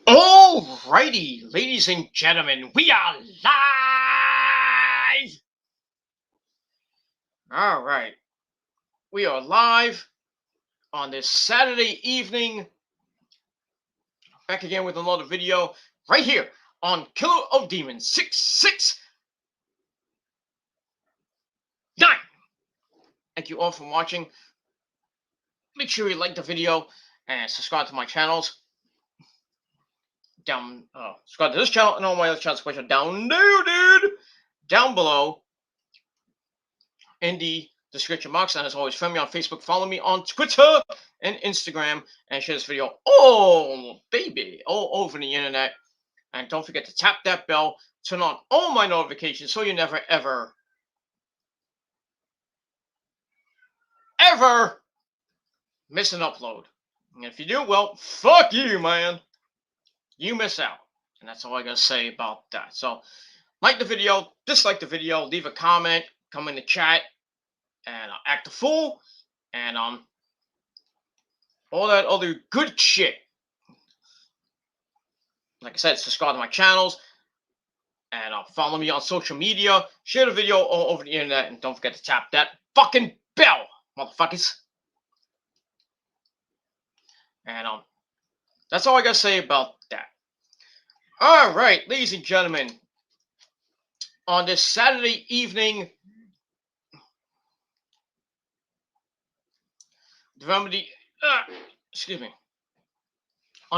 Alrighty, ladies and gentlemen, we are live! Alright, we are live on this Saturday evening. Back again with another video right here on Killer of Demons 669. Thank you all for watching. Make sure you like the video and subscribe to my channels. Subscribe to this channel and all my other channels, especially down there, dude. Down below in the description box. And as always, friend me on Facebook, follow me on Twitter and Instagram, and share this video all over the internet. And don't forget to tap that bell, turn on all my notifications so you never ever miss an upload. And if you do, well, fuck you, man. You miss out. And that's all I gotta say about that. So like the video, dislike the video, leave a comment, come in the chat, and act a fool, and all that other good shit. Like I said, subscribe to my channels, and follow me on social media, share the video all over the internet, and don't forget to tap that fucking bell, motherfuckers. And that's all I gotta say about that. All right, ladies and gentlemen, on this Saturday evening, on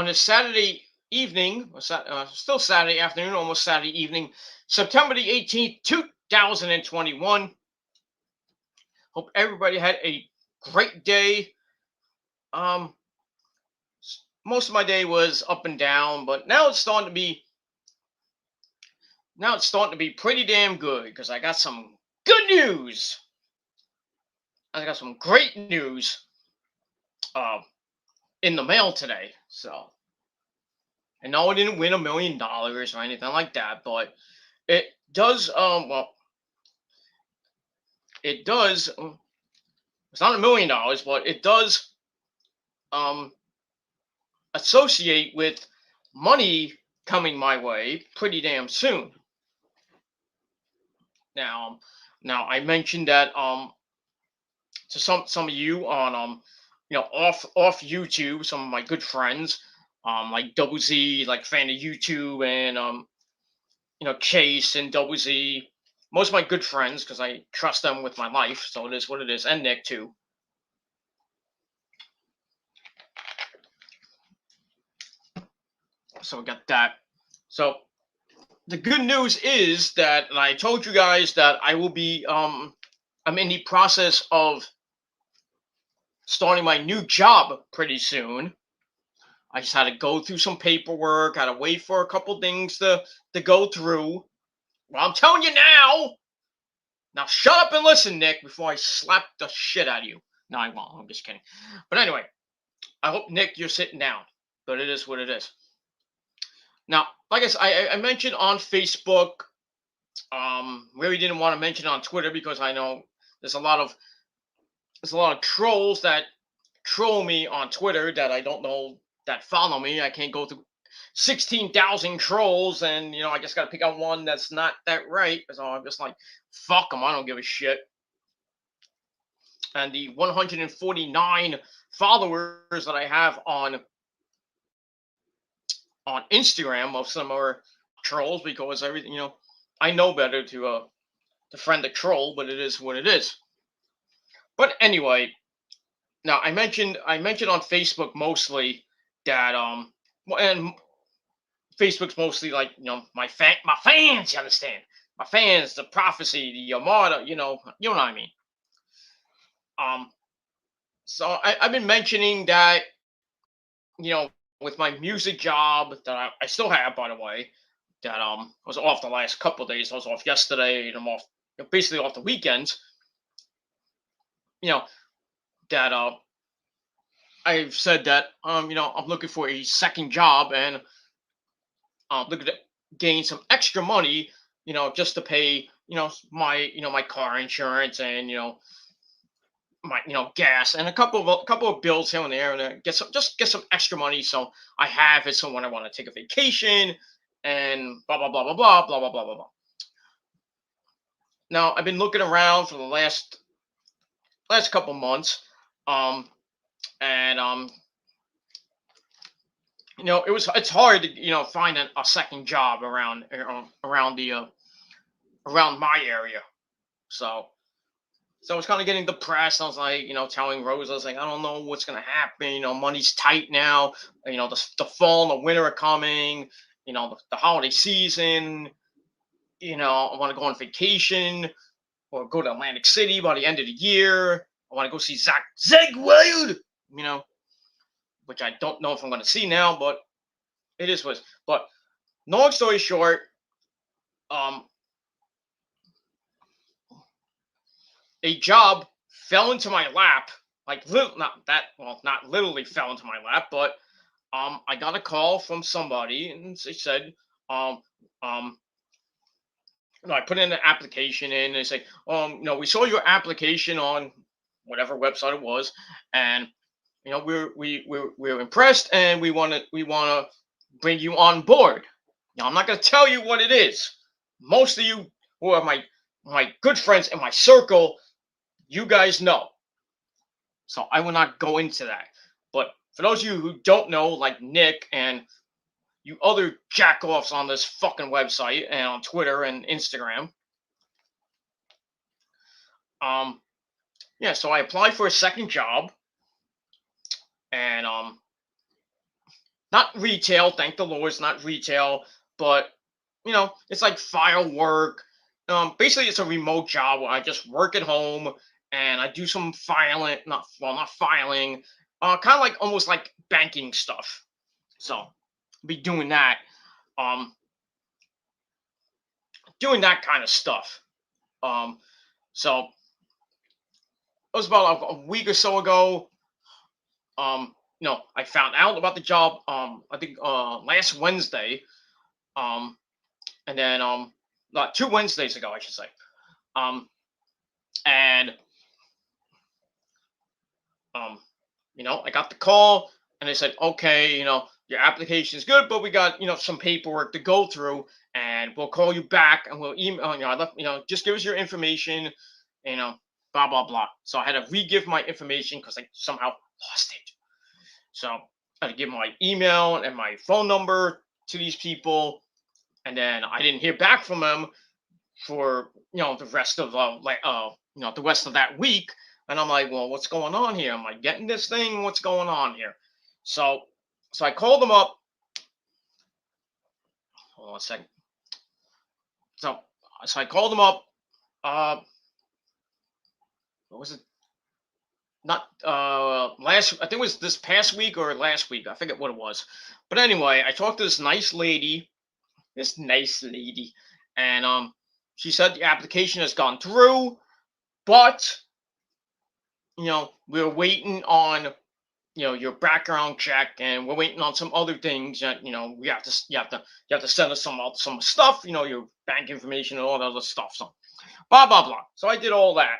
this Saturday evening, still Saturday afternoon, almost Saturday evening, September the 18th, 2021. Hope everybody had a great day. Most of my day was up and down, but now it's starting to be pretty damn good because I got some good news. I got some great news in the mail today. So, and no, I didn't win $1 million or anything like that, but it does it does, it's not $1 million, but it does associate with money coming my way pretty damn soon. Now I mentioned that to some of you on off YouTube, some of my good friends, like Double Z, like fan of YouTube, and Chase and Double Z, most of my good friends, because I trust them with my life, so it is what it is, and Nick too. So we got that. So the good news is that, and I told you guys that I will be I'm in the process of starting my new job pretty soon. I just had to go through some paperwork, had to wait for a couple things to go through. Well, I'm telling you now. Now shut up and listen, Nick, before I slap the shit out of you. No, I won't. I'm just kidding. But anyway, I hope, Nick, you're sitting down. But it is what it is. Now, like I said, I mentioned on Facebook, really didn't want to mention on Twitter because I know there's a lot of trolls that troll me on Twitter that I don't know that follow me. I can't go through 16,000 trolls, and I just gotta pick out one that's not that right. So I'm just like, fuck them. I don't give a shit. And the 149 followers that I have on Instagram, most of them are trolls because everything, I know better to friend a troll, but it is what it is. But anyway, now I mentioned on Facebook mostly that and Facebook's mostly like my fans, you understand? My fans, the prophecy, the Armada, you know what I mean. So I've been mentioning that with my music job that I still have, by the way, that was off the last couple of days. I was off yesterday, and I'm off basically off the weekends. That I've said that I'm looking for a second job and looking to gain some extra money, just to pay my car insurance and my gas and a couple of bills here and there, and get some extra money so I have it so when I want to take a vacation and blah blah blah blah blah blah blah blah blah blah. Now I've been looking around for the last couple months, um, and it's hard to find a second job around my area. So I was kind of getting depressed. I was like, telling Rose, I was like, I don't know what's gonna happen. Money's tight now. The fall and the winter are coming. The holiday season. I want to go on vacation or go to Atlantic City by the end of the year. I want to go see Zach Wild. You know, which I don't know if I'm going to see now, but it is what. But long story short, um, a job fell into my lap. Like not literally fell into my lap, but I got a call from somebody and they said, um, um, I put in an application in. And they say, we saw your application on whatever website it was, and we're impressed, and we want to bring you on board. Now I'm not going to tell you what it is. Most of you who are my good friends in my circle, you guys know. So I will not go into that. But for those of you who don't know, like Nick and you other jackoffs on this fucking website and on Twitter and Instagram, yeah. So I applied for a second job, and not retail. Thank the Lord, it's not retail, but it's like file work. Basically, it's a remote job where I just work at home and I do some filing, not filing, kind of like almost like banking stuff. So, be um, doing that kind of stuff. Um, so it was about a week or so ago. I found out about the job. I think last Wednesday. Um, and then not 2 Wednesdays ago, I should say. Um, and um, I got the call, and they said, okay, your application is good, but we got some paperwork to go through, and we'll call you back, and we'll email. I left, just give us your information, you know, blah blah blah. So I had to re-give my information because I somehow lost it. So I had to give my email and my phone number to these people, and then I didn't hear back from them for the rest of the rest of that week. And I'm like, well, what's going on here? Am I getting this thing? What's going on here? So I called them up. Hold on a second. So I called them up. What was it? Not last. I think it was this past week or last week. I forget what it was. But anyway, I talked to this nice lady. And she said the application has gone through, but we're waiting on your background check, and we're waiting on some other things that we have to you have to send us some stuff, your bank information and all that other stuff. So blah blah blah. So I did all that,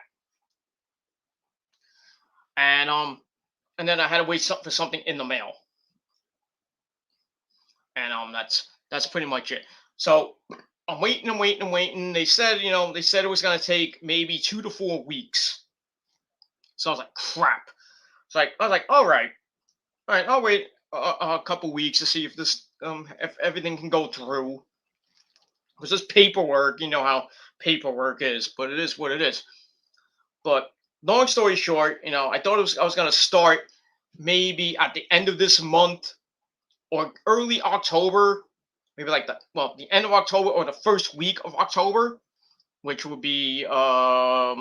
and then I had to wait for something in the mail, and that's pretty much it. So I'm waiting and waiting and waiting. They said it was gonna take maybe 2 to 4 weeks. So I was like, crap. I was like, all right, I'll wait a couple weeks to see if everything can go through. Because this paperwork, you know how paperwork is, but it is what it is. But long story short, I thought I was gonna start maybe at the end of this month or early October, maybe like the end of October or the first week of October, which would be let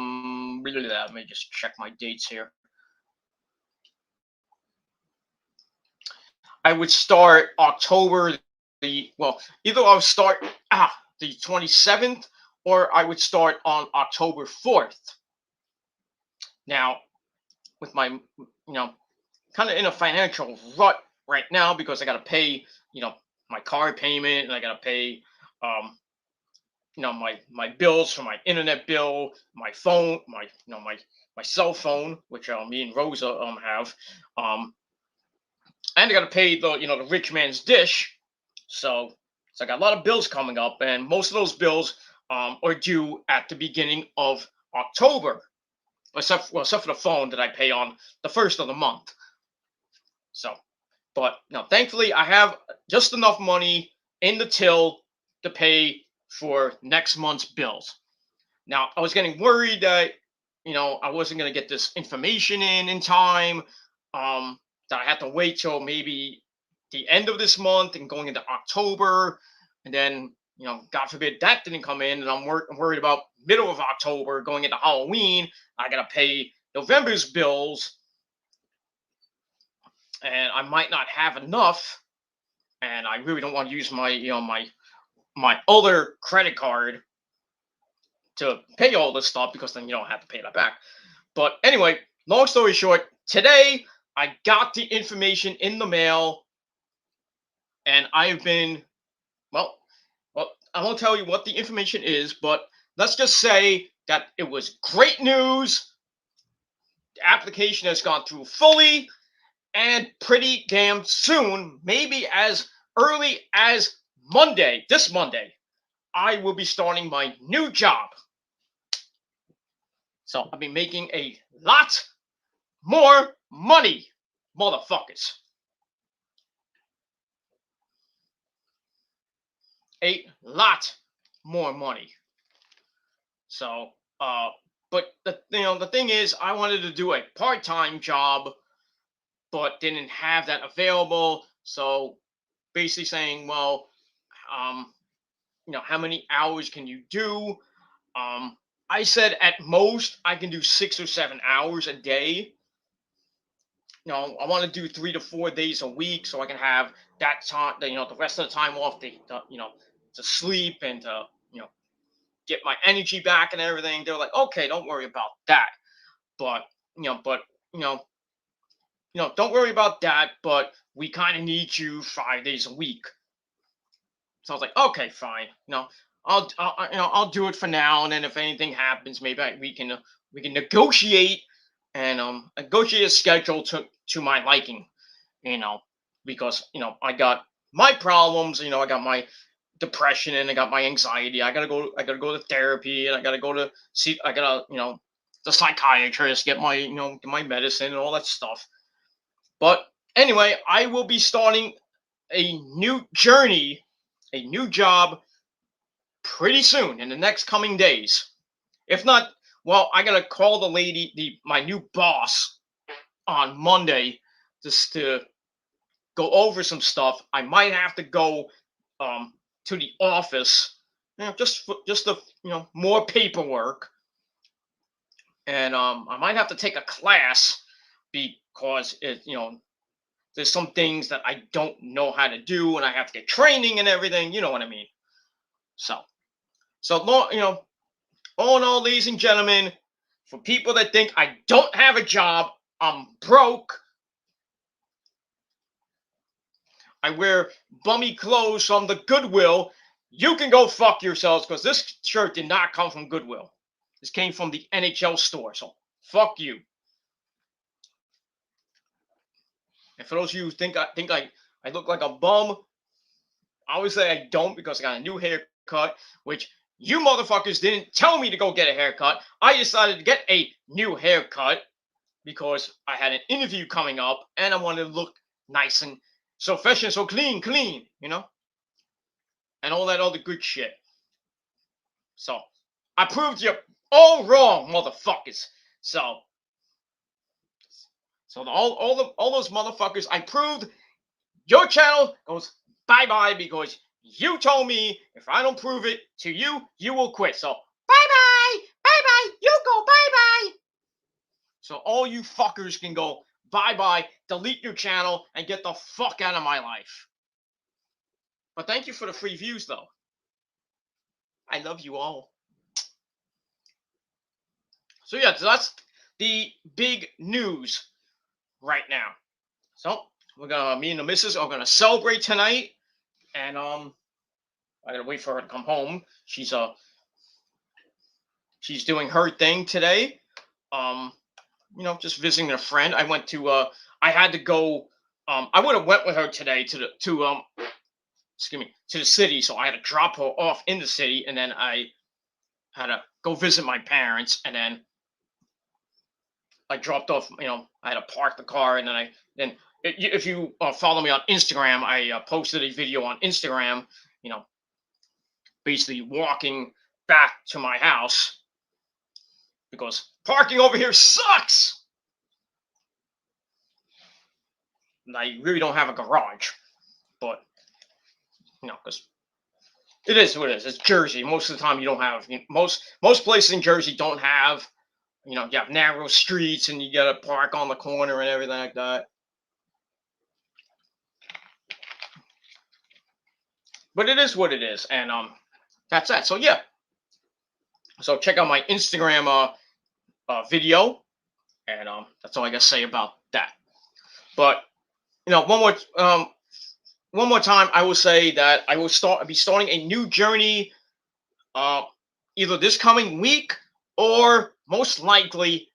me just check my dates here. I would start October either I would start the 27th or I would start on October 4th. Now, with my kind of in a financial rut right now because I got to pay my car payment and I got to pay my bills for my internet bill, my phone, my cell phone, which me and Rosa have, and I got to pay the rich man's dish. So I got a lot of bills coming up, and most of those bills are due at the beginning of October, except for the phone that I pay on the first of the month. So, but thankfully I have just enough money in the till to pay for next month's bills. Now I was getting worried that I wasn't going to get this information in time. That I had to wait till maybe the end of this month and going into October, and then God forbid that didn't come in, and I'm worried about middle of October going into Halloween. I gotta pay November's bills, and I might not have enough, and I really don't want to use my other credit card to pay all this stuff, because then you don't have to pay that back. But anyway, long story short, today I got the information in the mail, and I've been well. I won't tell you what the information is, but let's just say that it was great news. The application has gone through fully, and pretty damn soon, maybe as early as this Monday, I will be starting my new job. So I'll be making a lot more money, motherfuckers. A lot more money. So, but the thing is, I wanted to do a part-time job, but didn't have that available. So basically saying, well, how many hours can you do? I said at most I can do 6 or 7 hours a day. I want to do 3 to 4 days a week, so I can have that time, the rest of the time off to sleep and to get my energy back and everything. They're like, okay, don't worry about that, but you know, don't worry about that. But we kind of need you 5 days a week. So I was like, okay, fine. I'll do it for now, and then if anything happens, maybe we can negotiate and negotiate a schedule to my liking. Because I got my problems. I got my depression, and I got my anxiety. I gotta go to therapy, and I gotta go to see. I gotta the psychiatrist, get my medicine and all that stuff. But anyway, I will be starting a new journey, a new job pretty soon in the next coming days. If not, well, I gotta call the lady, my new boss, on Monday just to go over some stuff. I might have to go to the office, just the more paperwork, and I might have to take a class because there's some things that I don't know how to do, and I have to get training and everything. You know what I mean? So all in all, ladies and gentlemen, for people that think I don't have a job, I'm broke. I wear bummy clothes from the Goodwill. You can go fuck yourselves, because this shirt did not come from Goodwill. This came from the NHL store, so fuck you. And for those of you who think I look like a bum, I always say I don't, because I got a new haircut, which you motherfuckers didn't tell me to go get a haircut. I decided to get a new haircut because I had an interview coming up, and I wanted to look nice and so fresh and so clean, and all that other good shit. So I proved you all wrong, motherfuckers. So all those motherfuckers, I proved your channel goes bye-bye, because you told me if I don't prove it to you, you will quit. So bye-bye, bye-bye, you go bye-bye. So all you fuckers can go bye-bye, delete your channel, and get the fuck out of my life. But thank you for the free views, though. I love you all. So yeah, so that's the big news right now. So me and the missus are gonna celebrate tonight, and I gotta wait for her to come home. She's doing her thing today. Um, just visiting a friend. I had to go. I would have went with her today to the city. So I had to drop her off in the city, and then I had to go visit my parents, and then I dropped off. I had to park the car, and then if you follow me on Instagram, I posted a video on Instagram. You know, basically walking back to my house because parking over here sucks. And I really don't have a garage, but because it is what it is. It's Jersey. Most of the time, you don't have most places in Jersey don't have. You have narrow streets and you gotta park on the corner and everything like that. But it is what it is, and that's that. So yeah. So check out my Instagram video, and that's all I gotta say about that. But one more time, I will say that I will be starting a new journey, uh, either this coming week or most likely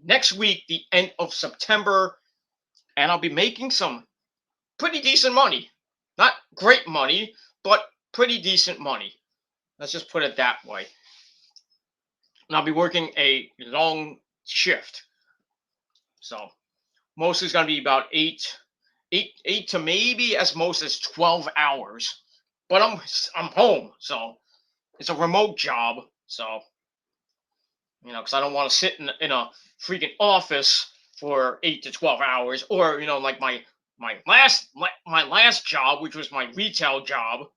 next week, the end of September, and I'll be making some pretty decent money. Not great money, but pretty decent money. Let's just put it that way. And I'll be working a long shift, so mostly it's gonna be about eight to maybe as most as 12 hours. But I'm home, so it's a remote job. So because I don't want to sit in a freaking office for 8 to 12 hours, or like my last job, which was my retail job,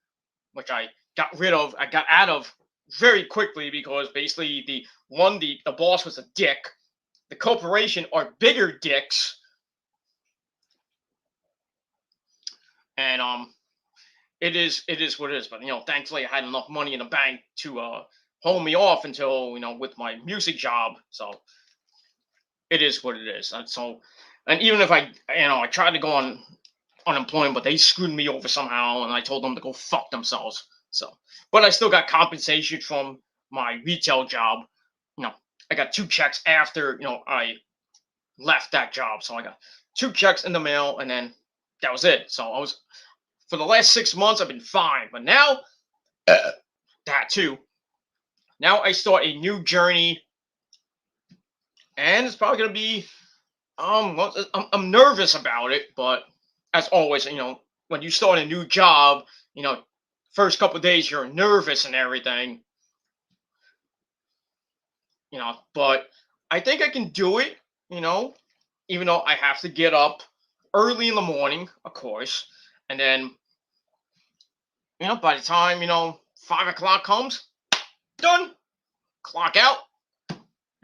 which I got out of very quickly because basically the boss was a dick. The corporation are bigger dicks, and it is what it is. But thankfully I had enough money in the bank to hold me off until with my music job. So it is what it is. And even if I tried to go on unemployment, but they screwed me over somehow, and I told them to go fuck themselves. So, but I still got compensation from my retail job. I got 2 checks after I left that job, so I got 2 checks in the mail, and then that was it. So I was for the last 6 months I've been fine, but now that too. Now I start a new journey, and it's probably gonna be I'm nervous about it, but as always, when you start a new job, first couple of days you're nervous and everything, but I think I can do it, even though I have to get up early in the morning, of course, and then by the time 5 o'clock comes, done, clock out,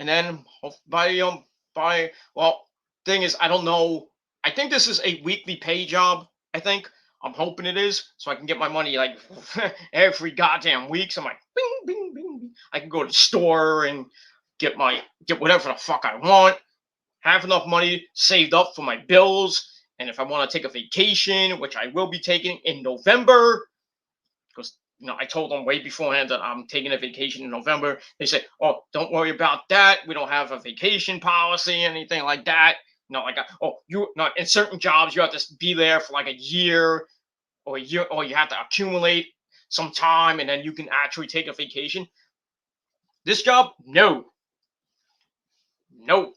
and then by well, thing is I don't know. I think this is a weekly pay job. I think I'm hoping it is, so I can get my money like every goddamn week. So I'm like, bing, bing, bing, bing. I can go to the store and get whatever the fuck I want. Have enough money saved up for my bills, and if I want to take a vacation, which I will be taking in November, because I told them way beforehand that I'm taking a vacation in November. They said, "Oh, don't worry about that. We don't have a vacation policy, anything like that." In certain jobs you have to be there for like a year, or you have to accumulate some time, and then you can actually take a vacation. This job, no, no.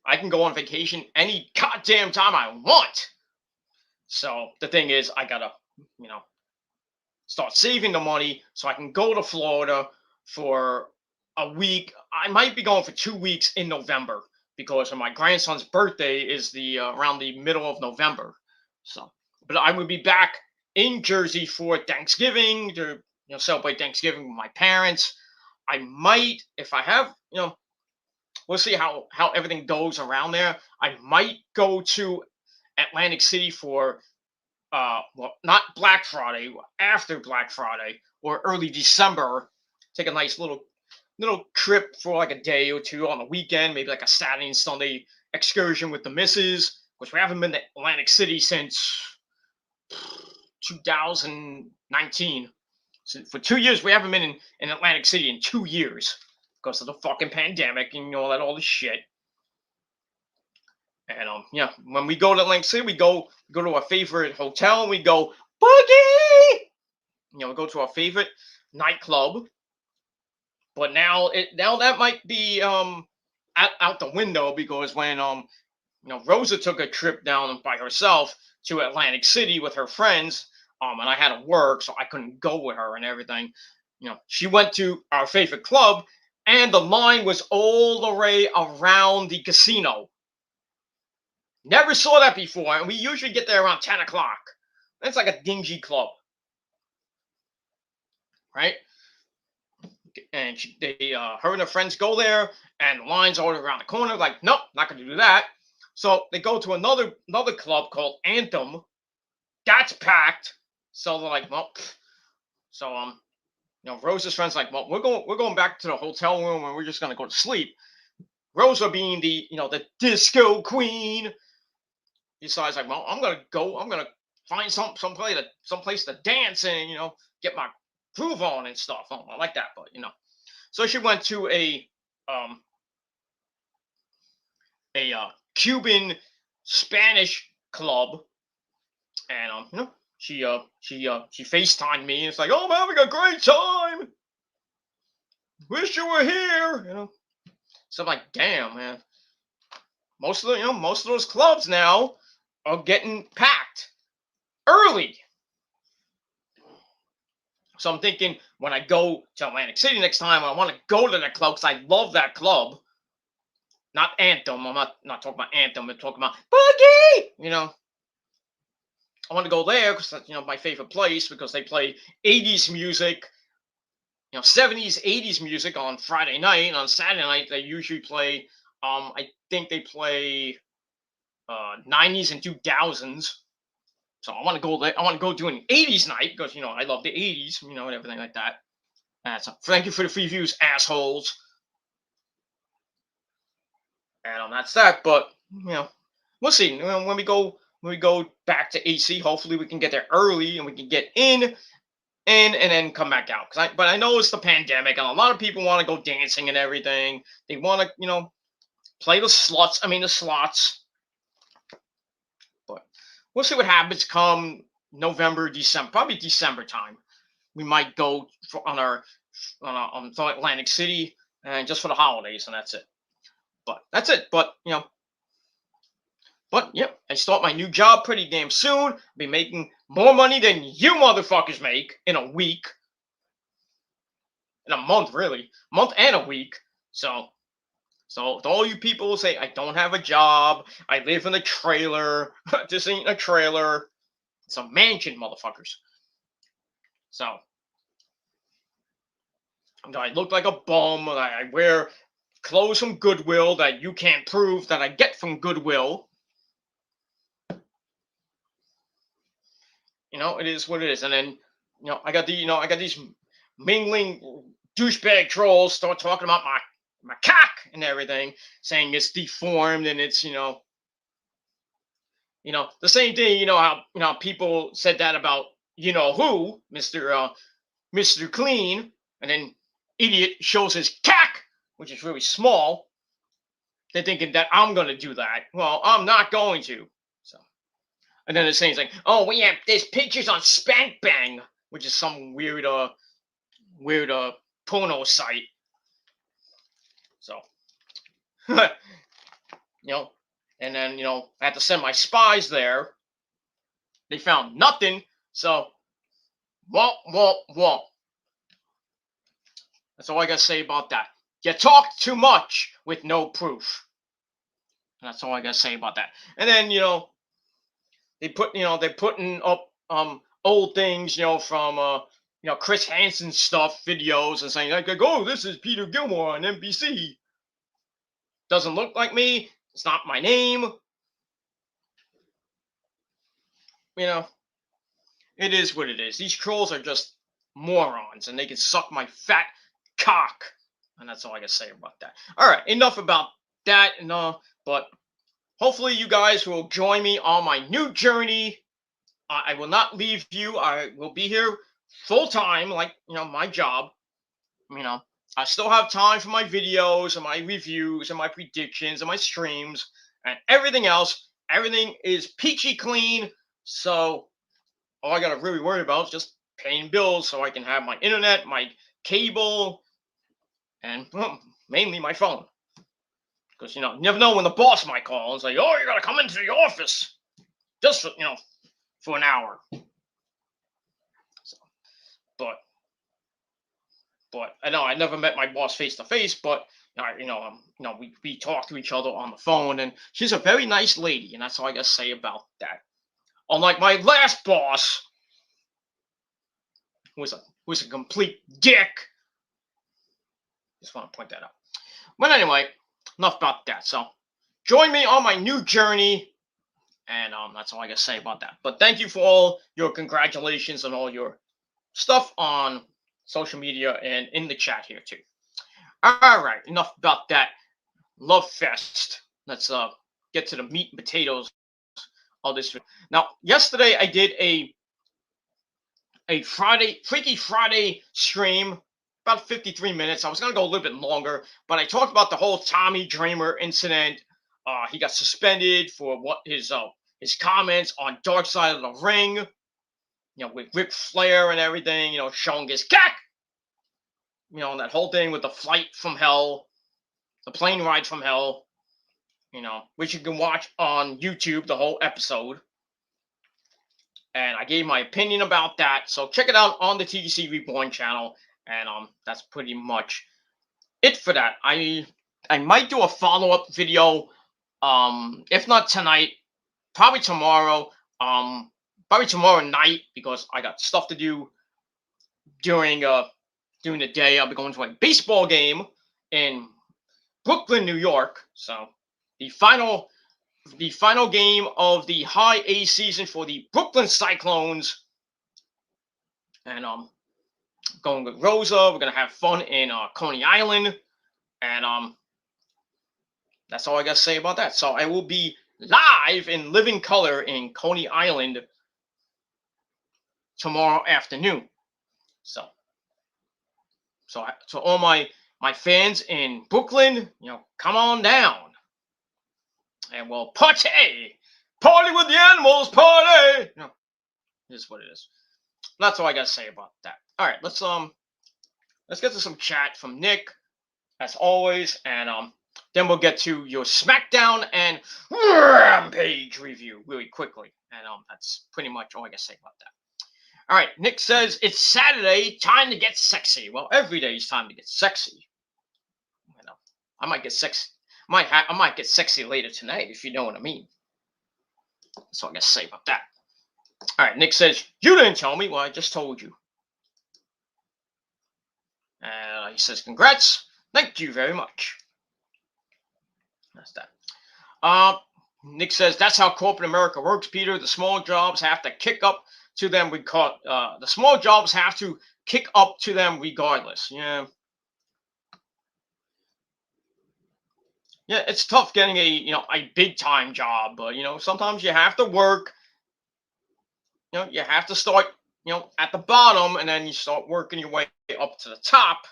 I can go on vacation any goddamn time I want. So the thing is, I gotta, start saving the money so I can go to Florida for a week. I might be going for 2 weeks in November because my grandson's birthday is the around the middle of November. So, but I will be back in Jersey for Thanksgiving to celebrate Thanksgiving with my parents. I might, if I have, we'll see how everything goes around there. I might go to Atlantic City for not Black Friday, after Black Friday or early December. Take a nice little trip for like a day or two on the weekend, maybe like a Saturday and Sunday excursion with the missus, which we haven't been to Atlantic City since 2019. So for 2 years, we haven't been in Atlantic City in 2 years because of the fucking pandemic and all this shit. And when we go to Atlantic City, we go to our favorite hotel and we go boogie. We go to our favorite nightclub. But now that might be out the window because when Rosa took a trip down by herself to Atlantic City with her friends, and I had to work, so I couldn't go with her and everything. She went to our favorite club, and the line was all the way around the casino. Never saw that before, and we usually get there around 10 o'clock. That's like a dingy club, right? And her and her friends go there, and the line's all around the corner. Like, nope, not gonna do that. So they go to another club called Anthem. That's packed. So they're like, well, so Rosa's friends like, well, we're going back to the hotel room and we're just gonna go to sleep. Rosa being the the disco queen, decides like, well, I'm gonna find some place to dance and get my groove on and stuff. I like that, but so she went to a Cuban Spanish club, and she FaceTimed me and it's like, oh, I'm having a great time. Wish you were here. So I'm like, damn, man. Most of those clubs now are getting packed early. So I'm thinking when I go to Atlantic City next time, I want to go to that club because I love that club. Not Anthem. I'm not talking about Anthem. I'm talking about Boogie. I want to go there because that's my favorite place because they play 80s music, 70s, 80s music on Friday night. And on Saturday night they usually play. I think they play 90s and 2000s. So I want to go there. I want to go do an 80s night because I love the 80s, and everything like that. So thank you for the free views, assholes. And that's that. But we'll see. When we go back to AC, hopefully we can get there early and we can get in and then come back out. But I know it's the pandemic and a lot of people want to go dancing and everything. They want to play the slots. The slots. But we'll see what happens come November, December, probably December time. We might go on Atlantic City and just for the holidays, and that's it. But that's it. But I start my new job pretty damn soon. I'll be making more money than you motherfuckers make in a week, in a month, really, month and a week. So to all you people who say I don't have a job, I live in a trailer. This ain't a trailer. It's a mansion, motherfuckers. So I look like a bum. I wear clothes from Goodwill that you can't prove that I get from Goodwill. It is what it is. And then I got these mingling douchebag trolls start talking about my cock and everything, saying it's deformed and it's the same thing. How people said that about who, Mr. Clean, and then idiot shows his cock, which is really small. They're thinking that I'm gonna do that. Well, I'm not going to. So, and then they're saying like, oh, there's pictures on Spank Bang, which is some weird porno site. So, and then I had to send my spies there. They found nothing. So, womp. That's all I gotta say about that. You talk too much with no proof. And that's all I gotta say about that. And then they're putting up old things from Chris Hansen stuff videos and saying like, oh, this is Peter Gilmore on NBC. Doesn't look like me. It's not my name. It is what it is. These trolls are just morons, and they can suck my fat cock. And that's all I gotta say about that. All right, enough about that. But hopefully you guys will join me on my new journey. I will not leave you. I will be here full time, like my job. I still have time for my videos and my reviews and my predictions and my streams and everything else. Everything is peachy clean. So all I gotta really worry about is just paying bills so I can have my internet, my cable, and mainly my phone. Because you never know when the boss might call and say, "Oh, you gotta come into the office just for an hour." So, but I know I never met my boss face to face, but we talk to each other on the phone, and she's a very nice lady, and that's all I gotta say about that. Unlike my last boss, who was a complete dick. Just want to point that out. But anyway, enough about that. So join me on my new journey, and that's all I gotta say about that. But thank you for all your congratulations and all your stuff on social media and in the chat here too. All right, enough about that love fest. Let's get to the meat and potatoes of this. Now, yesterday I did a Freaky Friday stream, about 53 minutes. I was gonna go a little bit longer, but I talked about the whole Tommy Dreamer incident. He got suspended for what his comments on Dark Side of the Ring. With Ric Flair and everything. Showing his cack. That whole thing with the flight from hell, the plane ride from hell. Which you can watch on YouTube, the whole episode. And I gave my opinion about that. So check it out on the TGC Reborn channel. And that's pretty much it for that. I might do a follow-up video. If not tonight, probably tomorrow. Probably tomorrow night, because I got stuff to do during the day. I'll be going to a baseball game in Brooklyn, New York. So the final game of the high A season for the Brooklyn Cyclones. And going with Rosa. We're gonna have fun in Coney Island. And that's all I gotta say about that. So I will be live in living color in Coney Island tomorrow afternoon. So all my fans in Brooklyn, come on down. And we'll party with the animals, party. This is what it is. That's all I gotta say about that. All right, let's get to some chat from Nick, as always, and then we'll get to your Smackdown and Rampage review really quickly, and that's pretty much all I gotta say about that. All right, Nick says it's Saturday, time to get sexy. Well, every day is time to get sexy. I might get sexy. I might get sexy later tonight, if you know what I mean. That's all I gotta say about that. All right, Nick says, you didn't tell me. Well, I just told you. He says, congrats. Thank you very much. That's that. Nick says, that's how corporate America works, Peter. The small jobs have to kick up to them. The small jobs have to kick up to them regardless. Yeah. Yeah, it's tough getting a big time job, but sometimes you have to work. You have to start at the bottom, and then you start working your way up to the top.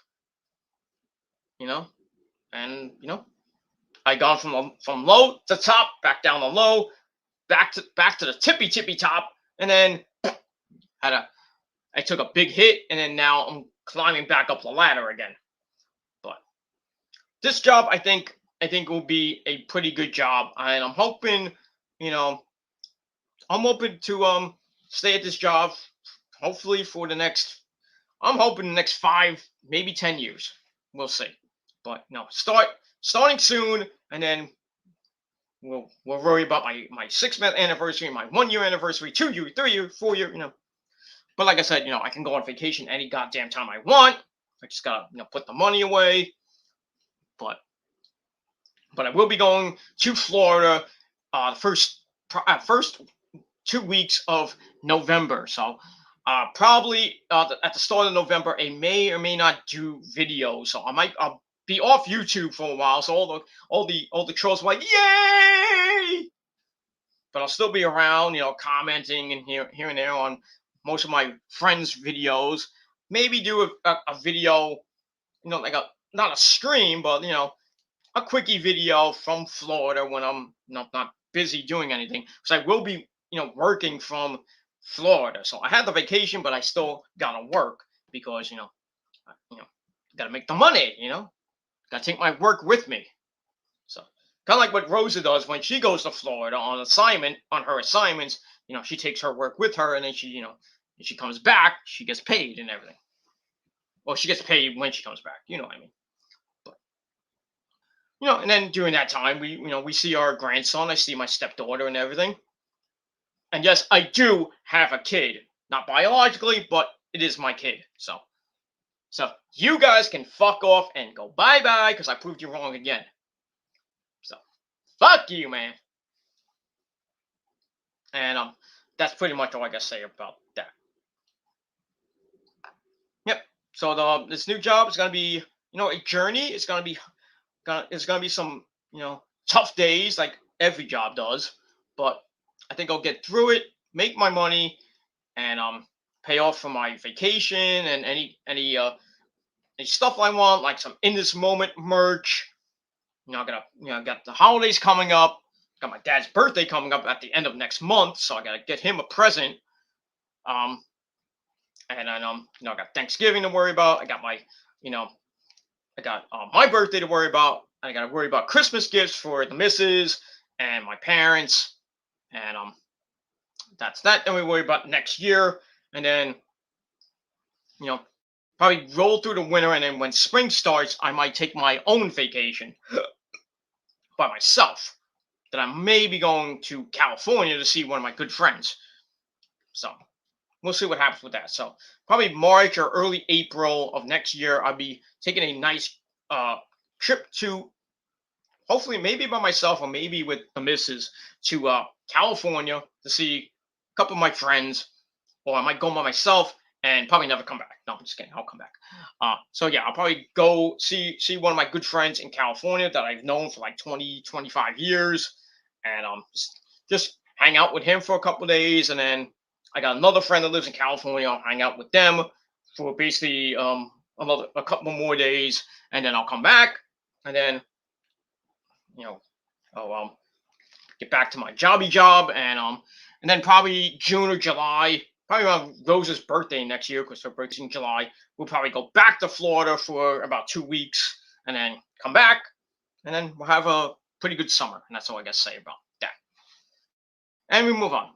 And I gone from low to top, back down to low, back to the tippy top, and then I took a big hit, and then now I'm climbing back up the ladder again. But this job, I think will be a pretty good job, and I'm hoping, to stay at this job, hopefully for the next. I'm hoping the next 5, maybe 10 years. We'll see. But starting soon, and then we'll worry about my 6-month anniversary, my 1-year anniversary, 2-year, 3-year, 4-year. But like I said, I can go on vacation any goddamn time I want. I just gotta put the money away. But I will be going to Florida first 2 weeks of November. So probably at the start of November, I may or may not do videos. So I'll be off YouTube for a while. So all the trolls were like, yay! But I'll still be around, commenting and here and there on most of my friends' videos. Maybe do a video, like not a stream, but a quickie video from Florida when I'm not busy doing anything. Because I will be, working from Florida. So I had the vacation, but I still gotta work because gotta make the money. Gotta take my work with me. So kind of like what Rosa does when she goes to Florida on her assignments. She takes her work with her, and then when she comes back, she gets paid and everything. Well, she gets paid when she comes back. You know what I mean? But and then during that time, we see our grandson. I see my stepdaughter and everything. And yes, I do have a kid, not biologically, but it is my kid. So you guys can fuck off and go bye bye because I proved you wrong again. So fuck you, man. And that's pretty much all I gotta say about that. Yep. So this new job is gonna be a journey. It's gonna be some tough days like every job does, but I think I'll get through it, make my money, and pay off for my vacation and any stuff I want, like some in this moment merch. I got the holidays coming up. Got my dad's birthday coming up at the end of next month, so I gotta get him a present. Um, and then I got Thanksgiving to worry about. I got my birthday to worry about. I got to worry about Christmas gifts for the missus and my parents, and that's that. Then we worry about next year, and then probably roll through the winter, and then when spring starts, I might take my own vacation by myself. That I may be going to California to see one of my good friends. So we'll see what happens with that. So probably March or early April of next year, I'll be taking a nice trip to, hopefully maybe by myself or maybe with the missus, to California to see a couple of my friends, or I might go by myself and probably never come back. No, I'm just kidding. I'll come back. So yeah, I'll probably go see one of my good friends in California that I've known for like 20, 25 years, and just hang out with him for a couple of days, and then I got another friend that lives in California. I'll hang out with them for basically a couple more days, and then I'll come back, and then I'll get back to my job, and then probably June or July, probably around Rose's birthday next year, because her birthday's in July, we'll probably go back to Florida for about 2 weeks, and then come back, and then we'll have a pretty good summer, and that's all I got to say about that. And we move on.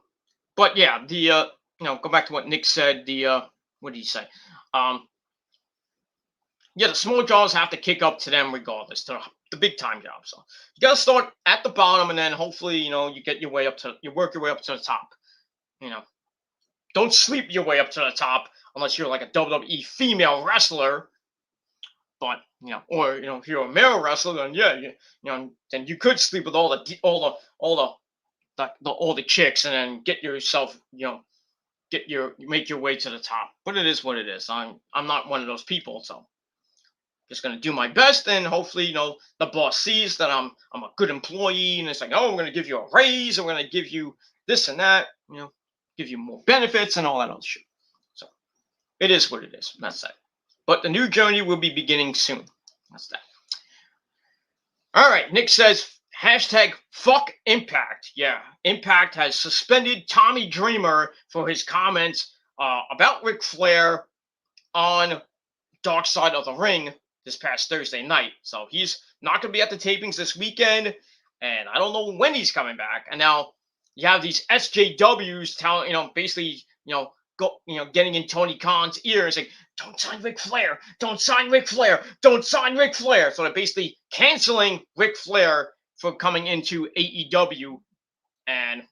But yeah, go back to what Nick said. What did he say? Yeah, the small jobs have to kick up to them regardless, to the big time jobs. So you got to start at the bottom, and then hopefully, you work your way up to the top. Don't sleep your way up to the top unless you're like a WWE female wrestler. But or if you're a male wrestler, then yeah, then you could sleep with all the chicks, and then get yourself, make your way to the top. But it is what it is. I'm not one of those people, so just gonna do my best, and hopefully, the boss sees that I'm a good employee, and it's like, oh, we're gonna give you a raise, and we're gonna give you this and that, give you more benefits and all that other shit. So it is what it is. That's that. But the new journey will be beginning soon. That's that. All right, Nick says, #fuck Impact. Yeah, Impact has suspended Tommy Dreamer for his comments about Ric Flair on Dark Side of the Ring this past Thursday night. So he's not going to be at the tapings this weekend, and I don't know when he's coming back. And now you have these SJWs telling, basically, getting in Tony Khan's ears, like, don't sign Ric Flair, don't sign Ric Flair, don't sign Ric Flair. So they're basically canceling Ric Flair for coming into AEW, and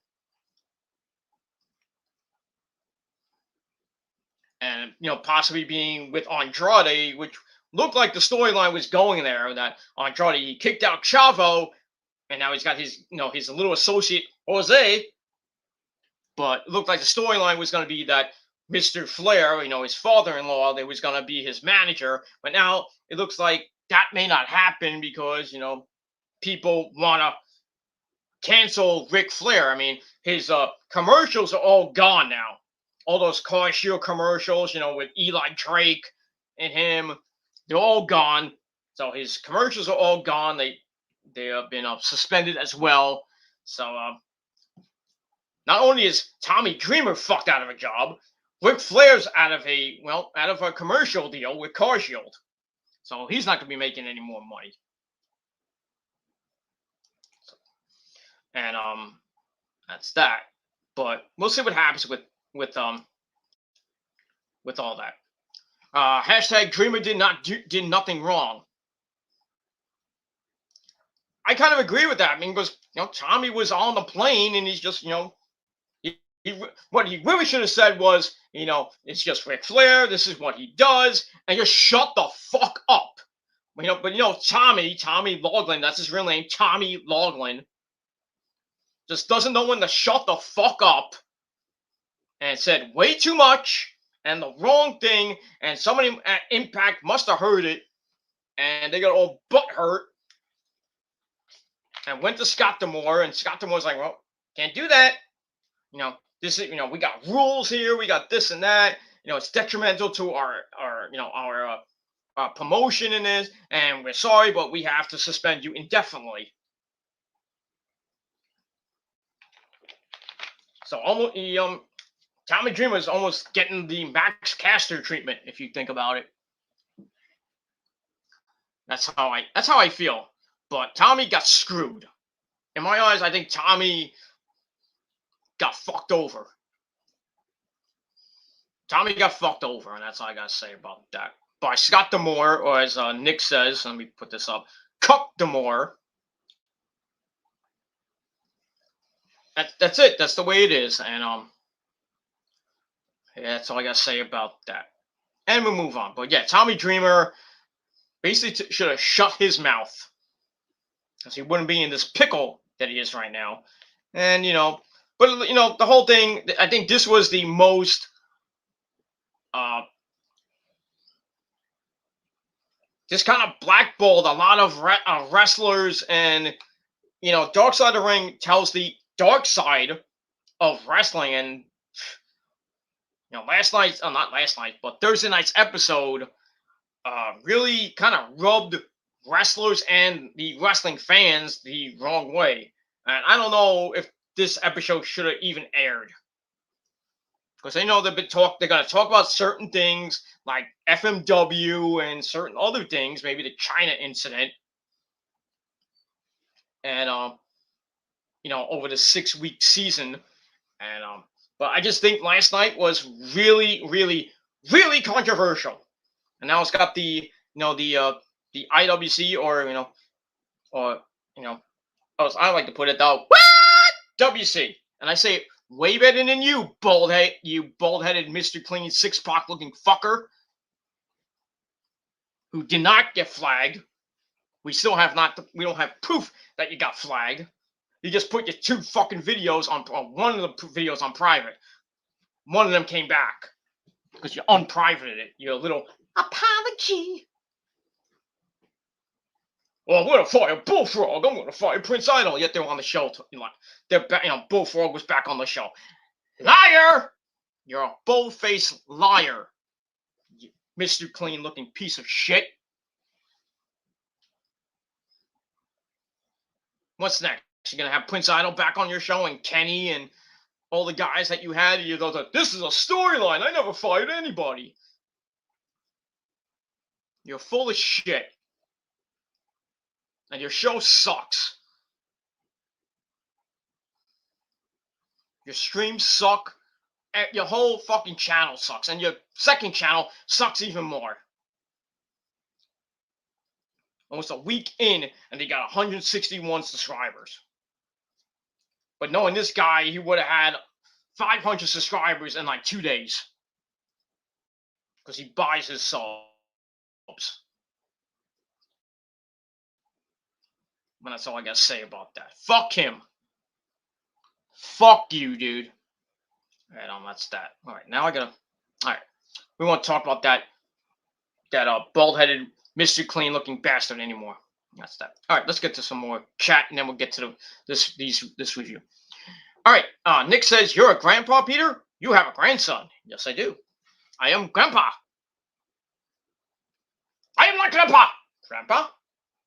possibly being with Andrade, which looked like the storyline was going there, that Andrade kicked out Chavo, and now he's got his little associate Jose. But it looked like the storyline was going to be that Mr. Flair, his father-in-law, that was going to be his manager. But now it looks like that may not happen because, people want to cancel Ric Flair. I mean, his commercials are all gone now. all those Car Shield commercials, with Eli Drake and him, they're all gone. So his commercials are all gone. They have been suspended as well. So not only is Tommy Dreamer fucked out of a job, Ric Flair's out of a commercial deal with Car Shield. So he's not going to be making any more money. And that's that. But we'll see what happens with all that. Hashtag Dreamer did nothing wrong. I kind of agree with that. I mean, because Tommy was on the plane and he's just what he really should have said was, it's just Ric Flair. This is what he does, and just shut the fuck up. But Tommy Loughlin, that's his real name, Tommy Loughlin, just doesn't know when to shut the fuck up, and said way too much and the wrong thing, and somebody at Impact must have heard it, and they got all butthurt, and went to Scott D'Amore, and Scott D'Amore's like, well, can't do that. This is, we got rules here, we got this and that. It's detrimental to our promotion in this, and we're sorry, but we have to suspend you indefinitely. So almost, Tommy Dreamer is almost getting the Max Caster treatment, if you think about it. That's how I feel. But Tommy got screwed. In my eyes, I think Tommy got fucked over. Tommy got fucked over, and that's all I gotta say about that. By Scott D'Amore, or as Nick says, let me put this up, Cuck D'Amore. That's it. That's the way it is, and yeah, that's all I gotta say about that. And we'll move on. But yeah, Tommy Dreamer basically should have shut his mouth, because he wouldn't be in this pickle that he is right now. And but the whole thing, I think this was the most just kind of blackballed a lot of wrestlers, and Dark Side of the Ring tells the dark side of wrestling, and last night's not last night, but Thursday night's episode really kind of rubbed wrestlers and the wrestling fans the wrong way. And I don't know if this episode should have even aired, because they're going to talk about certain things like FMW and certain other things, maybe the China incident, and over the 6-week season. And but I just think last night was really, really, really controversial. And now it's got the the IWC, or as I like to put it, the WC. And I say it way better than you, bald-headed Mr. Clean, six-pack looking fucker, who did not get flagged. We don't have proof that you got flagged. You just put your 2 fucking videos on one of the videos on private. One of them came back because you unprivated it. Your little apology. Well, I'm gonna fire Bullfrog. I'm gonna fire Prince Idol. Yet they're on the show. They're back. Bullfrog was back on the show. Liar! You're a bold-faced liar, you Mr. Clean-looking piece of shit. What's next? You're gonna have Prince Idol back on your show, and Kenny and all the guys that you had. You go, this is a storyline. I never fired anybody. You're full of shit. And your show sucks. Your streams suck. Your whole fucking channel sucks. And your second channel sucks even more. Almost a week in, and they got 161 subscribers. But knowing this guy, he would have had 500 subscribers in like 2 days. Because he buys his subs. And that's all I got to say about that. Fuck him. Fuck you, dude. Alright, that's that. Alright, now I gotta... Alright. We won't talk about that bald-headed, Mr. Clean-looking bastard anymore. That's that. Alright, let's get to some more chat, and then we'll get to this review. Alright, Nick says, you're a grandpa, Peter? You have a grandson. Yes, I do. I am Grandpa. I am not Grandpa. Grandpa?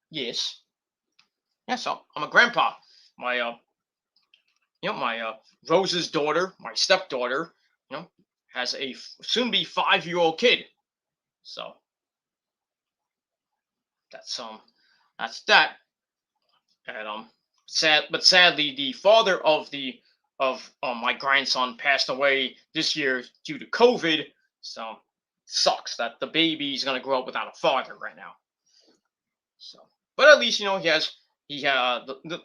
Yes. Yes, I'm a grandpa. My my Rose's daughter, my stepdaughter, has a soon-to-be 5-year-old kid. So that's that. And sadly, the father of my grandson passed away this year due to COVID. So sucks that the baby's gonna grow up without a father right now. So, but at least the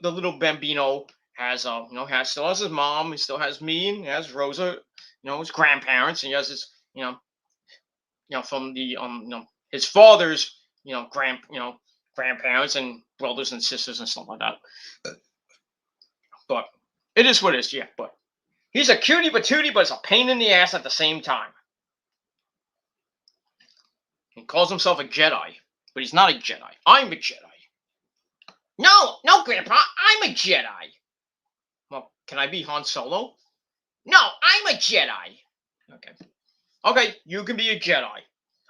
little bambino has still has his mom, he still has me, and he has Rosa, his grandparents, and he has his from the his father's grandparents and brothers and sisters and stuff like that. But it is what it is, yeah. But he's a cutie patootie, but it's a pain in the ass at the same time. He calls himself a Jedi, but he's not a Jedi. I'm a Jedi. No, Grandpa, I'm a Jedi. Well, can I be Han Solo? No, I'm a Jedi. Okay, you can be a Jedi.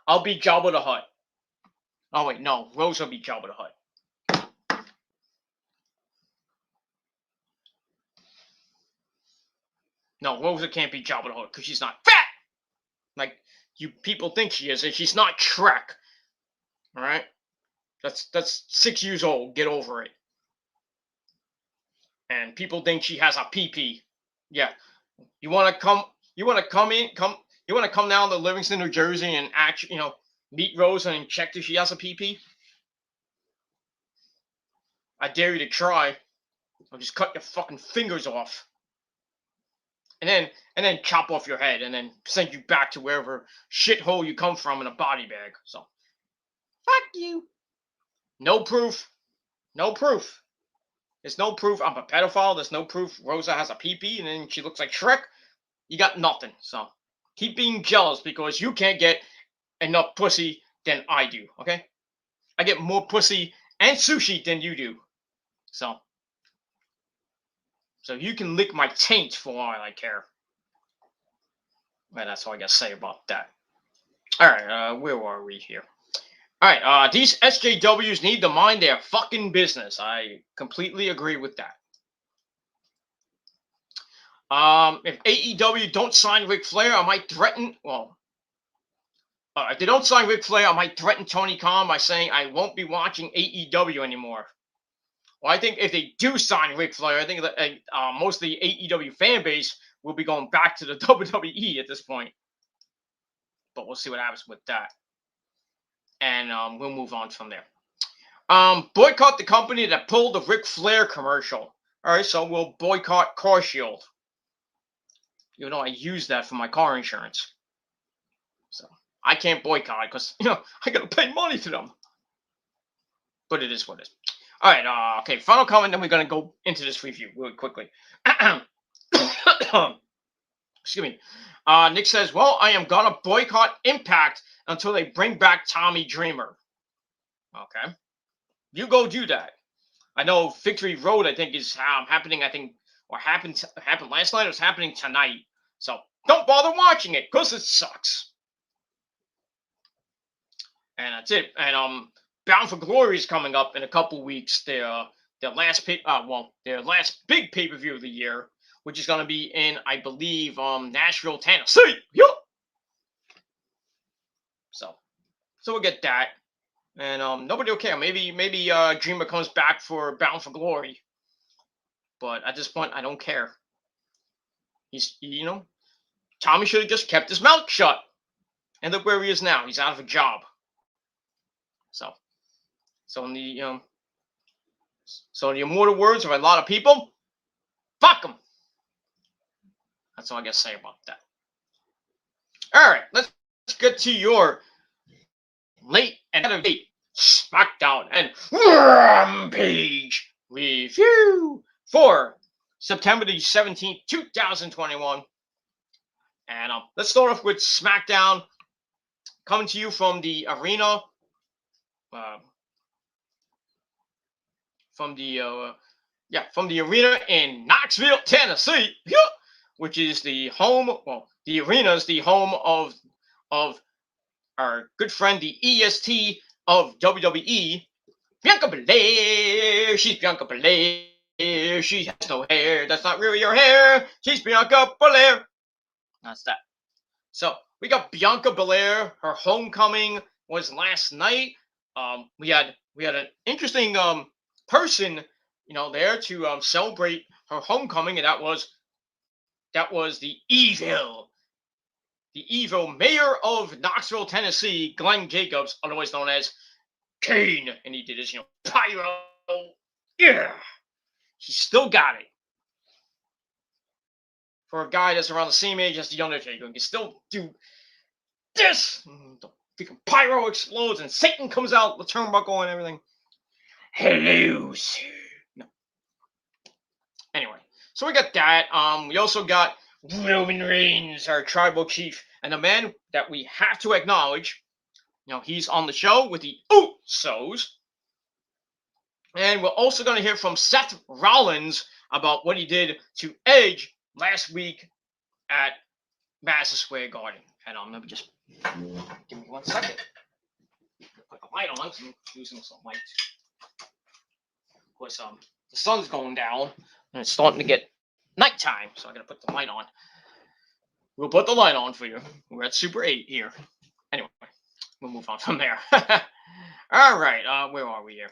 I'll be Jabba the Hutt. Oh wait, no, Rose will be Jabba the Hutt. No, Rosa can't be Jabba the Hutt because she's not fat. Like you people think she is, and she's not Shrek. All right, that's 6 years old. Get over it. And people think she has a pee. Yeah, you want to come down to Livingston, New Jersey, and meet Rosa and check if she has a pee. I dare you to try. I'll just cut your fucking fingers off. And then chop off your head and then send you back to wherever shithole you come from in a body bag. So, fuck you. No proof. There's no proof I'm a pedophile. There's no proof Rosa has a pee and then she looks like Shrek. You got nothing. So, keep being jealous because you can't get enough pussy than I do, okay? I get more pussy and sushi than you do. So you can lick my taint for all I care. Well, that's all I gotta say about that. Alright, where are we here? Alright, these SJWs need to mind their fucking business. I completely agree with that. If AEW don't sign Ric Flair, I might threaten, if they don't sign Ric Flair, I might threaten Tony Khan by saying I won't be watching AEW anymore. Well, I think if they do sign Ric Flair, I think that most of the AEW fan base will be going back to the WWE at this point. But we'll see what happens with that. And we'll move on from there. Boycott the company that pulled the Ric Flair commercial. All right, so we'll boycott Car Shield. Even though I use that for my car insurance. So I can't boycott because, I got to pay money to them. But it is what it is. All right, okay, final comment, then we're going to go into this review really quickly. Excuse me. Nick says, well, I am going to boycott Impact until they bring back Tommy Dreamer. Okay. You go do that. I know Victory Road, I think, is happening, or happened last night, or it's happening tonight. So don't bother watching it, because it sucks. And that's it. And Bound for Glory is coming up in a couple weeks. Their last big pay-per-view of the year, which is going to be in, I believe, Nashville, Tennessee. Yup. So we'll get that, and nobody will care. Maybe Dreamer comes back for Bound for Glory, but at this point, I don't care. He's Tommy should have just kept his mouth shut, and look where he is now. He's out of a job. So in the immortal words of a lot of people, fuck him. That's all I got to say about that. All right, let's get to your late and late Smackdown and Rampage review for September the 17th, 2021. And let's start off with Smackdown, coming to you from the arena. From the arena in Knoxville, Tennessee, which is the home. Well, the arena is the home of our good friend, the EST of WWE, Bianca Belair. She's Bianca Belair. She has no hair. That's not really her hair. She's Bianca Belair. That's that. So we got Bianca Belair. Her homecoming was last night. We had an interesting person, there to celebrate her homecoming, and that was the evil mayor of Knoxville, Tennessee, Glenn Jacobs, otherwise known as Kane, and he did his pyro. Yeah, he still got it. For a guy that's around the same age as the Undertaker, he can still do this. The freaking pyro explodes and Satan comes out the turnbuckle and everything. Hello, sir. No. Anyway, so we got that. We also got Roman Reigns, our tribal chief, and a man that we have to acknowledge. He's on the show with the Usos. And we're also going to hear from Seth Rollins about what he did to Edge last week at Madison Square Garden. And let me just give me 1 second. Put the light on, because I'm using some light. Of course, the sun's going down, and it's starting to get nighttime, so I got to put the light on. We'll put the light on for you. We're at Super 8 here. Anyway, we'll move on from there. All right, where are we here?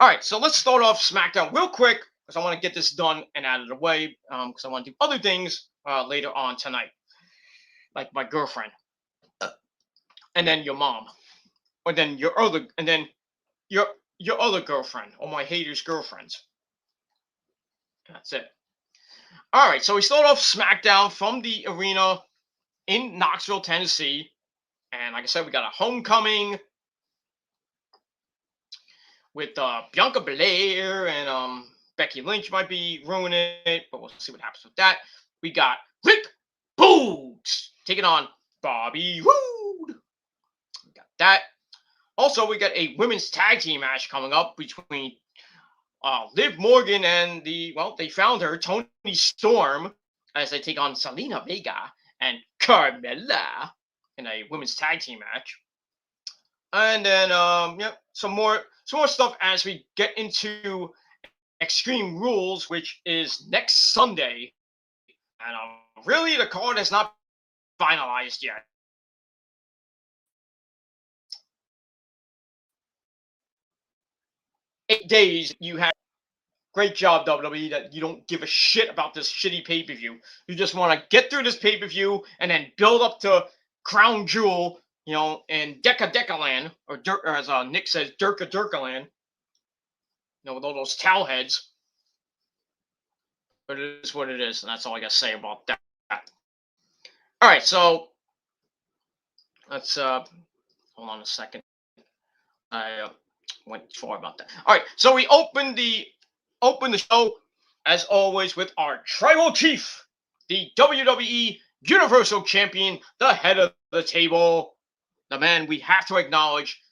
All right, so let's start off SmackDown real quick, because I want to get this done and out of the way, because I want to do other things later on tonight, like my girlfriend, and then your mom, or then your other, and then your other girlfriend, or my haters' girlfriends. That's it. All right, so we start off SmackDown from the arena in Knoxville, Tennessee, and like I said, we got a homecoming with Bianca Belair and Becky Lynch might be ruining it, but we'll see what happens with that. We got Rick Boogs taking on Bobby Roode. We got that. Also, we got a women's tag team match coming up between Liv Morgan and they found her, Toni Storm, as they take on Zelina Vega and Carmella in a women's tag team match. And then, some more stuff as we get into Extreme Rules, which is next Sunday. And really, the card has not finalized yet. Eight days, you have. Great job, WWE, that you don't give a shit about this shitty pay-per-view. You just want to get through this pay-per-view and then build up to Crown Jewel, in Deca Land, or as Nick says, Durka Land, with all those towel heads. But it is what it is, and that's all I got to say about that. All right, so let's hold on a second. I went far about that. All right, so we open the show, as always, with our tribal chief, the WWE Universal Champion, the head of the table, the man we have to acknowledge.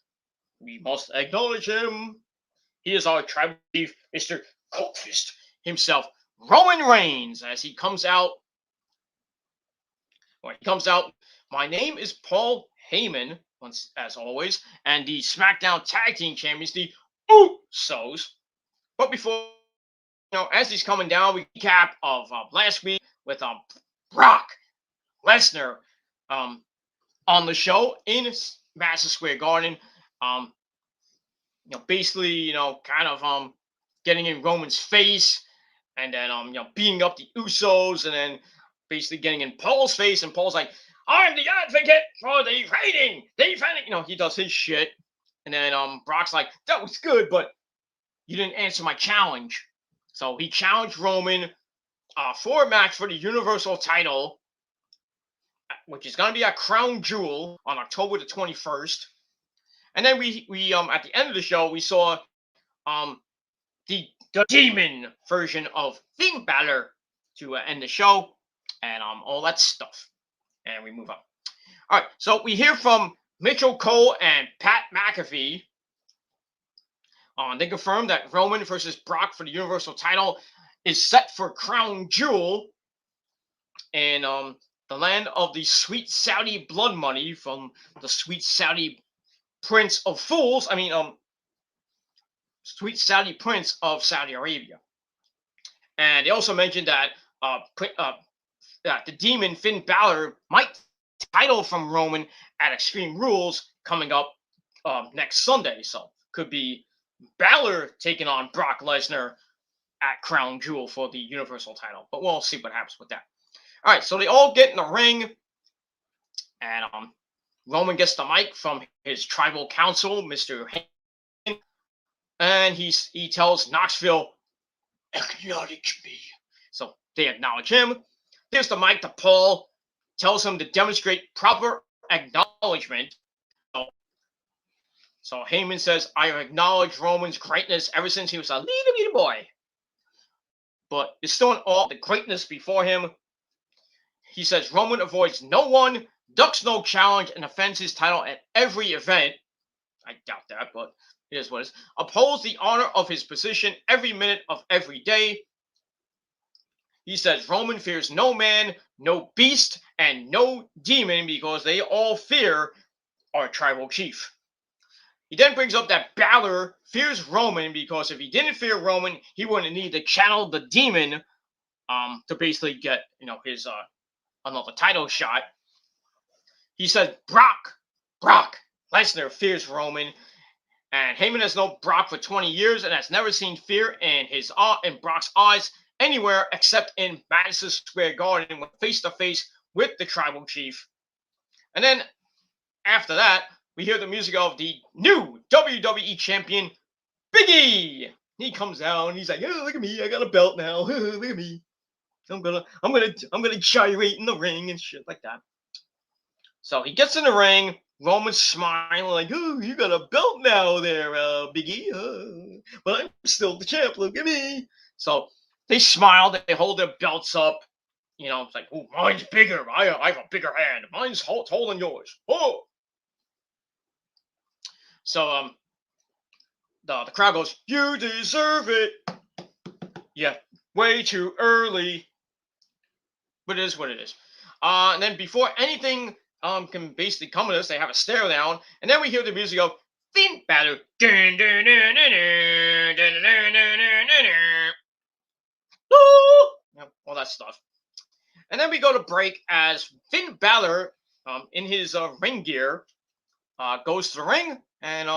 We must acknowledge him. He is our tribal chief, Mr. Coldfist himself, Roman Reigns, as he comes out. My name is Paul Heyman, as always, and the SmackDown Tag Team Champions, the Usos. But before, as he's coming down, we recap of last week with Brock Lesnar on the show in Madison Square Garden. Basically, kind of getting in Roman's face, and then beating up the Usos, and then basically getting in Paul's face, and Paul's like, "I'm the advocate for the rating, defending." He does his shit, and then Brock's like, "That was good, but you didn't answer my challenge." So he challenged Roman for a match for the Universal title, which is going to be at Crown Jewel on October the 21st. And then we at the end of the show, we saw the demon version of Finn Balor to end the show, and all that stuff. And we move on. All right, so we hear from Mitchell Cole and Pat McAfee. They confirmed that Roman versus Brock for the Universal title is set for Crown Jewel. in the land of the sweet Saudi blood money from the sweet Saudi Prince of Fools. Sweet Saudi Prince of Saudi Arabia. And they also mentioned that that the demon Finn Balor might title from Roman at Extreme Rules coming up next Sunday. So could be Balor taking on Brock Lesnar at Crown Jewel for the Universal title. But we'll see what happens with that. All right, so they all get in the ring, and Roman gets the mic from his tribal council, Mr. Heyman, and he tells Knoxville, "Acknowledge me." So they acknowledge him. Gives the mic to Paul, tells him to demonstrate proper acknowledgement. So Heyman says, "I have acknowledged Roman's greatness ever since he was a little boy, but it's still in awe of the greatness before him." He says Roman avoids no one, ducks no challenge, and defends his title at every event. I doubt that, but it is what it is. Upholds the honor of his position every minute of every day. He says Roman fears no man, no beast, and no demon because they all fear our tribal chief. He then brings up that Balor fears Roman because if he didn't fear Roman, he wouldn't need to channel the demon to basically get his another title shot. He says Brock Lesnar fears Roman, and Heyman has known Brock for 20 years and has never seen fear in Brock's eyes anywhere except in Madison Square Garden face to face with the tribal chief. And then after that, we hear the music of the new WWE champion, Big E. He comes out and he's like, "Oh, look at me! I got a belt now. Look at me! I'm gonna gyrate in the ring and shit like that." So he gets in the ring. Roman's smiling like, "Oh, you got a belt now, there, Big E. But I'm still the champ. Look at me." So they smile. They hold their belts up. It's like, "Oh, mine's bigger. I have a bigger hand. Mine's taller than yours." Oh. So the crowd goes, "You deserve it." Yeah, way too early. But it is what it is. And then before anything can basically come with us, they have a stare down, and then we hear the music of Finn Balor. All that stuff. And then we go to break as Finn Balor, in his ring gear, goes to the ring, and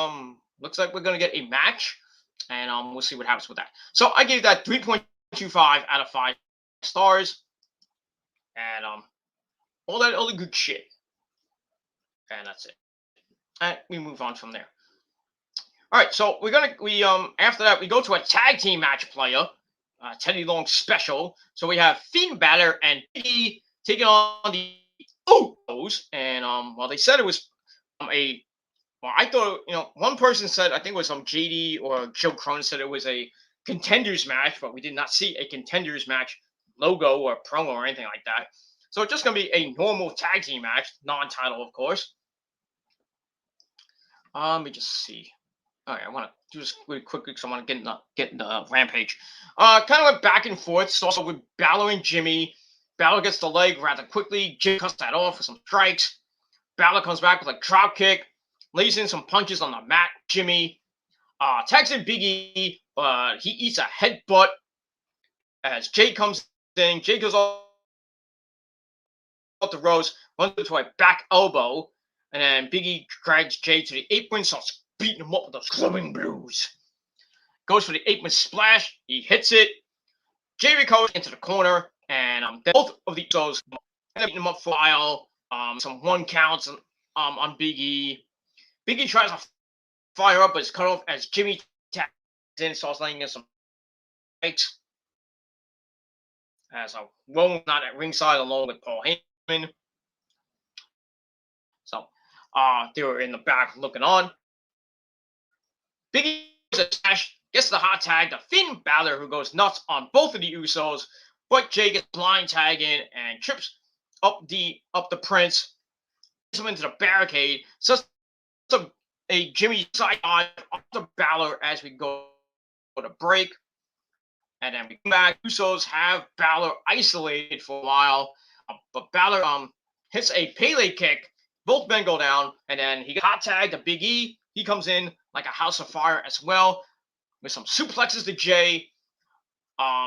looks like we're gonna get a match, and we'll see what happens with that. So I gave that 3.25 out of 5 stars, and all the good shit, and that's it. All right, we move on from there. All right, so after that we go to a tag team match player, Teddy Long special. So we have Finn Balor and Biggie taking on the Usos, and well, they said it was I thought, one person said, I think it was JD or Joe Cronin said it was a contenders match, but we did not see a contenders match logo or promo or anything like that. So it's just going to be a normal tag team match, non-title, of course. Let me just see. All right, I want to do this really quickly because I want to get in the Rampage. Kind of went back and forth. So with Balor and Jimmy. Balor gets the leg rather quickly. Jimmy cuts that off with some strikes. Balor comes back with a drop kick. Lays in some punches on the mat. Jimmy tags in Big E. He eats a headbutt as Jay comes in. Jay goes off the ropes, runs into a back elbow, and then Big E drags Jay to the apron, starts beating him up with those clubbing blows. Goes for the apron splash. He hits it. Jay recovers into the corner, and both of the Usos beating him up for a while. Some 1 counts on Big E. Big E tries to fire up, but it's cut off as Jimmy tags in, starts laying in some strikes. As Roman not at ringside along with Paul Heyman. So they were in the back looking on. Big E gets the hot tag to Finn Balor, who goes nuts on both of the Usos, but Jay gets blind tag in and trips up the Prince, gets him into the barricade. So a Jimmy side dive off the Balor as we go to break. And then we come back. Usos have Balor isolated for a while. But Balor hits a Pele kick. Both men go down, and then he gets hot tagged to Big E. He comes in like a house of fire as well, with some suplexes to Jay.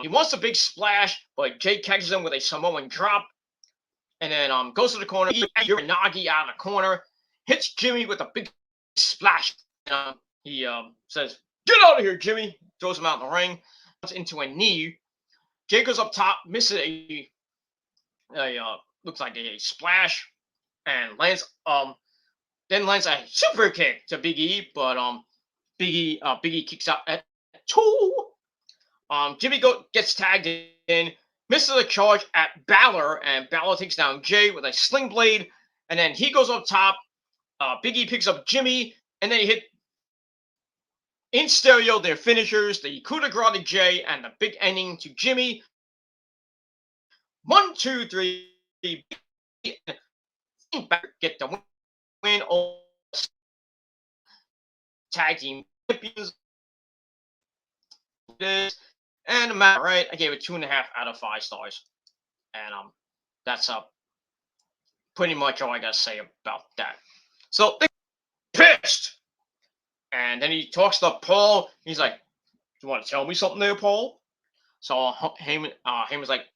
He wants a big splash, but Jay catches him with a Samoan drop, and then goes to the corner. Uranagi out of the corner, hits Jimmy with a big splash. He says, "Get out of here, Jimmy!" Throws him out in the ring, into a knee. Jay goes up top, misses a looks like a splash, and lands a super kick to Big E, but Big E kicks out at 2. Jimmy gets tagged in, misses a charge at Balor, and Balor takes down Jay with a sling blade, and then he goes up top. Big E picks up Jimmy, and then he hit in stereo their finishers, the coup de grace to Jay, and the big ending to Jimmy. 1, 2, 3. Get the win. All tag team champions. And right, I gave it 2.5 out of 5 stars, and that's pretty much all I gotta say about that. So they're pissed, and then he talks to Paul. He's like, "You want to tell me something there, Paul?" So Heyman's like,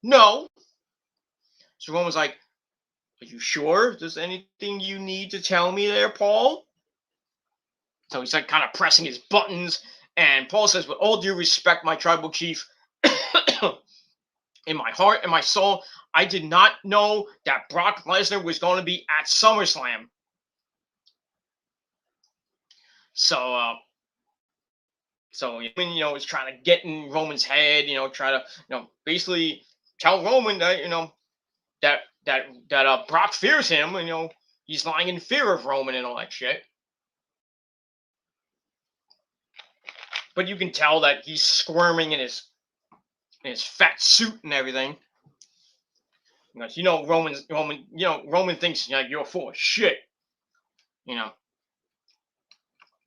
"No." So Roman's like, "Are you sure? There's anything you need to tell me there, Paul?" So he's like kind of pressing his buttons, and Paul says, "With all due respect, my tribal chief, in my heart and my soul, I did not know that Brock Lesnar was going to be at SummerSlam." So is trying to get in Roman's head, try to, basically tell Roman that, that Brock fears him, and, he's lying in fear of Roman and all that shit. But you can tell that he's squirming in his fat suit and everything. Because Roman thinks you're full of shit. Blah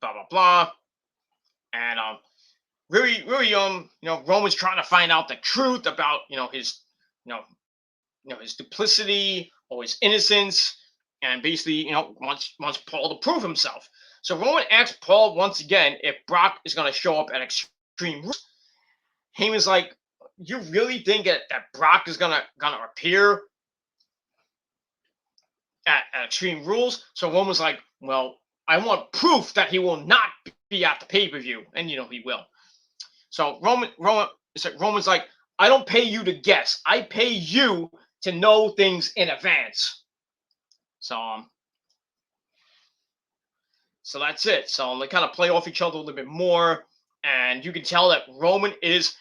blah blah. And really, Roman's trying to find out the truth about his his duplicity or his innocence, and basically wants Paul to prove himself. So Roman asks Paul once again if Brock is going to show up at Extreme Rules. Heyman's like, "You really think that Brock is gonna appear at Extreme Rules?" So Roman's like, "Well, I want proof that he will not be at the pay-per-view," and he will. So Roman's like, "I don't pay you to guess. I pay you to know things in advance." So that's it. So they kind of play off each other a little bit more, and you can tell that Roman is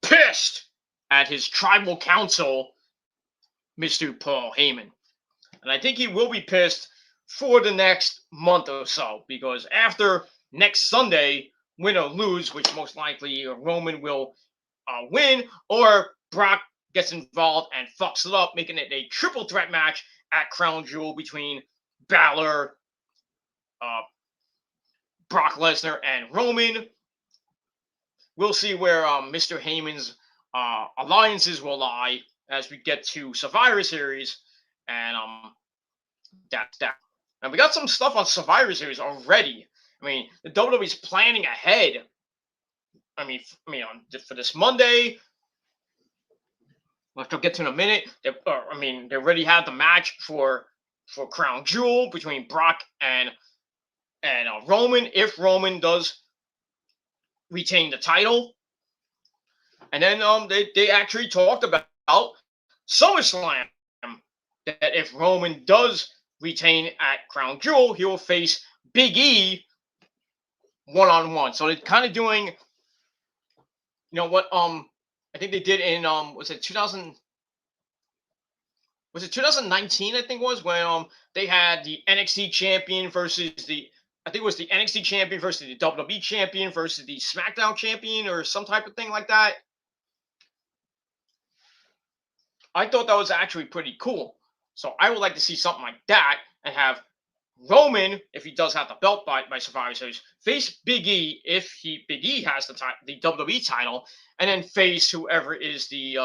pissed at his tribal council, Mr. Paul Heyman. And I think he will be pissed for the next month or so, because after next Sunday, win or lose, which most likely Roman will win, or Brock gets involved and fucks it up, making it a triple threat match at Crown Jewel between Balor, Brock Lesnar, and Roman. We'll see where Mr. Heyman's alliances will lie as we get to Survivor Series, and that's that. And we got some stuff on Survivor Series already. I mean, the WWE's planning ahead. For this Monday, which we'll get to in a minute. They already have the match for Crown Jewel between Brock and Roman, if Roman does retain the title. And then they actually talked about SummerSlam, that if Roman does retain at Crown Jewel, he will face Big E one-on-one. So they're kind of doing, what I think they did in was it 2019? I think it was when they had the NXT champion versus the NXT champion versus the WWE champion versus the Smackdown champion, or some type of thing like that. I thought that was actually pretty cool. So I would like to see something like that, and have Roman, if he does have the belt by Survivor Series, face Big E if Big E has the WWE title, and then face whoever is the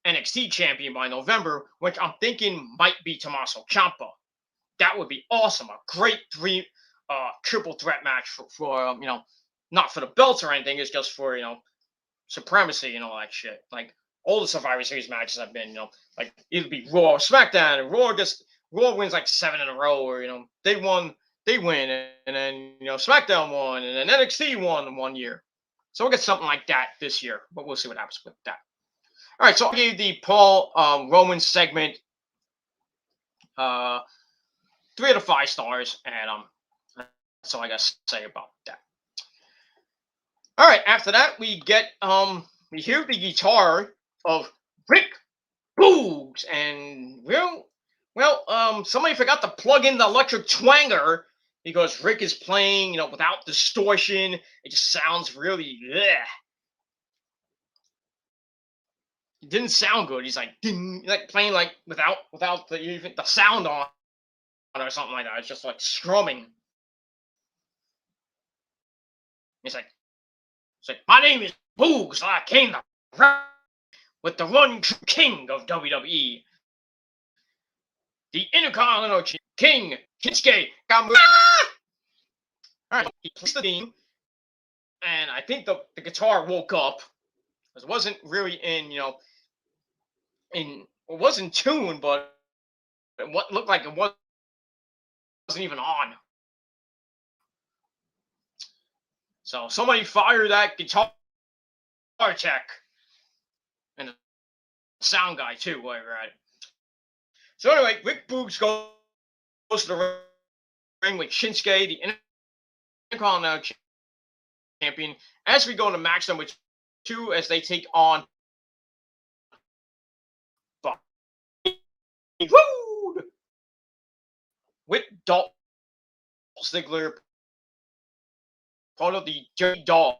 NXT champion by November, which I'm thinking might be Tommaso Ciampa. That would be awesome. A great triple threat match for not for the belts or anything. It's just for supremacy and all that shit. Like all the Survivor Series matches have been, like it'd be Raw or SmackDown, and Raw wins like 7 in a row, or they win, and then SmackDown won, and then NXT won in 1 year. So we'll get something like that this year, but we'll see what happens with that. All right, so I gave the Paul Roman segment 3 out of 5 stars, and that's all I got to say about that. All right, after that we get we hear the guitar of Rick Boogs, and somebody forgot to plug in the electric twanger because Rick is playing without distortion. It just sounds really it didn't sound good. He's like ding, like playing like without the sound on or something like that. It's just like strumming. It's like my name is Boogs. I came to with the one true king of WWE, the Intercontinental King Shinsuke Nakamura. All right, he plays the theme, and I think the guitar woke up because it wasn't really it was in tune, but what looked like it wasn't even on. So somebody fired that guitar tech and the sound guy too, while you're at it. So anyway, Rick Boogs goes to the ring with Shinsuke, the Intercontinental Champion, as we go to Smackdown with 2 as they take on Woo! With Dolph Ziggler, part of the Dirty Dolls,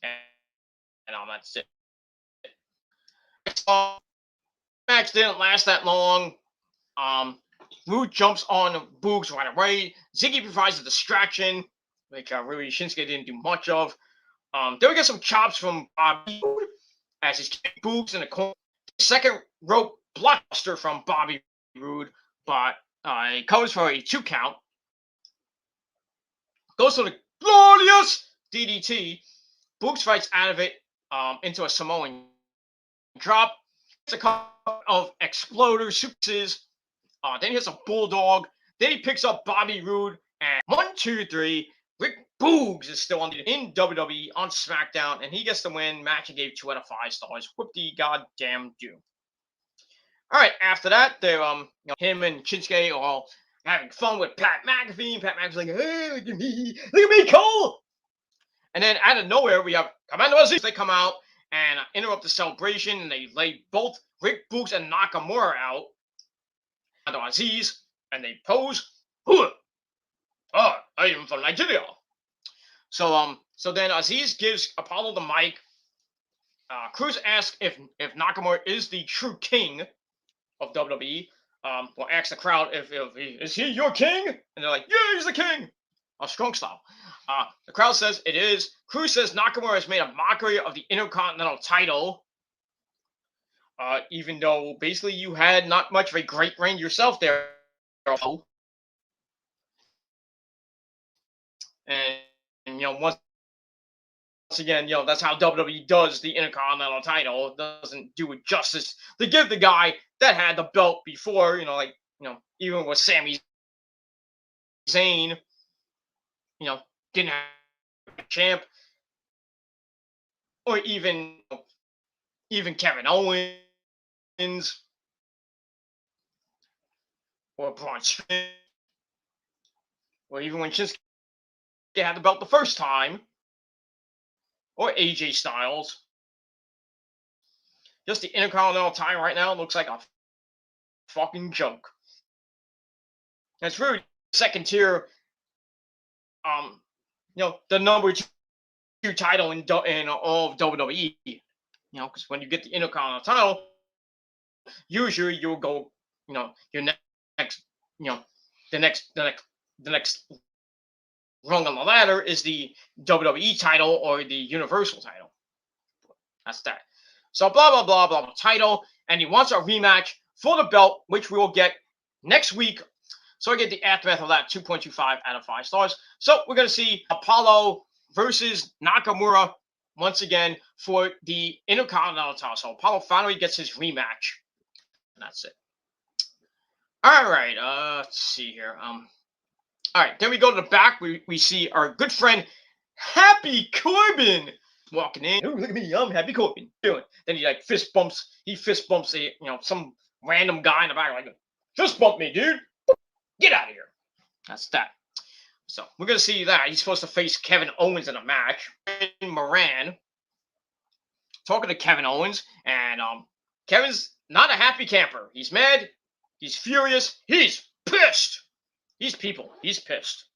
and that's it. Match didn't last that long. Root jumps on Boogs right away. Ziggy provides a distraction, which really Shinsuke didn't do much of. Then we get some chops from Bobby as he's kicking Boogs in the corner. Second rope blockbuster from Bobby Roode, but it covers for a 2 count. Goes to the glorious DDT. Boogs fights out of it into a Samoan drop. It's a couple of exploder suplexes. Then he hits a bulldog. Then he picks up Bobby Roode. And 1, 2, 3. Rick Boogs is still in WWE on SmackDown, and he gets the win. Match he gave 2 out of 5 stars. Whoop the goddamn do. All right, after that, they're him and Shinsuke are all having fun with Pat McAfee. Pat McAfee's like, hey, look at me, Cole. And then out of nowhere, we have Commander Aziz. They come out and interrupt the celebration, and they lay both Rick Boogs and Nakamura out. Commander Aziz, and they pose. I am from Nigeria. So then Aziz gives Apollo the mic. Cruz asks if Nakamura is the true king of WWE. Or asks the crowd if is he your king? And they're like, yeah, he's the king. Strong style. The crowd says it is. Cruz says Nakamura has made a mockery of the Intercontinental title. Even though basically you had not much of a great reign yourself there. And once again, that's how WWE does the Intercontinental title. It doesn't do it justice to give the guy that had the belt before, even with Sami Zayn, didn't have a champ, or even Kevin Owens, or Braun Strowman, or even when Shinsuke had the belt the first time, or AJ Styles. Just the Intercontinental title right now looks like a fucking joke. It's really second tier. The number 2 title in all of WWE. Because when you get the Intercontinental title, usually you'll go, your next, the next rung on the ladder is the WWE title or the Universal title. That's that. So blah, blah, blah, blah, blah, title. And he wants a rematch for the belt, which we will get next week. So I get the aftermath of that, 2.25 out of 5 stars. So we're going to see Apollo versus Nakamura once again for the Intercontinental title. So Apollo finally gets his rematch. And that's it. All right. Let's see here. All right. Then we go to the back. We see our good friend Happy Corbin walking in. Oh, look at me, I'm Happy Corbin. Doing. Then he like fist bumps some random guy in the back, like, fist bump me, dude. Get out of here. That's that. So we're gonna see that. He's supposed to face Kevin Owens in a match. Moran talking to Kevin Owens, and Kevin's not a happy camper. He's mad, he's furious, he's pissed. He's pissed.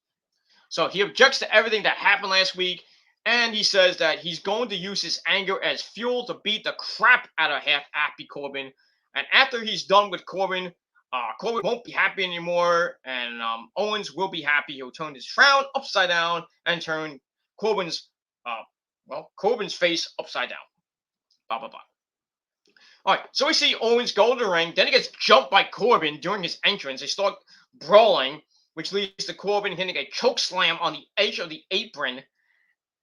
So he objects to everything that happened last week. And he says that he's going to use his anger as fuel to beat the crap out of Happy Corbin. And after he's done with Corbin, Corbin won't be happy anymore. And Owens will be happy. He'll turn his frown upside down and turn Corbin's face upside down. Blah, blah, blah. All right, so we see Owens go to the ring. Then he gets jumped by Corbin during his entrance. They start brawling, which leads to Corbin hitting a choke slam on the edge of the apron.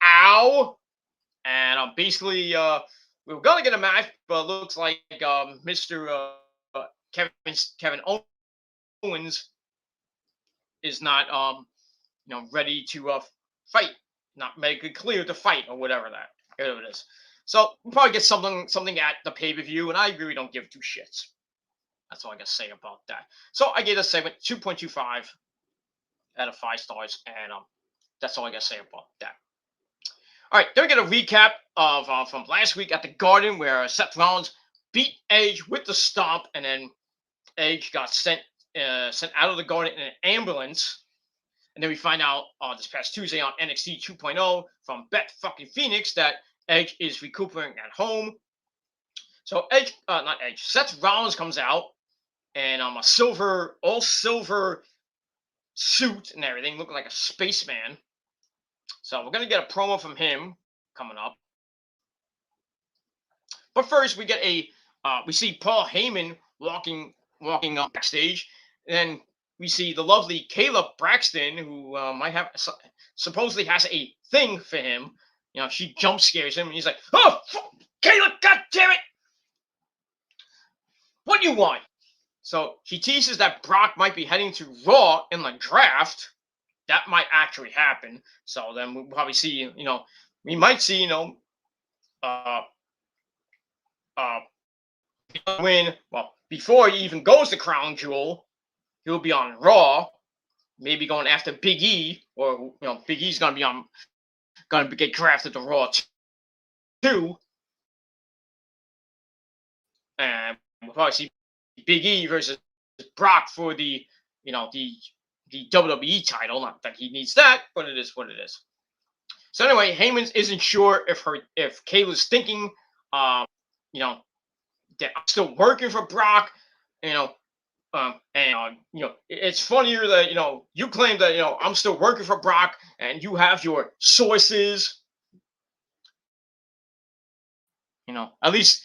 Ow! And basically, we were gonna get a match, but it looks like Mr. Kevin Owens is not ready to fight, not make it clear to fight or whatever it is. So we'll probably get something at the pay-per-view, and I really don't give two shits. That's all I gotta say about that. So I gave this segment 2.25 out of 5 stars, and that's all I gotta say about that. All right, then we get a recap of from last week at the Garden, where Seth Rollins beat Edge with the stomp, and then Edge got sent out of the Garden in an ambulance. And then we find out this past Tuesday on NXT 2.0 from Beth fucking Phoenix that Edge is recuperating at home. So Seth Rollins comes out in a all silver suit and everything, looking like a spaceman. So we're gonna get a promo from him coming up. But first, we get we see Paul Heyman walking up backstage, and we see the lovely Kayla Braxton, who supposedly has a thing for him. She jump scares him, and he's like, "Oh, Kayla, God damn it! What do you want?" So she teases that Brock might be heading to Raw in the draft. That might actually happen. So then we'll probably see, we might see, win. Well, before he even goes to Crown Jewel, he'll be on Raw, maybe going after Big E, or Big E's gonna get drafted to Raw too, and we'll probably see Big E versus Brock for the WWE title. Not that he needs that, but it is what it is. So anyway, Heyman isn't sure if Kayla's thinking, that I'm still working for Brock, it's funnier that you claim that I'm still working for Brock, and you have your sources. At least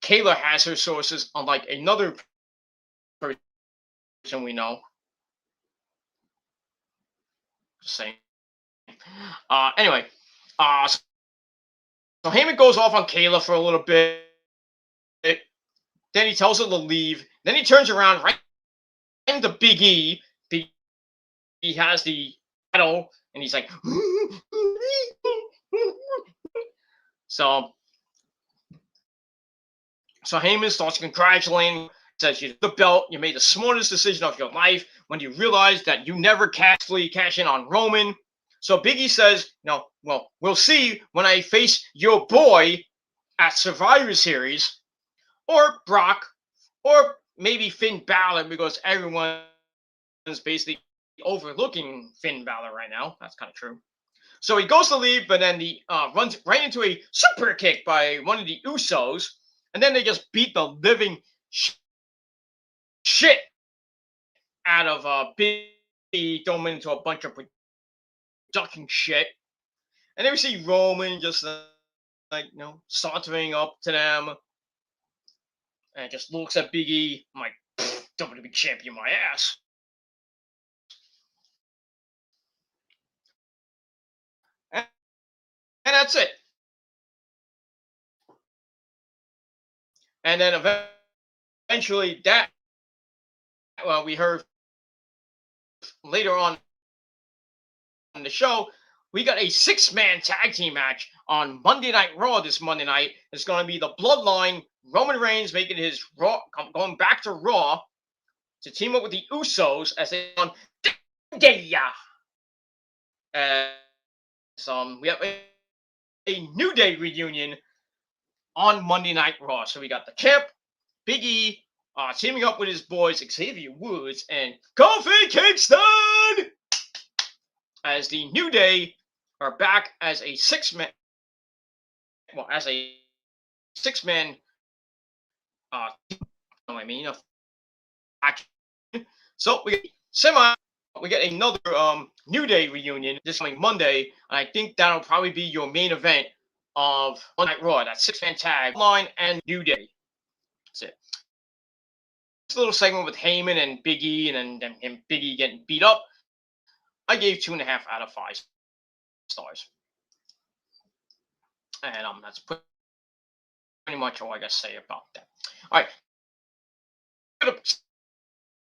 Kayla has her sources, unlike another person we know. Just saying. Anyway, so Heyman goes off on Kayla for a little bit. Then he tells her to leave. Then he turns around right into Big E. Big E has the title, and he's like, so Heyman starts congratulating, says, "You took the belt. You made the smartest decision of your life when you realized that you never cash in on Roman." So Big E says, "No, well, we'll see when I face your boy at Survivor Series, or Brock, or maybe Finn Balor, because everyone is basically overlooking Finn Balor right now." That's kind of true. So he goes to leave, but then he runs right into a super kick by one of the Usos, and then they just beat the living shit out of Big E, throw him into a bunch of production shit. And then we see Roman just sauntering up to them, and just looks at Big E. I'm like, WWE champion, my ass. And that's it. And then eventually, that we heard later on in the show, we got a 6-man tag team match on Monday Night Raw this Monday night. It's going to be the Bloodline, Roman Reigns making his Raw, going back to Raw to team up with the Usos as they on we have a New Day reunion on Monday Night Raw. So we got the champ, Big E, teaming up with his boys Xavier Woods and Kofi Kingston as the New Day are back as a 6-man. Well, as a 6-man. So we get we get another New Day reunion this coming Monday, and I think that'll probably be your main event of Monday Night Raw. That 6-man tag line and New Day. That's it. This little segment with Heyman and Big E, and then him Big E getting beat up. I gave 2.5 out of 5 stars, and that's pretty much all I got to say about that. All right.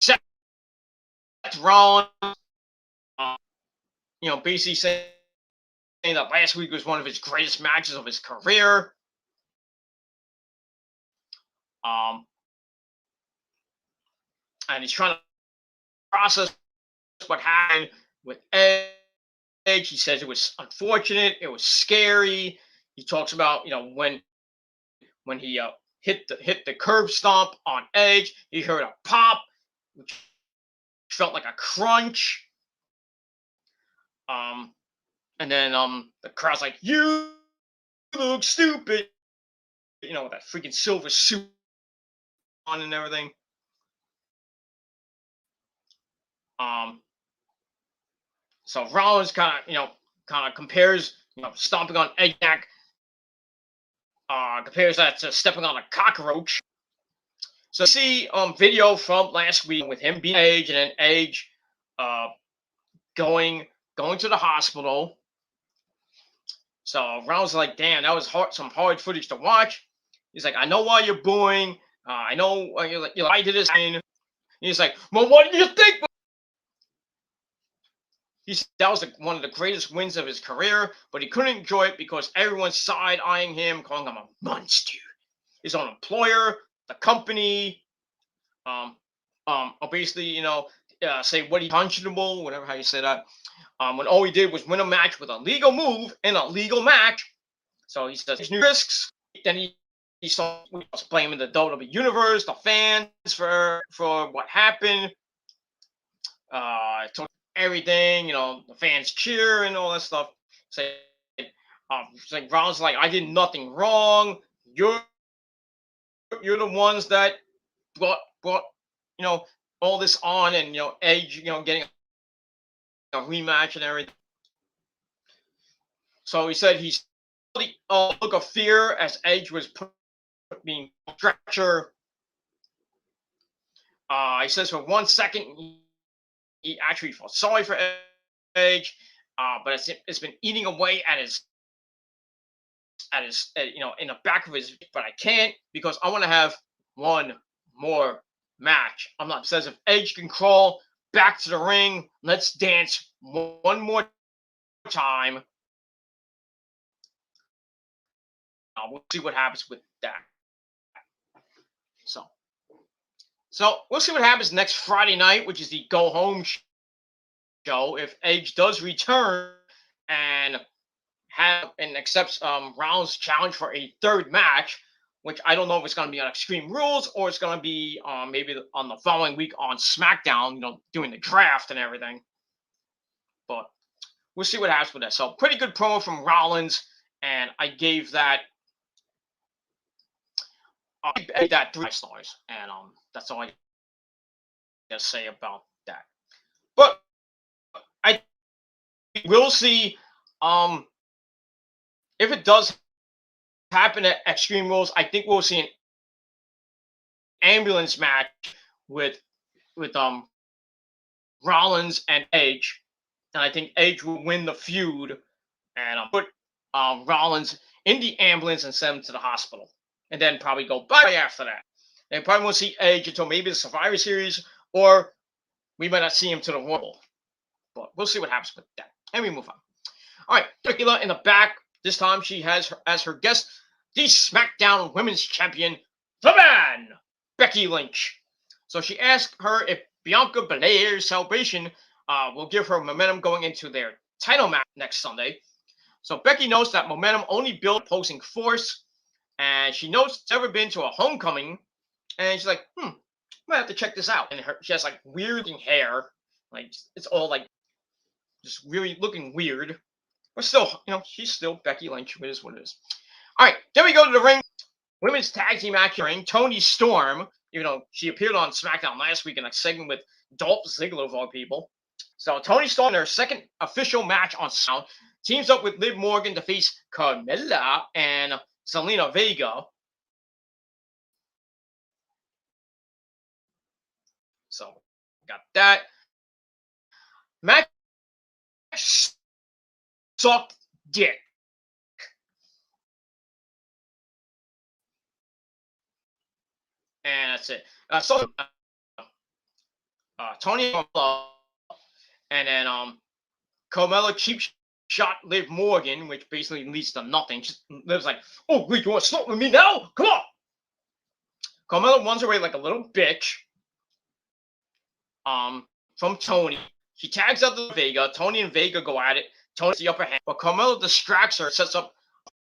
Seth Rollins, basically saying that last week was one of his greatest matches of his career. And he's trying to process what happened with Edge. He says it was unfortunate, it was scary. He talks about when he hit the curb stomp on Edge, he heard a pop, which felt like a crunch. And then the crowd's like, "You look stupid," with that freaking silver suit on and everything. So Rollins kind of compares, stomping on Edge neck, compares that to stepping on a cockroach. So see video from last week with him being Edge, and then Edge going to the hospital. So Rollins is like, "Damn, that was some hard footage to watch." He's like, "I know why you're booing. I know I did this." And he's like, "Well, what do you think?" That was one of the greatest wins of his career, but he couldn't enjoy it because everyone's side-eyeing him, calling him a monster. His own employer, the company, basically, say what he punchable, whatever how you say that. When all he did was win a match with a legal move in a legal match. So he says his new risks. Then he starts blaming the WWE universe, the fans for what happened. Told everything, the fans cheer and all that stuff. Say, like Rollins like, "I did nothing wrong. You're the ones that brought all this on, and Edge getting a rematch and everything." So he said he's the look of fear as Edge was being stretcher. He says for 1 second he actually felt sorry for Edge, but it's been eating away at his in the back of his. But I can't because I want to have one more match. I'm not says if Edge can crawl back to the ring, let's dance one more time. We'll see what happens with that. So we'll see what happens next Friday night, which is the go home show. If Edge does return and accepts Rollins' challenge for a third match, which I don't know if it's going to be on Extreme Rules or it's going to be maybe on the following week on Smackdown, doing the draft and everything. But we'll see what happens with that. So pretty good promo from Rollins, and I gave that 3 stars, and that's all I got to say about that. But I will see if it does happen at Extreme Rules. I think we'll see an ambulance match with Rollins and Edge, and I think Edge will win the feud and put Rollins in the ambulance and send him to the hospital, and then probably go bye after that. And probably won't see Edge until maybe the Survivor Series, or we might not see him to the Rumble. But we'll see what happens with that. And we move on. All right, Becky Lynch in the back. This time she has as her guest the SmackDown Women's Champion, the Man, Becky Lynch. So she asked her if Bianca Belair's celebration will give her momentum going into their title match next Sunday. So Becky knows that momentum only builds opposing force, and she knows it's never been to a homecoming, and she's like, I might have to check this out. And she has like weird hair, like it's all like just really looking weird. But still, she's still Becky Lynch. It is what it is. All right, then we go to the ring. Women's tag team match ring. Toni Storm, even though she appeared on SmackDown last week in a segment with Dolph Ziggler of all people. So Toni Storm, in her second official match on SmackDown, teams up with Liv Morgan to face Carmella and Zelina Vega. So got that. Match sucked dick. And that's it. Tony and then Carmella cheap shot Liv Morgan, which basically leads to nothing. Liv's like, oh, wait, you want to start with me now? Come on. Carmella runs away like a little bitch. From Tony. She tags out the Vega. Tony and Vega go at it. Tony's the upper hand, but Carmella distracts her, sets up.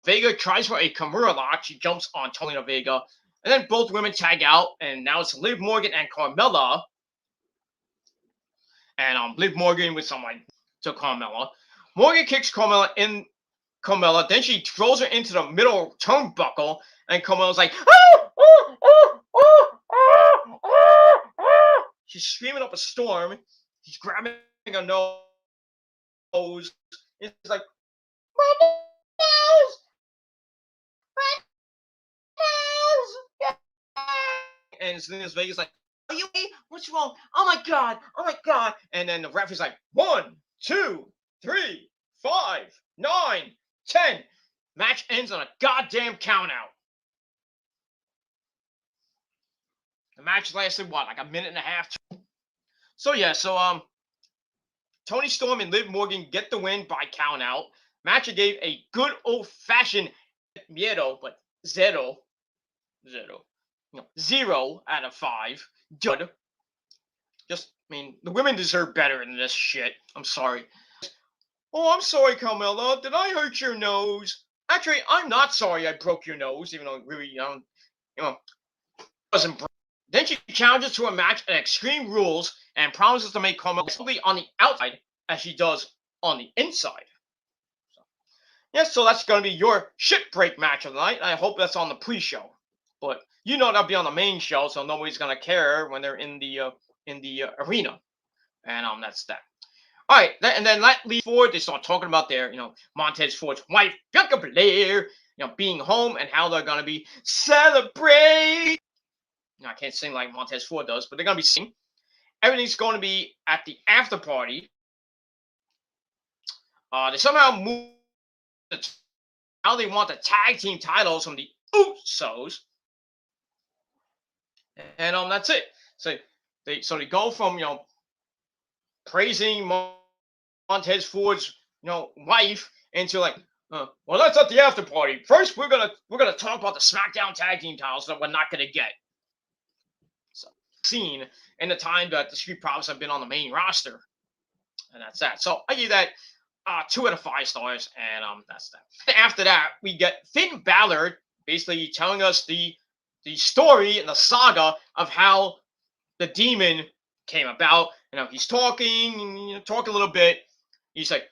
Vega tries for a Kimura lock. She jumps on Tony and Vega. And then both women tag out, and now it's Liv Morgan and Carmella. And Liv Morgan with someone to Carmella. Morgan kicks Carmella in Carmella. Then she throws her into the middle turnbuckle, and Carmella's like, she's screaming up a storm. She's grabbing her nose. It's like, my nose! And Zelina Vega's like, are you okay? What's wrong? Oh my god! Oh my god! And then the ref is like, 1, 2, 3, 5, 9, 10. Match ends on a goddamn countout. The match lasted what, like a minute and a half? So yeah, Toni Storm and Liv Morgan get the win by countout. Match gave a good old-fashioned miedo, but zero. 0 out of 5. Dud. The women deserve better than this shit. I'm sorry. Oh, I'm sorry, Carmella. Did I hurt your nose? Actually, I'm not sorry I broke your nose, even though it really, wasn't broke. Then she challenges to a match at Extreme Rules and promises to make Carmella on the outside as she does on the inside. So that's going to be your shit break match of the night. I hope that's on the pre-show. But that'll be on the main show, so nobody's gonna care when they're in the arena, and that's that. All right, and then that leads forward. They start talking about their Montez Ford's wife Bianca Belair, being home and how they're gonna be celebrate. I can't sing like Montez Ford does, but they're gonna be singing. Everything's going to be at the after party. They somehow move how they want the tag team titles from the Usos. And that's it. So they go from praising Montez Ford's wife into like, well, that's at the after party. First, we're gonna talk about the SmackDown tag team titles that we're not gonna get. So seen in the time that the Street Profits have been on the main roster, and that's that. So I give that 2 out of 5 stars, and that's that. After that, we get Finn Balor basically telling us the story and the saga of how the demon came about. He's talking a little bit. He's like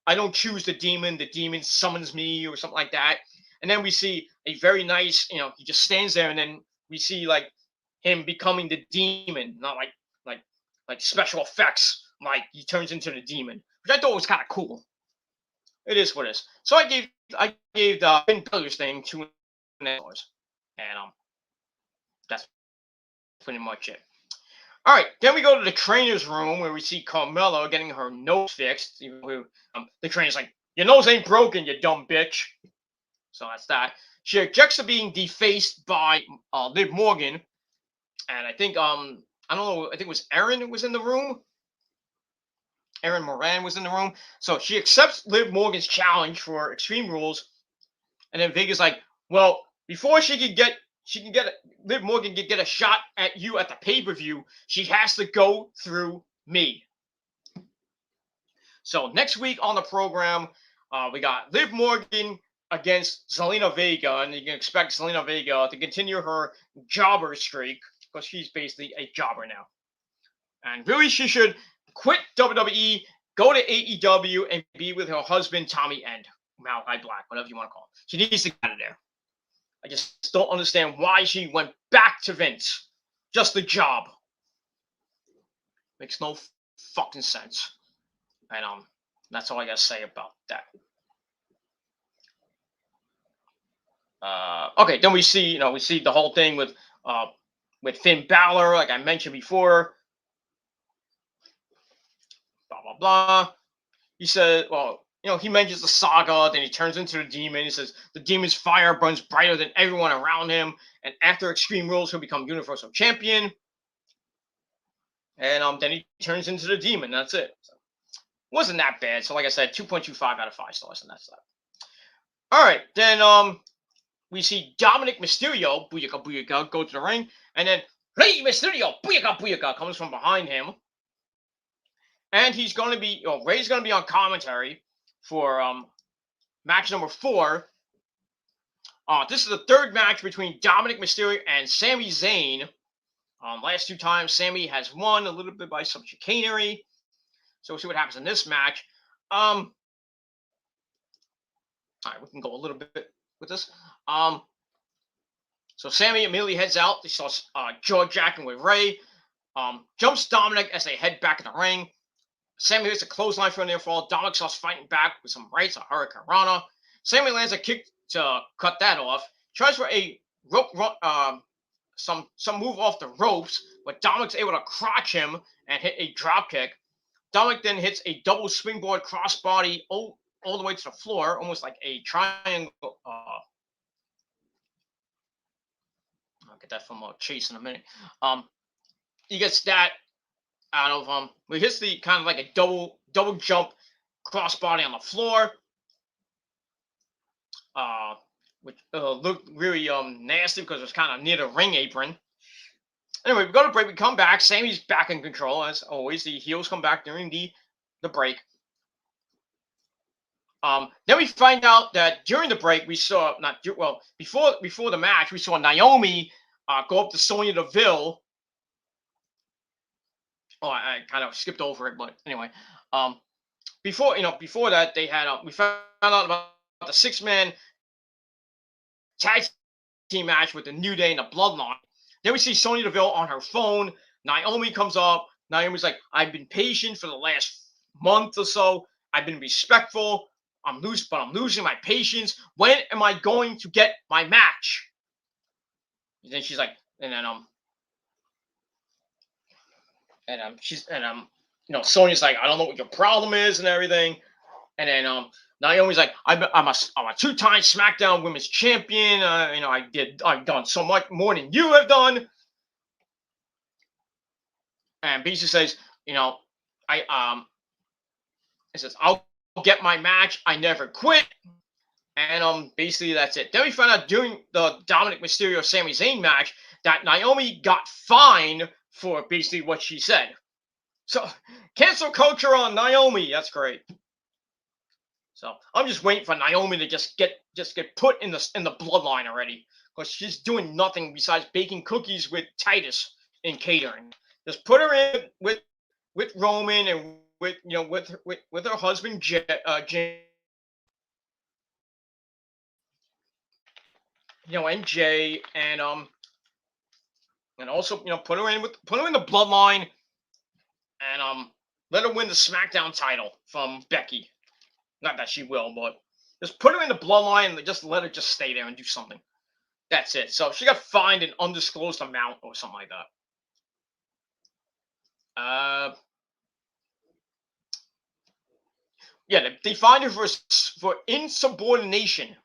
I don't choose the demon summons me, or something like that. And then we see a very nice, he just stands there, and then we see like him becoming the demon, not like special effects, like he turns into the demon, which I thought was kind of cool. It is what it is. So I gave the Finn Balor's thing 2 stars. And that's pretty much it. All right, then we go to the trainer's room where we see Carmella getting her nose fixed. The trainer's like, "Your nose ain't broken, you dumb bitch." So that's that. She objects to being defaced by Liv Morgan, and I think I don't know. I think it was Erin was in the room. Erin Moran was in the room. So she accepts Liv Morgan's challenge for Extreme Rules, and then Vega's like, "Well, before she can get Liv Morgan can get a shot at you at the pay-per-view, she has to go through me." So next week on the program, we got Liv Morgan against Zelina Vega, and you can expect Zelina Vega to continue her jobber streak because she's basically a jobber now. And really, she should quit WWE, go to AEW, and be with her husband, Tommy End, Malachi Black, whatever you want to call him. She needs to get out of there. I just don't understand why she went back to Vince. Just a job. Makes no fucking sense. And that's all I gotta say about that. Okay, then we see the whole thing with Finn Balor, like I mentioned before. Blah blah blah. He said, well, he mentions the saga, then he turns into the demon. He says the demon's fire burns brighter than everyone around him, and after Extreme Rules, he'll become Universal Champion. And then he turns into the demon. That's it. So, wasn't that bad. So like I said, 2.25 out of 5 stars, and that's that. All right, then we see Dominic Mysterio, booyaka booyaka, go to the ring, and then Rey Mysterio, booyaka booyaka, comes from behind him. And he's going to be, Ray's going to be on commentary for match number 4. This is the third match between Dominic Mysterio and Sami Zayn. Last 2 times, Sami has won a little bit by some chicanery. So we'll see what happens in this match. All right, we can go a little bit with this. So Sami immediately heads out. He starts jaw-jacking with Ray. Jumps Dominic as they head back in the ring. Sami hits a clothesline from near fall. Dominic starts fighting back with some rights, a Hurricane Rana. Sami lands a kick to cut that off. Tries for a rope run, some move off the ropes, but Dominic's able to crotch him and hit a drop kick. Dominic then hits a double springboard crossbody all the way to the floor, almost like a triangle. I'll get that from Chase in a minute. He gets that out of he hits the kind of like a double jump crossbody on the floor, which looked really nasty because it was kind of near the ring apron. Anyway, we go to break. We come back. Sami's back in control as always. The heels come back during the break. Then we find out that during the break we saw before the match we saw Naomi go up to Sonya Deville. Oh, I kind of skipped over it, but anyway, before that they had we found out about the 6-man tag team match with the New Day and the Bloodline. Then we see Sonya Deville on her phone. Naomi comes up. Naomi's like, "I've been patient for the last month or so. I've been respectful. I'm losing my patience. When am I going to get my match?" And then she's like, Sonya's like, "I don't know what your problem is," and everything. And then Naomi's like, I'm a 2-time SmackDown Women's Champion. I've done so much more than you have done. And basically says, it says, "I'll get my match. I never quit." And basically that's it. Then we found out during the Dominic Mysterio Sami Zayn match that Naomi got fined for basically what she said. So cancel culture on Naomi. That's great. So I'm just waiting for Naomi to just get put in the bloodline already, because she's doing nothing besides baking cookies with Titus in catering. Just put her in with Roman and with her husband Jay, and Jay, and also put her in the bloodline, and let her win the SmackDown title from Becky. Not that she will, but just put her in the bloodline and just let her just stay there and do something. That's it. So she got fined an undisclosed amount or something like that. Uh, yeah, they fined her for insubordination.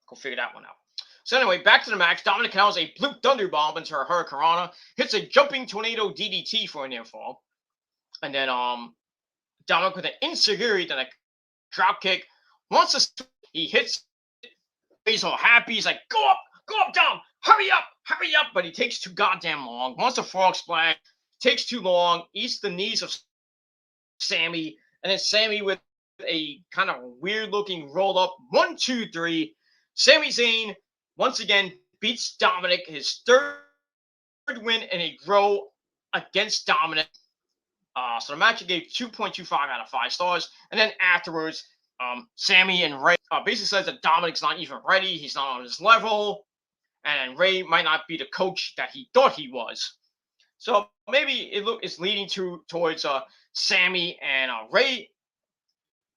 Go figure that one out. So anyway, back to the match. Dominic Callis a blue thunder bomb into her Hurricanrana, hits a jumping tornado DDT for a near fall, and then Dominic with an insecurity, then a drop kick. Once he hits, he's all happy. He's like, go up, down, hurry up! But he takes too goddamn long. Wants a frog splash, takes too long, eats the knees of Sammy, and then Sammy with a kind of weird looking roll up 1, 2, 3. Sami Zayn once again beats Dominic, his third win in a row against Dominic. So the match gave 2.25 out of 5 stars. And then afterwards, Sammy and Ray basically says that Dominic's not even ready. He's not on his level. And Ray might not be the coach that he thought he was. So maybe it's leading towards Sammy and Ray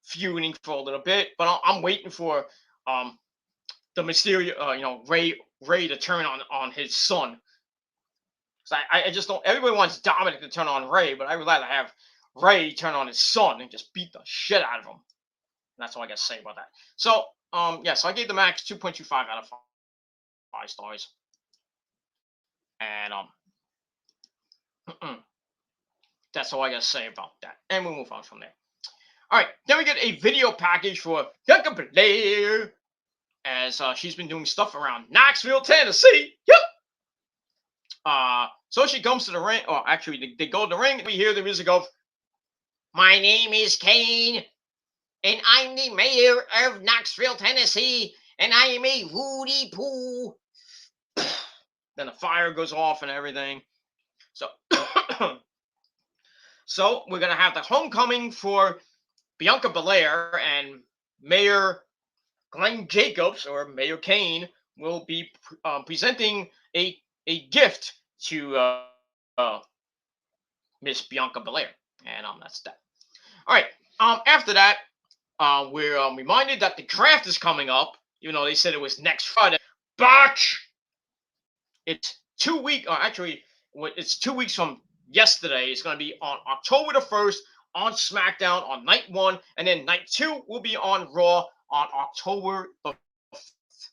feuding for a little bit. But I'm waiting for the Mysterio, Ray to turn on his son. So I just don't. Everybody wants Dominic to turn on Ray, but I would rather have Ray turn on his son and just beat the shit out of him. And that's all I got to say about that. So so I gave the match 2.25 out of 5 stars, and that's all I got to say about that. And we'll move on from there. All right, then we get a video package for Bianca Belair, as she's been doing stuff around Knoxville, Tennessee. Yep. So she comes to the ring, or actually they go to the ring. We hear the music of "My name is Kane, and I'm the mayor of Knoxville, Tennessee, and I am a Woody Poo." Then the fire goes off and everything. So, so we're gonna have the homecoming for Bianca Belair, and Mayor Glenn Jacobs, or Mayor Kane, will be presenting a gift to Miss Bianca Belair, and that's that. All right. After that, we're reminded that the draft is coming up. Even though they said it was next Friday, botch. It's 2 weeks. Actually, it's 2 weeks from yesterday. It's going to be on October the 1st on SmackDown on night 1, and then night 2 will be on Raw on October the 5th.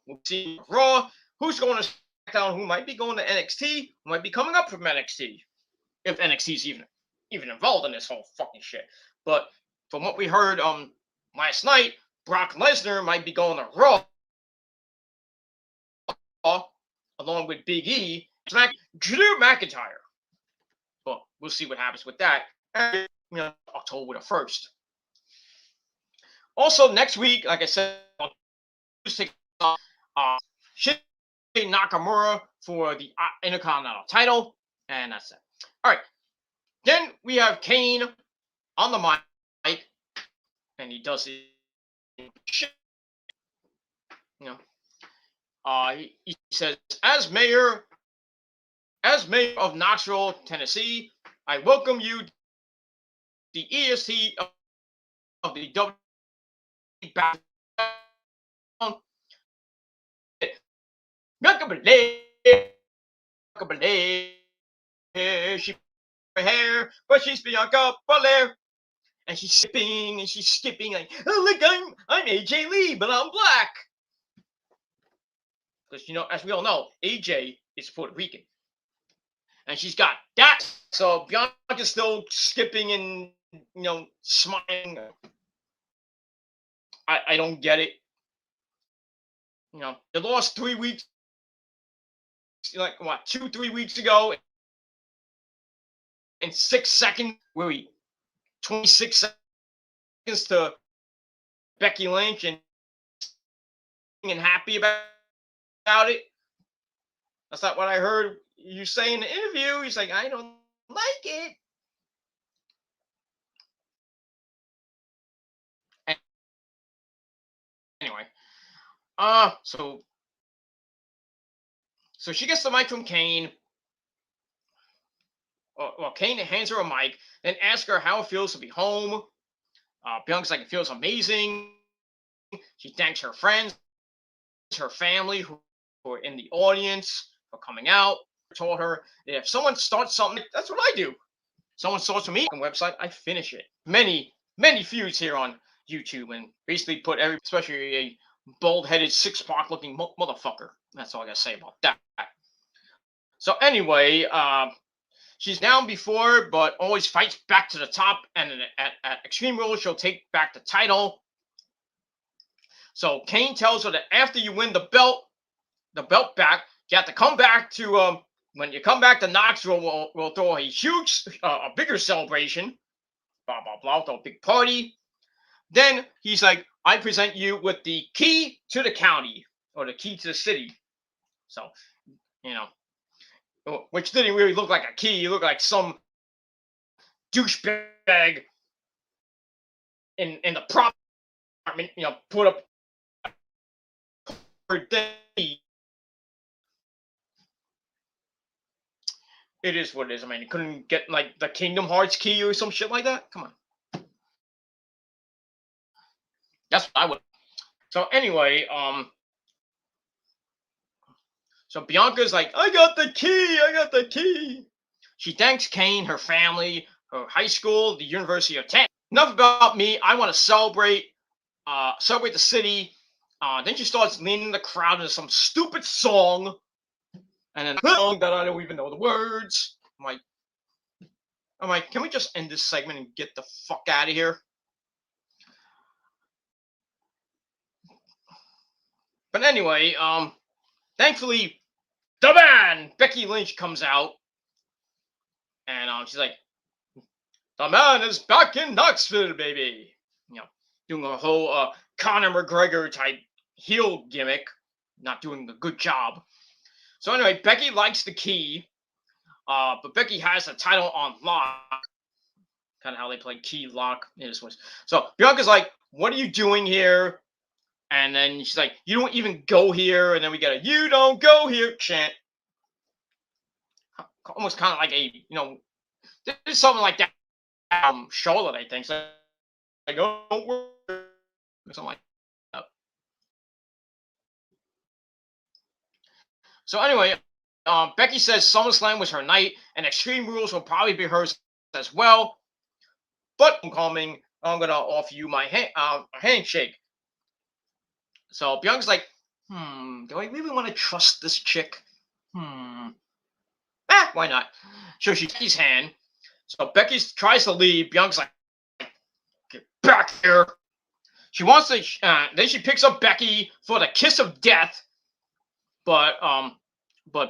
We'll see Raw, who's going to SmackDown, who might be going to NXT, who might be coming up from NXT, if NXT's even involved in this whole fucking shit. But from what we heard last night, Brock Lesnar might be going to Raw along with Big E, Drew McIntyre. But we'll see what happens with that. October the 1st. Also, next week, like I said, Shinsuke Nakamura for the Intercontinental title, and that's it. All right. Then we have Kane on the mic, and he does his shit. He says, as mayor of Knoxville, Tennessee, I welcome you to the EST of the W. She her hair, but she's Bianca Belair, and she's sipping and she's skipping like, oh look, I'm AJ Lee, but I'm black. Because as we all know, AJ is Puerto Rican, and she's got that. So Bianca's still skipping and smiling. I don't get it. They lost 3 weeks, like what, 2-3 weeks ago, in 6 seconds. 26 seconds to Becky Lynch, and happy about it. That's not what I heard you say in the interview. He's like, I don't like it. Anyway, so she gets the mic from Kane. Well, Kane hands her a mic, then asks her how it feels to be home. Bianca's like, it feels amazing. She thanks her friends, her family who are in the audience for coming out. told her if someone starts something, that's what I do. Someone starts with me on website, I finish it. Many feuds here on YouTube, and basically put especially a bald-headed, six-pack-looking motherfucker. That's all I gotta say about that. So anyway, she's down before, but always fights back to the top, and at Extreme Rules, she'll take back the title. So Kane tells her that after you win the belt back, you have to come back to when you come back to Knoxville, we'll throw a huge, a bigger celebration, blah blah blah, throw a big party. Then he's like, I present you with the key to the county, or the key to the city. So, you know, which didn't really look like a key. It looked like some douchebag in the prop department, you know, put up her day. It is what it is. I mean, you couldn't get like the Kingdom Hearts key or some shit like that. Come on. That's what I would. So anyway, so Bianca's like, I got the key. She thanks Kane, her family, her high school, the University of Texas. Enough about me. I want to celebrate the city. Then she starts leading the crowd into some stupid song, and then a song that I don't even know the words. I'm like, can we just end this segment and get the fuck out of here? But anyway, thankfully, the man Becky Lynch comes out, and she's like, the man is back in Knoxville, baby. You know, doing a whole Conor McGregor type heel gimmick, not doing a good job. So anyway, Becky likes the key, but Becky has the title on lock. Kind of how they play key lock. So Bianca's like, what are you doing here? And then she's like, you don't even go here. And then we get a you don't go here chant. Almost kind of like a, you know, there's something like that. Charlotte, I think. So like, don't worry. Something like that. So anyway, Becky says SummerSlam was her night, and Extreme Rules will probably be hers as well. But I'm going to offer you my handshake. So Bianca's like, do I really want to trust this chick? Why not? So she takes his hand. So Becky tries to leave. Bianca's like, get back here. She wants to. Then she picks up Becky for the kiss of death. But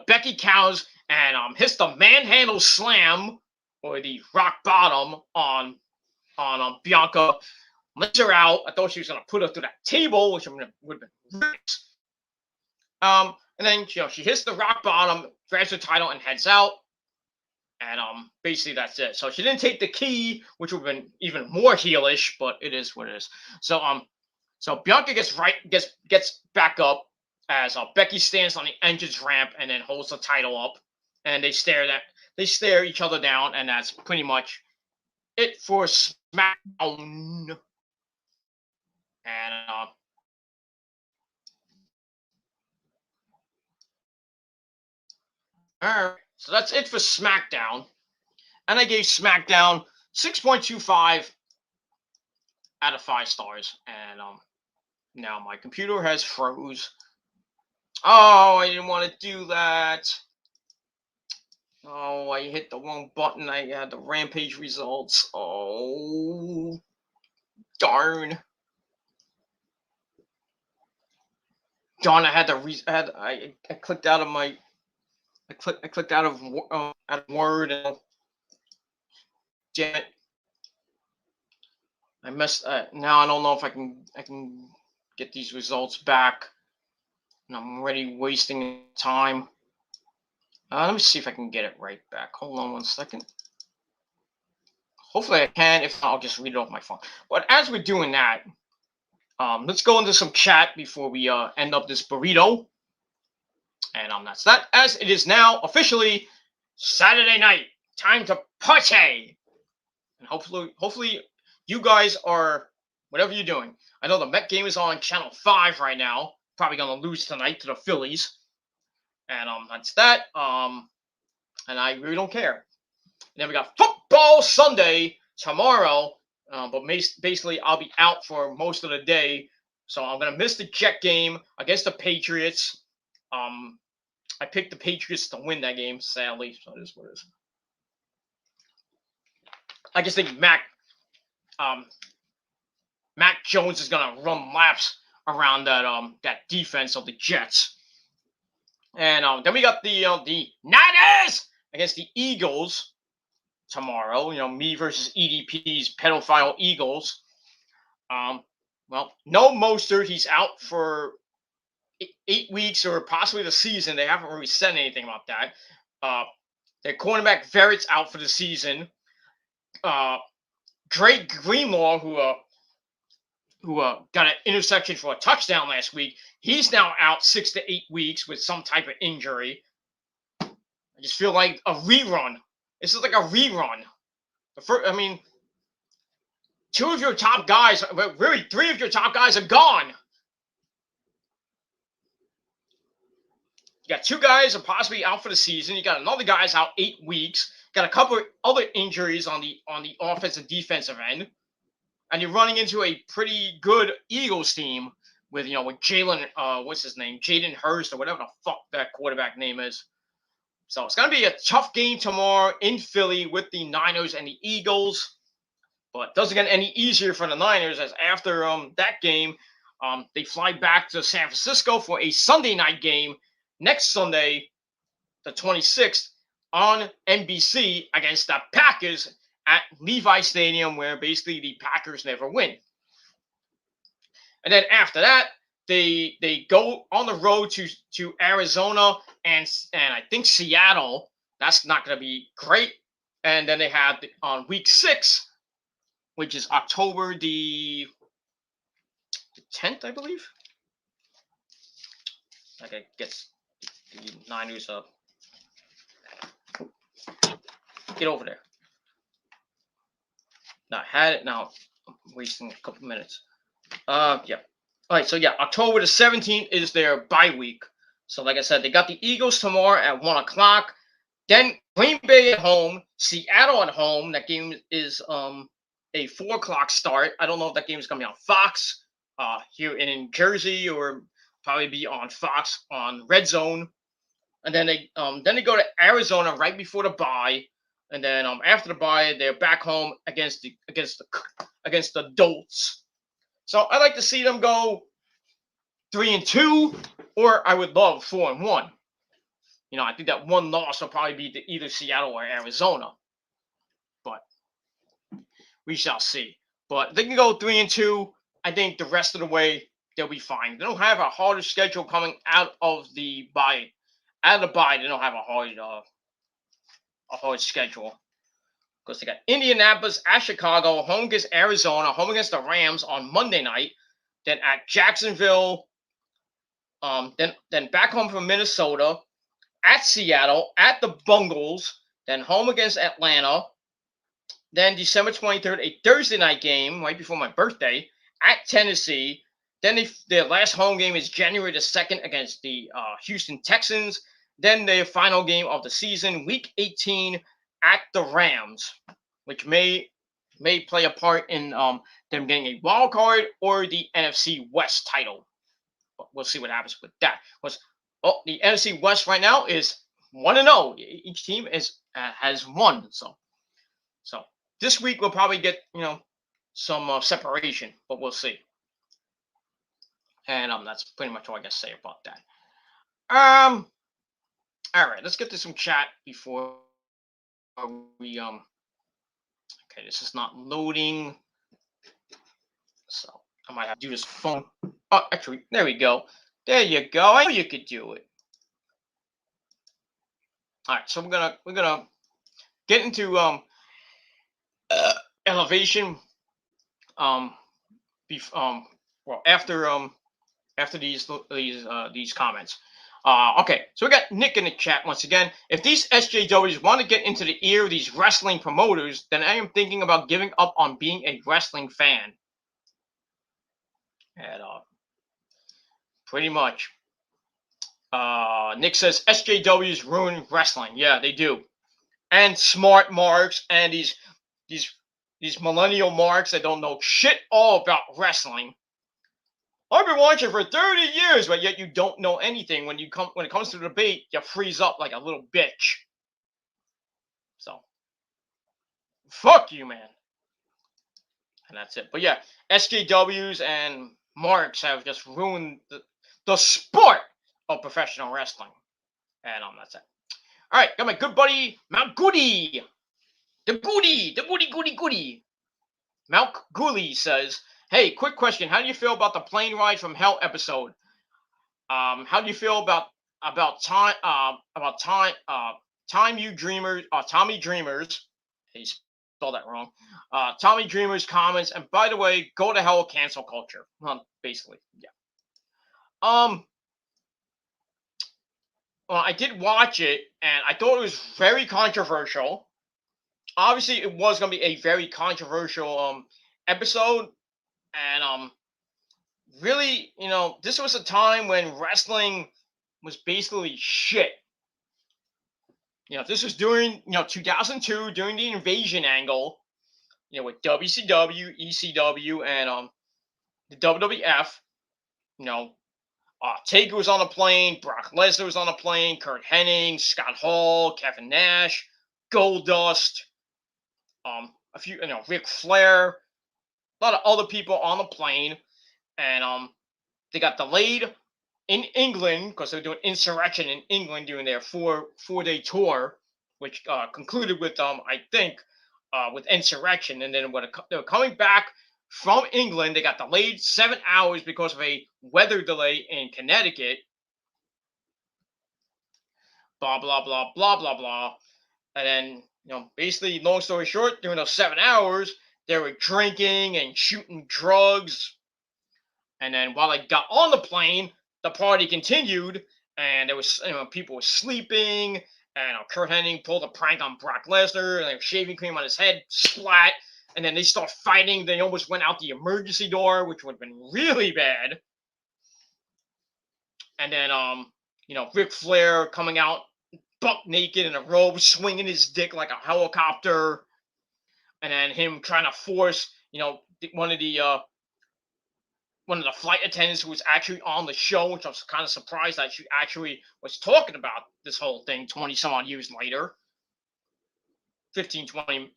Becky counters and hits the manhandle slam, or the rock bottom on Bianca. Lets her out. I thought she was gonna put her through that table, which would have been nice. And then she hits the rock bottom, grabs the title, and heads out. And basically that's it. So she didn't take the key, which would have been even more heelish, but it is what it is. So so Bianca gets back up as Becky stands on the entrance ramp and then holds the title up, and they stare each other down, and that's pretty much it for SmackDown. And alright, so that's it for SmackDown. And I gave SmackDown 6.25 out of 5 stars. And now my computer has froze. Oh, I didn't want to do that. Oh, I hit the wrong button. I had the Rampage results. Oh, darn. Darn, I had to I clicked out of my I clicked out of Word, and damn it, I messed. Now I don't know if I can get these results back, and I'm already wasting time. Let me see if I can get it right back. Hold on 1 second. Hopefully I can. If not, I'll just read it off my phone. But as we're doing that, let's go into some chat before we end up this burrito. And that's that. As it is now officially Saturday night, time to party. And hopefully you guys are, whatever you're doing. I know the Met game is on Channel 5 right now. Probably gonna lose tonight to the Phillies. And that's that. and I really don't care. And then we got Football Sunday tomorrow, but basically I'll be out for most of the day, so I'm gonna miss the Jet game against the Patriots. I picked the Patriots to win that game, sadly, so it is what it is. I just think Mac Jones is gonna run laps around that defense of the Jets. And then we got the Niners against the Eagles tomorrow. Me versus EDP's pedophile Eagles. Well, no Mostert. He's out for 8 weeks or possibly the season. They haven't really said anything about that. Their cornerback Verrett's out for the season. Drake Greenlaw, who got an interception for a touchdown last week, he's now out 6 to 8 weeks with some type of injury. I just feel like a rerun. This is like a rerun. Two of your top guys, really 3 of your top guys are gone. You got 2 guys are possibly out for the season. You got another guy's out 8 weeks. Got a couple of other injuries on the offensive defensive end. And you're running into a pretty good Eagles team with Jalen, what's his name? Jaden Hurst or whatever the fuck that quarterback name is. So it's going to be a tough game tomorrow in Philly with the Niners and the Eagles. But it doesn't get any easier for the Niners, as after that game, they fly back to San Francisco for a Sunday night game next Sunday, the 26th, on NBC against the Packers at Levi Stadium, where basically the Packers never win. And then after that, they go on the road to Arizona and I think Seattle. That's not going to be great. And then they have on week 6, which is October the 10th, I believe. Okay, gets the Niners up. Get over there. Not had it now. I'm wasting a couple minutes. Yeah. All right. So yeah, October the 17th is their bye week. So like I said, they got the Eagles tomorrow at 1:00. Then Green Bay at home, Seattle at home. That game is a 4:00 start. I don't know if that game is gonna be on Fox here in Jersey, or probably be on Fox on Red Zone. And then they go to Arizona right before the bye. And then after the bye, they're back home against the Dolts. So I'd like to see them go 3-2, or I would love 4-1. I think that one loss will probably be to either Seattle or Arizona. But we shall see. But if they can go 3-2, I think the rest of the way they'll be fine. They don't have a harder schedule coming out of the bye. Out of the bye, they don't have a hard schedule, because they got Indianapolis at Chicago, home against Arizona, home against the Rams on Monday night, then at Jacksonville, then back home from Minnesota, at Seattle, at the Bungles, then home against Atlanta, then December 23rd, a Thursday night game right before my birthday at Tennessee. Then their last home game is January the 2nd against the Houston Texans. Then their final game of the season, Week 18, at the Rams, which may play a part in them getting a wild card or the NFC West title. But we'll see what happens with that. The NFC West right now is 1-0. Each team has won. So this week we'll probably get some separation, but we'll see. And that's pretty much all I got to say about that. All right, let's get to some chat before we okay, this is not loading, so I might have to do this phone. Oh, actually, there we go. There you go. I know you could do it. All right, so we're gonna get into elevation after these comments. Okay, so we got Nick in the chat once again. If these SJWs want to get into the ear of these wrestling promoters, then I am thinking about giving up on being a wrestling fan. And pretty much. Nick says SJWs ruin wrestling. Yeah, they do. and smart marks and these millennial marks that don't know shit all about wrestling. I've been watching for 30 years, but yet you don't know anything. When it comes to the debate, you freeze up like a little bitch. So fuck you, man. And that's it. But yeah, SJWs and marks have just ruined the sport of professional wrestling. And that's it. All right, got my good buddy Mount Goody. The Goody. Mount Goody says, "Hey, quick question. How do you feel about the plane ride from Hell episode? How do you feel about Tommy Dreamers? He spelled that wrong. Tommy Dreamer's comments. And by the way, go to hell, cancel culture. Well, basically, yeah. Well, I did watch it, and I thought it was very controversial. Obviously, it was going to be a very controversial episode, and really, this was a time when wrestling was basically shit. This was during 2002, during the invasion angle, with WCW, ECW, and the WWF. Taker was on a plane, Brock Lesnar was on a plane, Kurt Hennig, Scott Hall, Kevin Nash, Goldust, a few, Ric Flair, a lot of other people on the plane, and they got delayed in England because they were doing Insurrection in England during their four-day tour, which concluded with I think with Insurrection, and then when they were coming back from England, they got delayed 7 hours because of a weather delay in Connecticut. Blah blah blah blah blah blah, and then basically, long story short, during those 7 hours, they were drinking and shooting drugs, and then while they got on the plane, the party continued, and there was people were sleeping, and Kurt Hennig pulled a prank on Brock Lesnar, and shaving cream on his head, splat. And then they start fighting. They almost went out the emergency door, which would have been really bad. And then, Ric Flair coming out buck naked in a robe, swinging his dick like a helicopter. And then him trying to force, one of the flight attendants who was actually on the show, which I was kind of surprised that she actually was talking about this whole thing 20 some odd years later. 20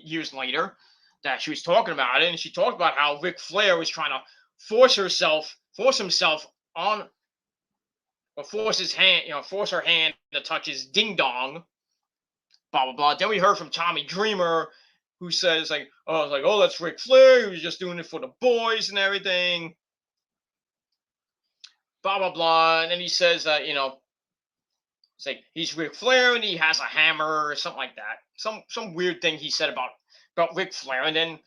years later, that she was talking about it, and she talked about how Ric Flair was trying to force her hand to touch his ding dong, blah blah blah. Then we heard from Tommy Dreamer, who says oh, that's Ric Flair. He was just doing it for the boys and everything, blah blah blah. And then he says that it's like he's Ric Flair and he has a hammer or something like that. Some weird thing he said about Ric Flair, and then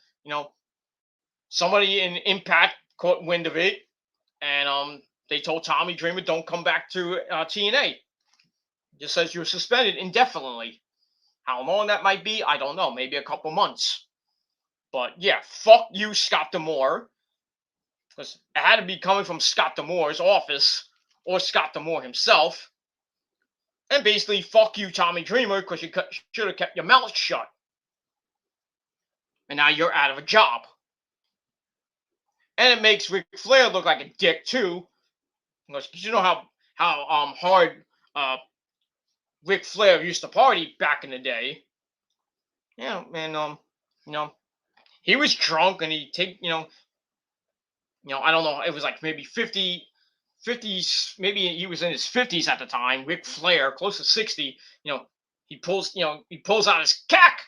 somebody in Impact caught wind of it, and they told Tommy Dreamer, don't come back to TNA. Just says you're suspended indefinitely. How long that might be, I don't know. Maybe a couple months. But yeah, fuck you, Scott D'Amore, because it had to be coming from Scott D'Amore's office or Scott D'Amore himself. And basically, fuck you, Tommy Dreamer, because you should have kept your mouth shut. And now you're out of a job. And it makes Ric Flair look like a dick, too. Because you know how hard Ric Flair used to party back in the day. Yeah, and, he was drunk, and he'd take, I don't know, it was like maybe 50s, maybe he was in his 50s at the time. Ric Flair, close to 60. He pulls out his cack,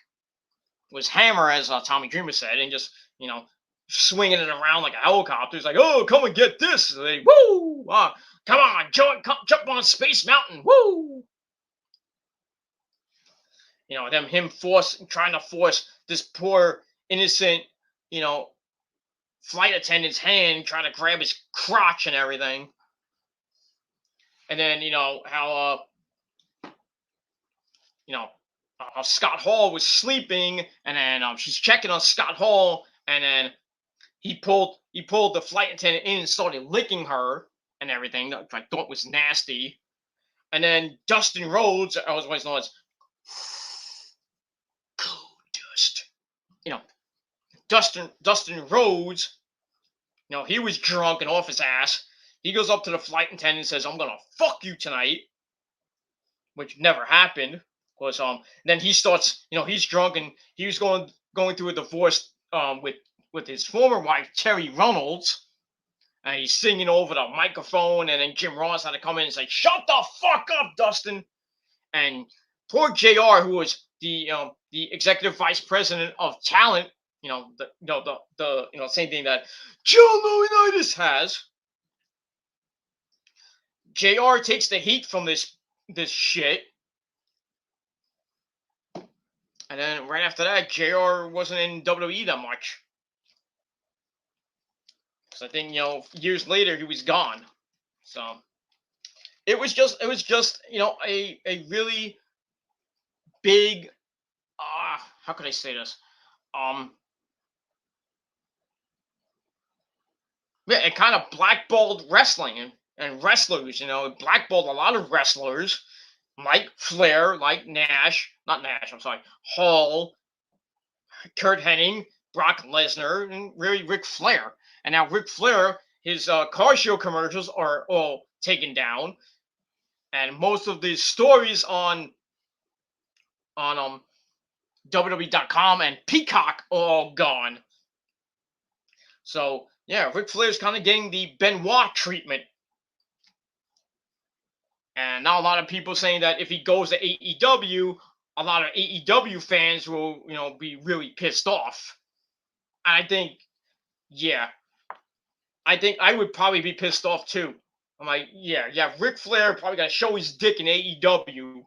his hammer, as Tommy Dreamer said, and just swinging it around like a helicopter. He's like, "Oh, come and get this!" And they, woo! Come on, jump on Space Mountain, woo! Him trying to force this poor innocent, flight attendant's hand, trying to grab his crotch and everything. And then how Scott Hall was sleeping, and then she's checking on Scott Hall, and then he pulled the flight attendant in and started licking her and everything, which I thought was nasty. And then Dustin Rhodes, otherwise known as Goldust. Dustin Rhodes, he was drunk and off his ass. He goes up to the flight attendant and says, "I'm gonna fuck you tonight," which never happened. Because then he starts, he's drunk and he was going through a divorce with his former wife Terry Runnels, and he's singing over the microphone, and then Jim Ross had to come in and say, "Shut the fuck up, Dustin." And poor JR, who was the executive vice president of talent, the same thing that Joe Laurinaitis has. JR takes the heat from this shit. And then right after that, JR wasn't in WWE that much. Because I think, years later he was gone. So it was just a really big how could I say this? Yeah, it kind of blackballed wrestling and wrestlers, it blackballed a lot of wrestlers like Flair, like Hall, Kurt Hennig, Brock Lesnar, and really Ric Flair. And now Ric Flair, his car show commercials are all taken down, and most of the stories on WWE.com and Peacock are all gone. So yeah, Ric Flair's kind of getting the Benoit treatment. And now a lot of people saying that if he goes to AEW, a lot of AEW fans will, be really pissed off. And I think, I would probably be pissed off too. I'm like, Ric Flair probably got to show his dick in AEW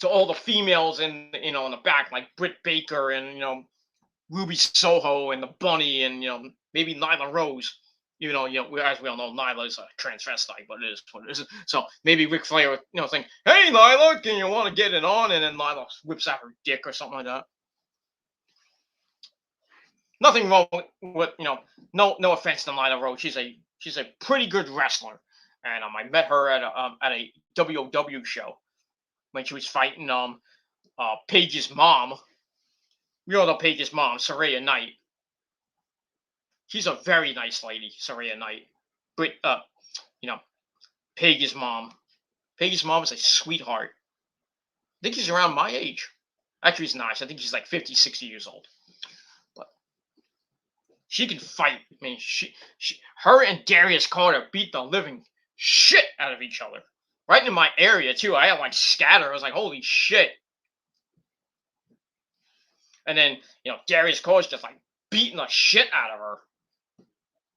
to all the females in the back, like Britt Baker and Ruby Soho and the Bunny and maybe Nyla Rose. Even though, as we all know, Nyla is a transvestite, but it is what it is. So maybe Ric Flair, saying, "Hey, Nyla, can you want to get it on?" And then Nyla whips out her dick or something like that. Nothing wrong with no offense to Nyla Rose. She's a pretty good wrestler, and I met her at a WOW show when she was fighting Paige's mom. We all know Paige's mom, Saraya Knight. She's a very nice lady, Saraya Knight. But Paige's mom. Paige's mom is a sweetheart. I think she's around my age. Actually, she's nice. I think she's like 50, 60 years old. But she can fight. I mean, her and Darius Carter beat the living shit out of each other. Right in my area, too. I had like scatter. I was like, holy shit. And then, Darius Carter's just like beating the shit out of her.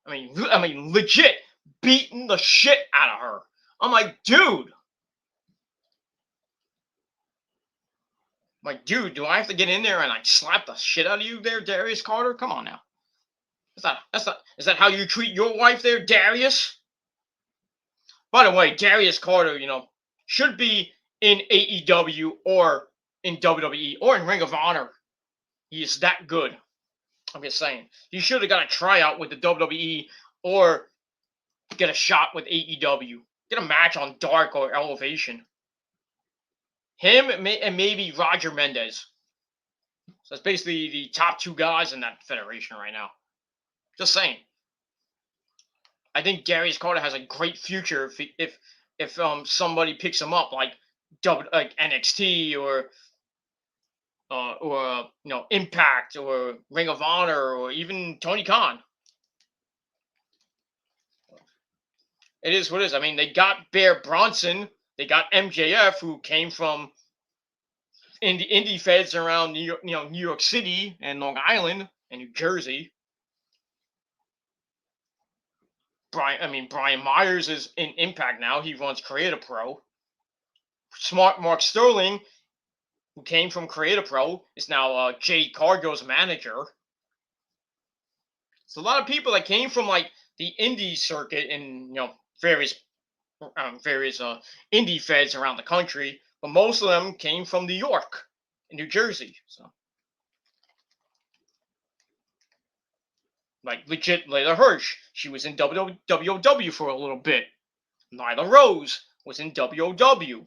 I mean, legit beating the shit out of her. I'm like, dude. Do I have to get in there and like slap the shit out of you there, Darius Carter? Come on now. Is that how you treat your wife there, Darius? By the way, Darius Carter, should be in AEW or in WWE or in Ring of Honor. He is that good. I'm just saying. He should have got a tryout with the WWE or get a shot with AEW. Get a match on Dark or Elevation. Him and maybe Roger Mendez. So that's basically the top two guys in that federation right now. Just saying. I think Darius Carter has a great future if somebody picks him up like NXT or Impact or Ring of Honor or even Tony Khan. It is what it is. I mean, they got Bear Bronson. They got MJF, who came from indie feds around New York City and Long Island and New Jersey. Brian Myers is in Impact now. He runs Creative Pro. Mark Sterling, who came from Creative Pro, is now Jade Cargill's manager. It's a lot of people that came from like the indie circuit and various indie feds around the country, but most of them came from New York and New Jersey. So, like legit, Layla Hirsch, she was in WOW for a little bit. Nyla Rose was in WOW.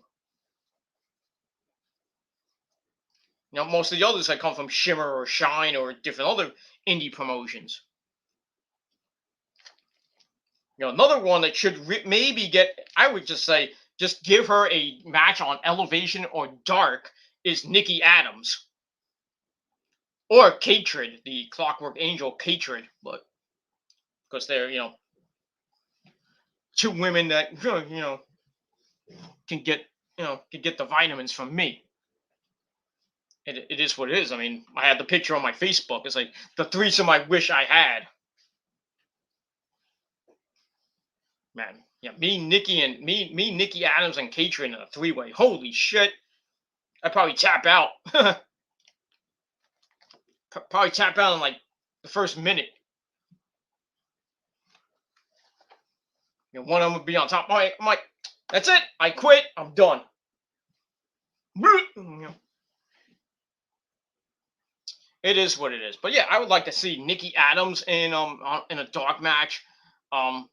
Most of the others had come from Shimmer or Shine or different other indie promotions. Another one that should maybe get, I would just say, just give her a match on Elevation or Dark is Nikki Adams. Or Katrid, the Clockwork Angel Katrid, but because they're, two women that, can get, the vitamins from me. It is what it is. I mean, I had the picture on my Facebook. It's like the threesome I wish I had. Man, yeah, me, Nikki Adams, and Katrin in a three-way. Holy shit! I'd probably tap out. Probably tap out in like the first minute. One of them would be on top. I'm like, that's it. I quit. I'm done. It is what it is. But yeah, I would like to see Nikki Adams in a dark match, on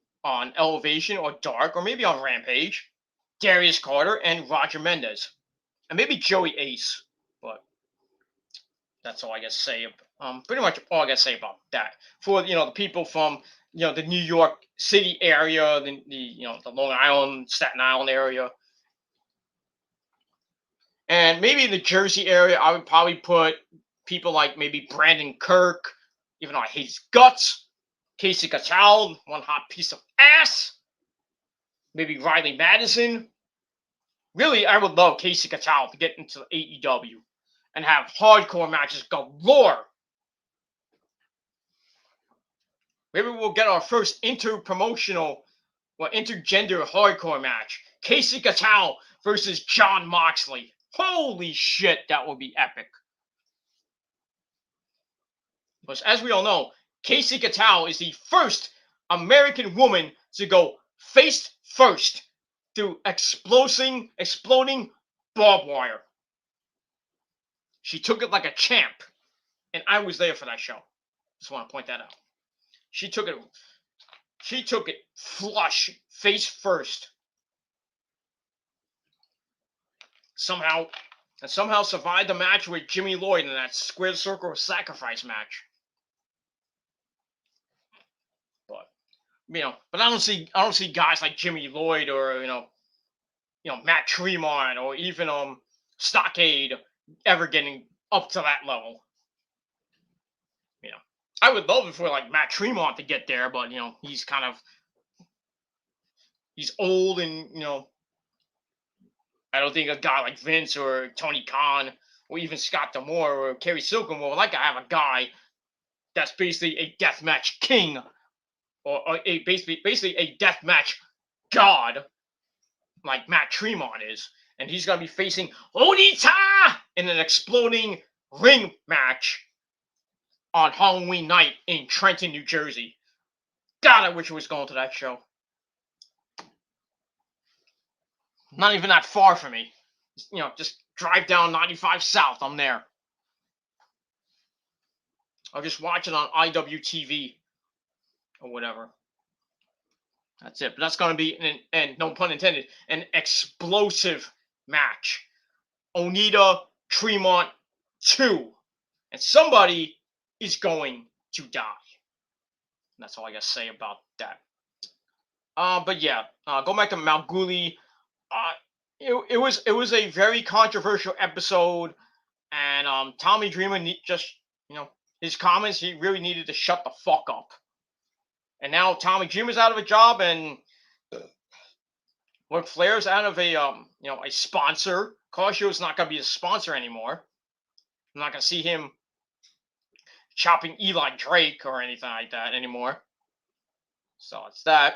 Elevation or Dark, or maybe on Rampage. Darius Carter and Roger Mendez, and maybe Joey Ace. But that's all I got to say. Pretty much all I got to say about that. For the people from the New York City area, the Long Island, Staten Island area, and maybe in the Jersey area, I would probably put people like maybe Brandon Kirk, even though I hate his guts. Casey Catal, one hot piece of ass. Maybe Riley Madison. Really, I would love Casey Catal to get into AEW and have hardcore matches galore. Maybe we'll get our first intergender hardcore match. Casey Catal versus Jon Moxley. Holy shit, that would be epic. Because as we all know, Casey Catal is the first American woman to go face first through exploding barbed wire. She took it like a champ, and I was there for that show. Just want to point that out. She took it flush, face first. Somehow survived the match with Jimmy Lloyd in that square circle sacrifice match. But I don't see guys like Jimmy Lloyd or Matt Tremont or even Stockade ever getting up to that level. I would love it for like Matt Tremont to get there, but he's old, and I don't think a guy like Vince or Tony Khan or even Scott D'Amore or Kerry Silverman would like to have a guy that's basically a deathmatch king, or basically a deathmatch god like Matt Tremont is, and he's gonna be facing Onita in an exploding ring match on Halloween night in Trenton, New Jersey. God, I wish I was going to that show. Not even that far from me. Just drive down 95 South. I'm there. I'll just watch it on IWTV or whatever. That's it. But that's going to be, and no pun intended, an explosive match. Onita Tremont 2. And somebody is going to die. And that's all I got to say about that. But yeah, going back to Malguli, it was a very controversial episode, and Tommy Dreamer his comments, he really needed to shut the fuck up. And now Tommy Dreamer's out of a job, and Ric Flair's out of a sponsor. Carshow's not gonna be a sponsor anymore. I'm not gonna see him chopping Eli Drake or anything like that anymore. So it's that.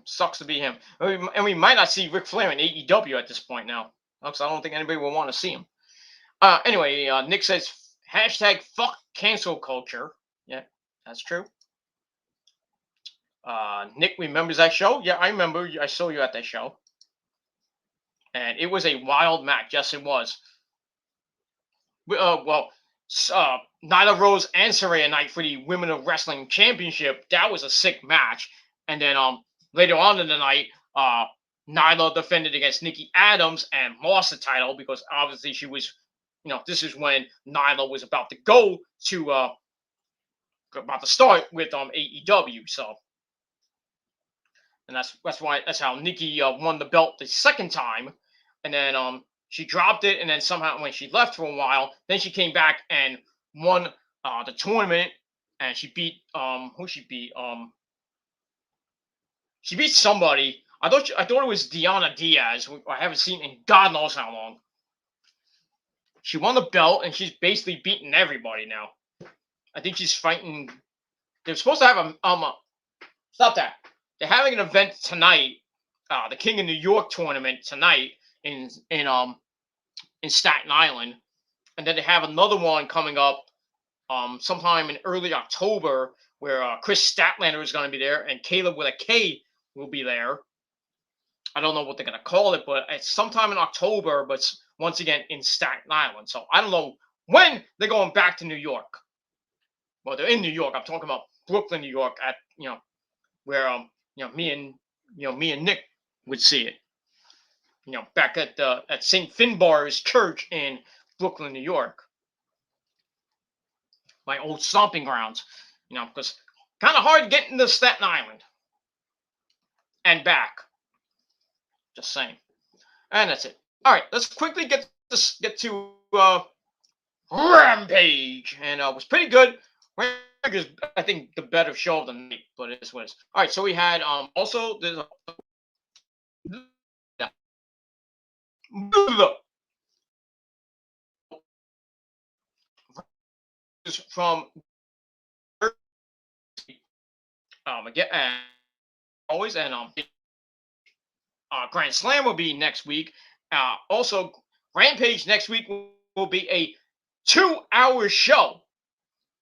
Sucks to be him. And we might not see Ric Flair in AEW at this point now. Because I don't think anybody will want to see him. Anyway, Nick says, hashtag fuck cancel culture. Yeah, that's true. Nick remembers that show? Yeah, I remember. I saw you at that show. And it was a wild match. Yes, it was. Nyla Rose and Saraya Knight for the Women of Wrestling Championship. That was a sick match. And then later on in the night, Nyla defended against Nikki Adams and lost the title because obviously she was, this is when Nyla was about to go to about to start with AEW. So, and that's how Nikki won the belt the second time, and then she dropped it, and then somehow when she left for a while, then she came back and won the tournament, and she beat who she beat she beat somebody. I thought it was Deonna Diaz, who I haven't seen in God knows how long. She won the belt, and she's basically beating everybody now. I think she's fighting. They're supposed to have a stop that. They're having an event tonight, the King of New York tournament tonight in Staten Island, and then they have another one coming up sometime in early October where Chris Statlander is going to be there and Caleb with a K will be there. I don't know what they're going to call it, but it's sometime in October, but once again in Staten Island. So I don't know when they're going back to New York. Well, they're in New York. I'm talking about Brooklyn, New York, at where me and Nick would see it. Back at St. Finbar's Church in Brooklyn, New York. My old stomping grounds. Because kind of hard getting to Staten Island and back. Just saying. And that's it. All right, let's quickly get to Rampage, and it was pretty good. Rampage is, I think, the better show of the night, but it is what it is. All right, so we had also there's from again always and Grand Slam will be next week. Also, Rampage next week will be a 2-hour show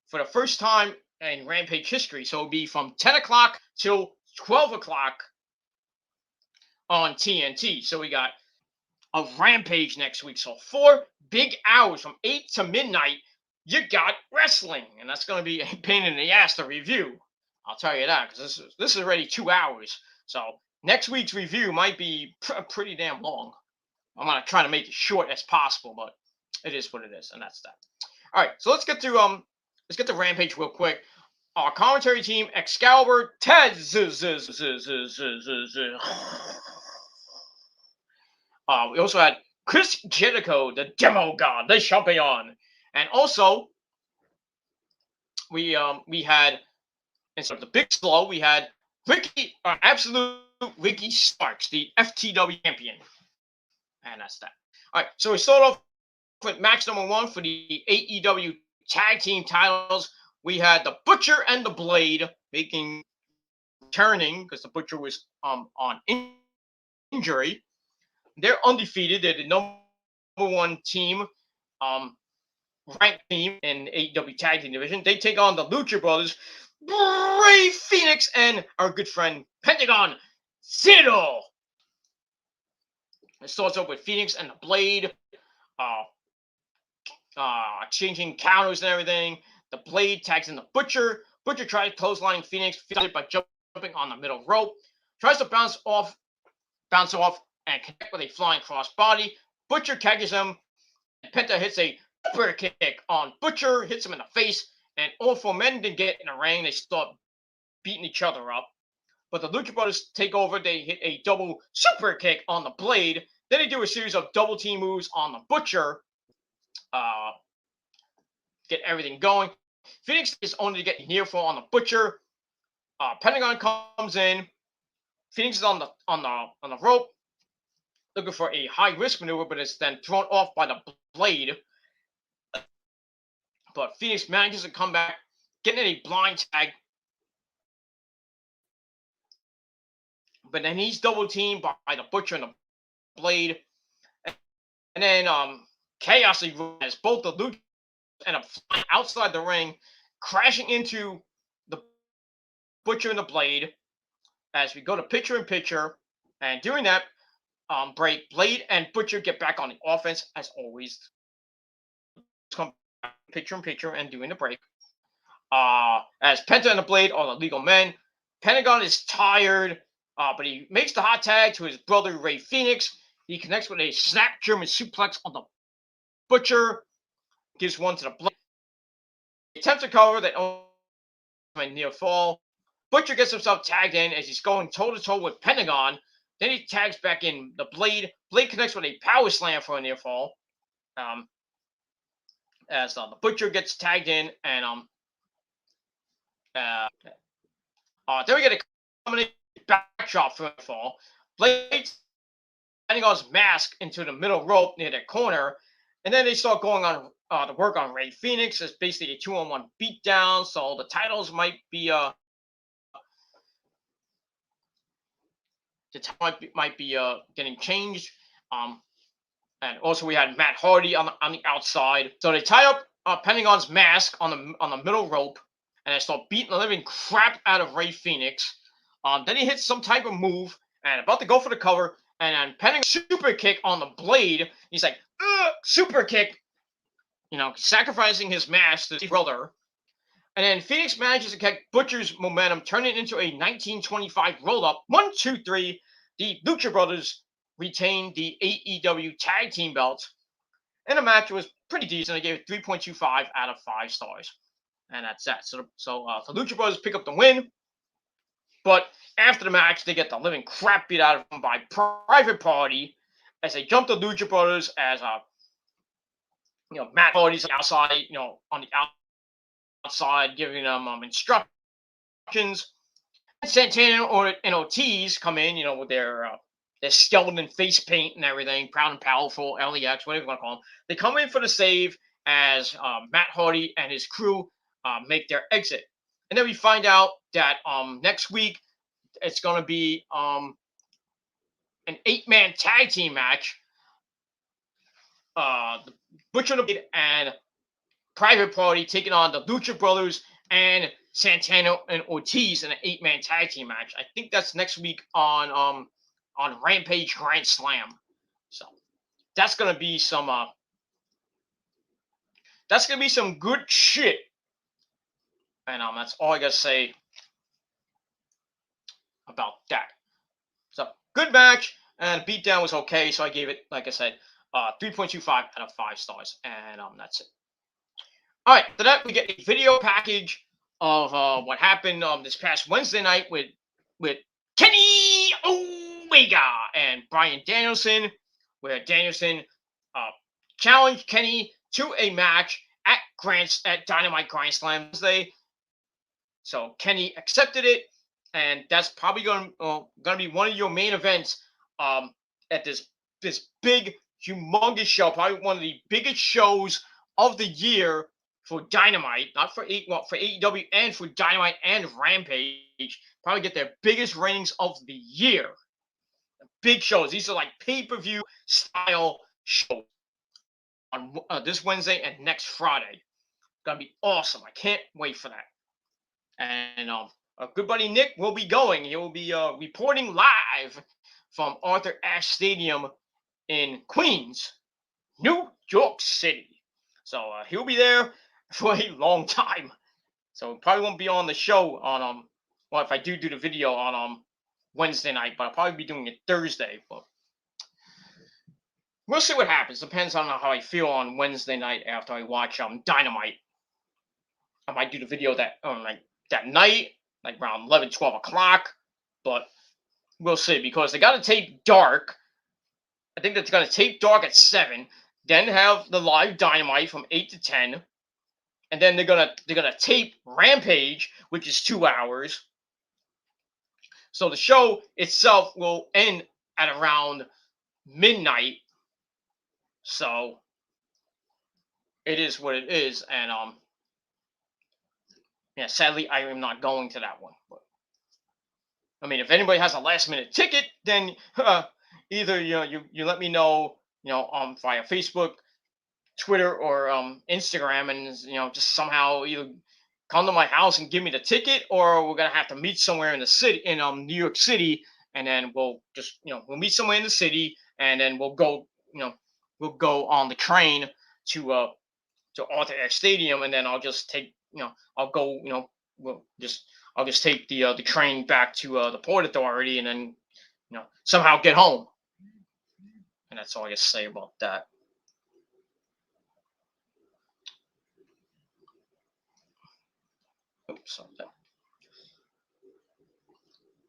for the first time in Rampage history. So it'll be from 10 o'clock till 12 o'clock on TNT. So we got a Rampage next week. So 4 big hours from 8 to midnight. You got wrestling, and that's going to be a pain in the ass to review. I'll tell you that, because this is already 2 hours. So next week's review might be pretty damn long. I'm going to try to make it short as possible, but it is what it is, and that's that. All right, so let's get to Rampage real quick. Our commentary team: Excalibur, Ted, we also had Chris Jericho, the Demo God, the Champion, and also we had, instead of the Big Slow, we had absolute Ricky Starks, the FTW champion, and that's that. All right, so we start off with match number 1 for the AEW tag team titles. We had the Butcher and the Blade returning because the Butcher was on injury. They're undefeated. They're the number 1 team, ranked team in AEW tag team division. They take on the Lucha Brothers, Rey Fenix, and our good friend Pentagon Zero. It starts off with Phoenix and the Blade, exchanging counters and everything. The Blade tags in the Butcher. Butcher tries clotheslining Phoenix, finishes it by jumping on the middle rope. Tries to bounce off, and connect with a flying crossbody. Butcher catches him, and Penta hits a super kick on Butcher, hits him in the face, and all 4 men didn't get in the ring. They start beating each other up. But the Lucha Brothers take over. They hit a double super kick on the Blade. Then they do a series of double team moves on the Butcher. Get everything going. Phoenix is only to get near fall on the Butcher. Pentagon comes in. Phoenix is on the rope, looking for a high risk maneuver, but it's then thrown off by the Blade. But Phoenix manages to come back, getting a blind tag. But then he's double teamed by the Butcher and the Blade. And then Chaos as both the Lucha end up flying outside the ring, crashing into the Butcher and the Blade as we go to picture-in-picture. And doing that, break, Blade and Butcher get back on the offense as always. Come picture-in-picture and doing the break. As Penta and the Blade are the legal men. Pentagon is tired, but he makes the hot tag to his brother Rey Fenix. He connects with a snap German suplex on the Butcher. gives one to the Blade. He attempts to cover that a near fall. Butcher gets himself tagged in as he's going toe-to-toe with Pentagon. Then he tags back in the Blade. Blade connects with a power slam for a near fall. As the Butcher gets tagged in, and then we get a combination backdrop for a fall. Blade Pentagon's mask into the middle rope near the corner, and then they start going on to work on Ray Phoenix. It's basically a 2-on-1 beatdown, so the titles might be getting changed. And also we had Matt Hardy on the outside. So they tie up Pentagon's mask on the middle rope, and they start beating the living crap out of Ray Phoenix. Then he hits some type of move and about to go for the cover, and then Pentagon super kick on the Blade. He's like, super kick, sacrificing his mask to his brother. And then Phoenix manages to catch Butcher's momentum, turn it into a 1925 roll-up. 1, 2, 3. The Lucha Brothers retain the AEW Tag Team belts. And the match was pretty decent. I gave it 3.25 out of 5 stars. And that's that. So the Lucha Brothers pick up the win. But after the match, they get the living crap beat out of them by Private Party as they jump the Lucha Brothers as Matt Hardy's outside, on the outside, giving them instructions. And Santana and Ortiz come in, with their skeleton face paint and everything, proud and powerful, LEX, whatever you want to call them. They come in for the save as Matt Hardy and his crew make their exit. And then we find out that next week it's going to be an 8-man tag team match. The Butcher and Private Party taking on the Lucha Brothers and Santana and Ortiz in an 8-man tag team match. I think that's next week on Rampage Grand Slam. So that's gonna be some good shit. And that's all I gotta say about that. So good match, and the beatdown was okay. So I gave it, like I said, 3.25 out of 5 stars, and that's it. All right, after that we get a video package of what happened this past Wednesday night with Kenny Omega and Bryan Danielson, where Danielson challenged Kenny to a match at Dynamite Grand Slam Wednesday. So Kenny accepted it, and that's probably going to be one of your main events at this big, humongous show, probably one of the biggest shows of the year for Dynamite, not for AEW and for Dynamite and Rampage. Probably get their biggest ratings of the year. Big shows. These are like pay-per-view style shows on this Wednesday and next Friday. It's gonna be awesome. I can't wait for that. And our good buddy Nick will be going. He will be reporting live from Arthur Ashe Stadium in Queens, New York City. So he'll be there for a long time. So probably won't be on the show on if I do the video on Wednesday night, but I'll probably be doing it Thursday. But we'll see what happens. Depends on how I feel on Wednesday night after I watch Dynamite. I might do the video that night, like around 11, 12 o'clock. But we'll see, because they got to tape dark. I think that's going to tape dark at 7. Then have the live Dynamite from 8 to 10. And then they're gonna tape Rampage, which is 2 hours. So the show itself will end at around midnight. So it is what it is, and sadly I am not going to that one. But I mean, if anybody has a last-minute ticket, then either you let me know, via Facebook, Twitter, or Instagram, and just somehow either come to my house and give me the ticket, or we're gonna have to meet somewhere in the city, in New York City, and then we'll just we'll meet somewhere in the city, and then we'll go on the train to Arthur Ashe Stadium, and then I'll just take I'll just take the train back to the Port Authority, and then somehow get home, and that's all I can say about that. So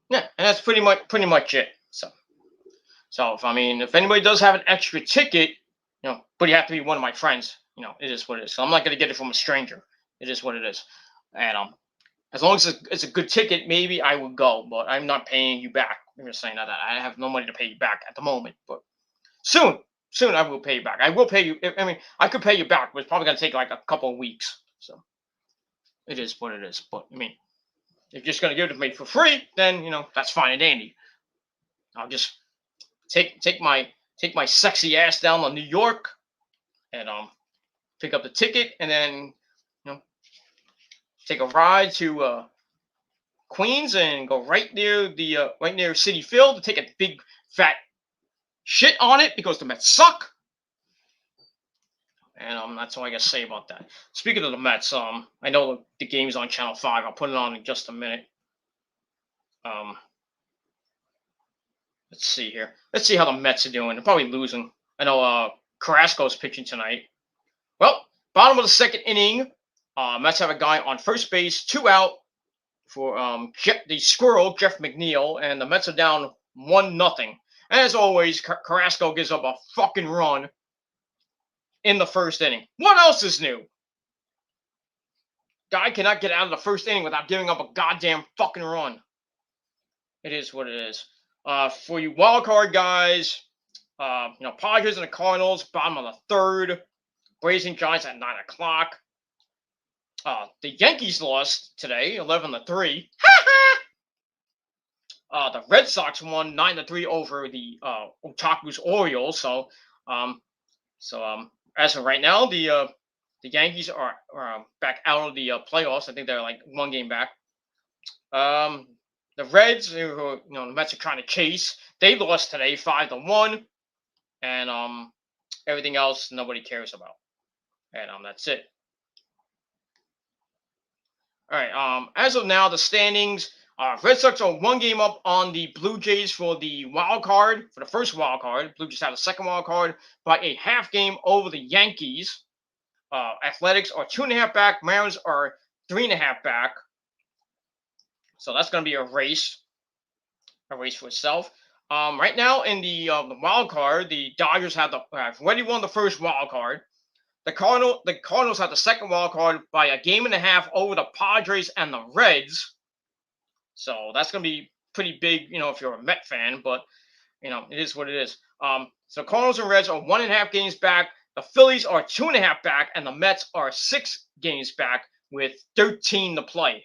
yeah, and that's pretty much it. So if anybody does have an extra ticket, but you have to be one of my friends. It is what it is. So I'm not gonna get it from a stranger. It is what it is. And as long as it's a good ticket, maybe I would go. But I'm not paying you back. I'm just saying that I have no money to pay you back at the moment. But soon I will pay you back. I will pay you. I could pay you back, but it's probably gonna take like a couple of weeks. So it is what it is. But if you're just gonna give it to me for free, then that's fine and dandy. I'll just take my sexy ass down to New York and pick up the ticket and then take a ride to Queens and go right near Citi Field to take a big fat shit on it because the Mets suck. And that's all I got to say about that. Speaking of the Mets, I know the game's on Channel 5. I'll put it on in just a minute. Let's see here. Let's see how the Mets are doing. They're probably losing. I know Carrasco's pitching tonight. Well, bottom of the second inning, Mets have a guy on first base, 2 out for the Squirrel, Jeff McNeil, and the Mets are down 1-0. And as always, Carrasco gives up a fucking run in the first inning. What else is new? Guy cannot get out of the first inning without giving up a goddamn fucking run. It is what it is. For you wild card guys, Padres and the Cardinals, bottom of the third. Braves and Giants at 9 o'clock. The Yankees lost today, 11-3. The Red Sox won 9-3 over the Otaku's Orioles. So as of right now, the Yankees are back out of the playoffs. I think they're like 1 game back. The Reds, who the Mets are trying to chase, they lost today 5-1, and everything else nobody cares about. And that's it. All right. As of now, the standings: Red Sox are 1 game up on the Blue Jays for the wild card, for the first wild card. Blue Jays have the second wild card by a half game over the Yankees. Athletics are 2.5 back. Mariners are 3.5 back. So that's going to be a race for itself. Right now in the wild card, the Dodgers have already won the first wild card. The Cardinals have the second wild card by a 1.5 games over the Padres and the Reds. So that's going to be pretty big, if you're a Met fan. But it is what it is. So Cardinals and Reds are 1.5 games back. The Phillies are 2.5 back, and the Mets are 6 games back with 13 to play.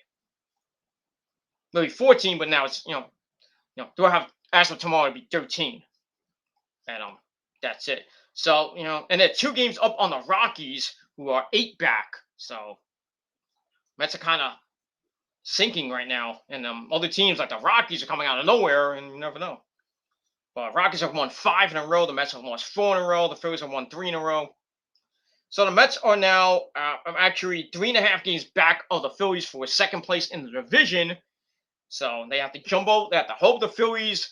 Maybe 14, but now it's do I have as of tomorrow to be 13, and that's it. So and they're 2 games up on the Rockies, who are 8 back. So Mets are kind of sinking right now, and other teams like the Rockies are coming out of nowhere, and you never know. But Rockies have won 5 in a row. The Mets have lost 4 in a row. The Phillies have won 3 in a row. So the Mets are now actually 3.5 games back of the Phillies for second place in the division. So they have to They have to hope the Phillies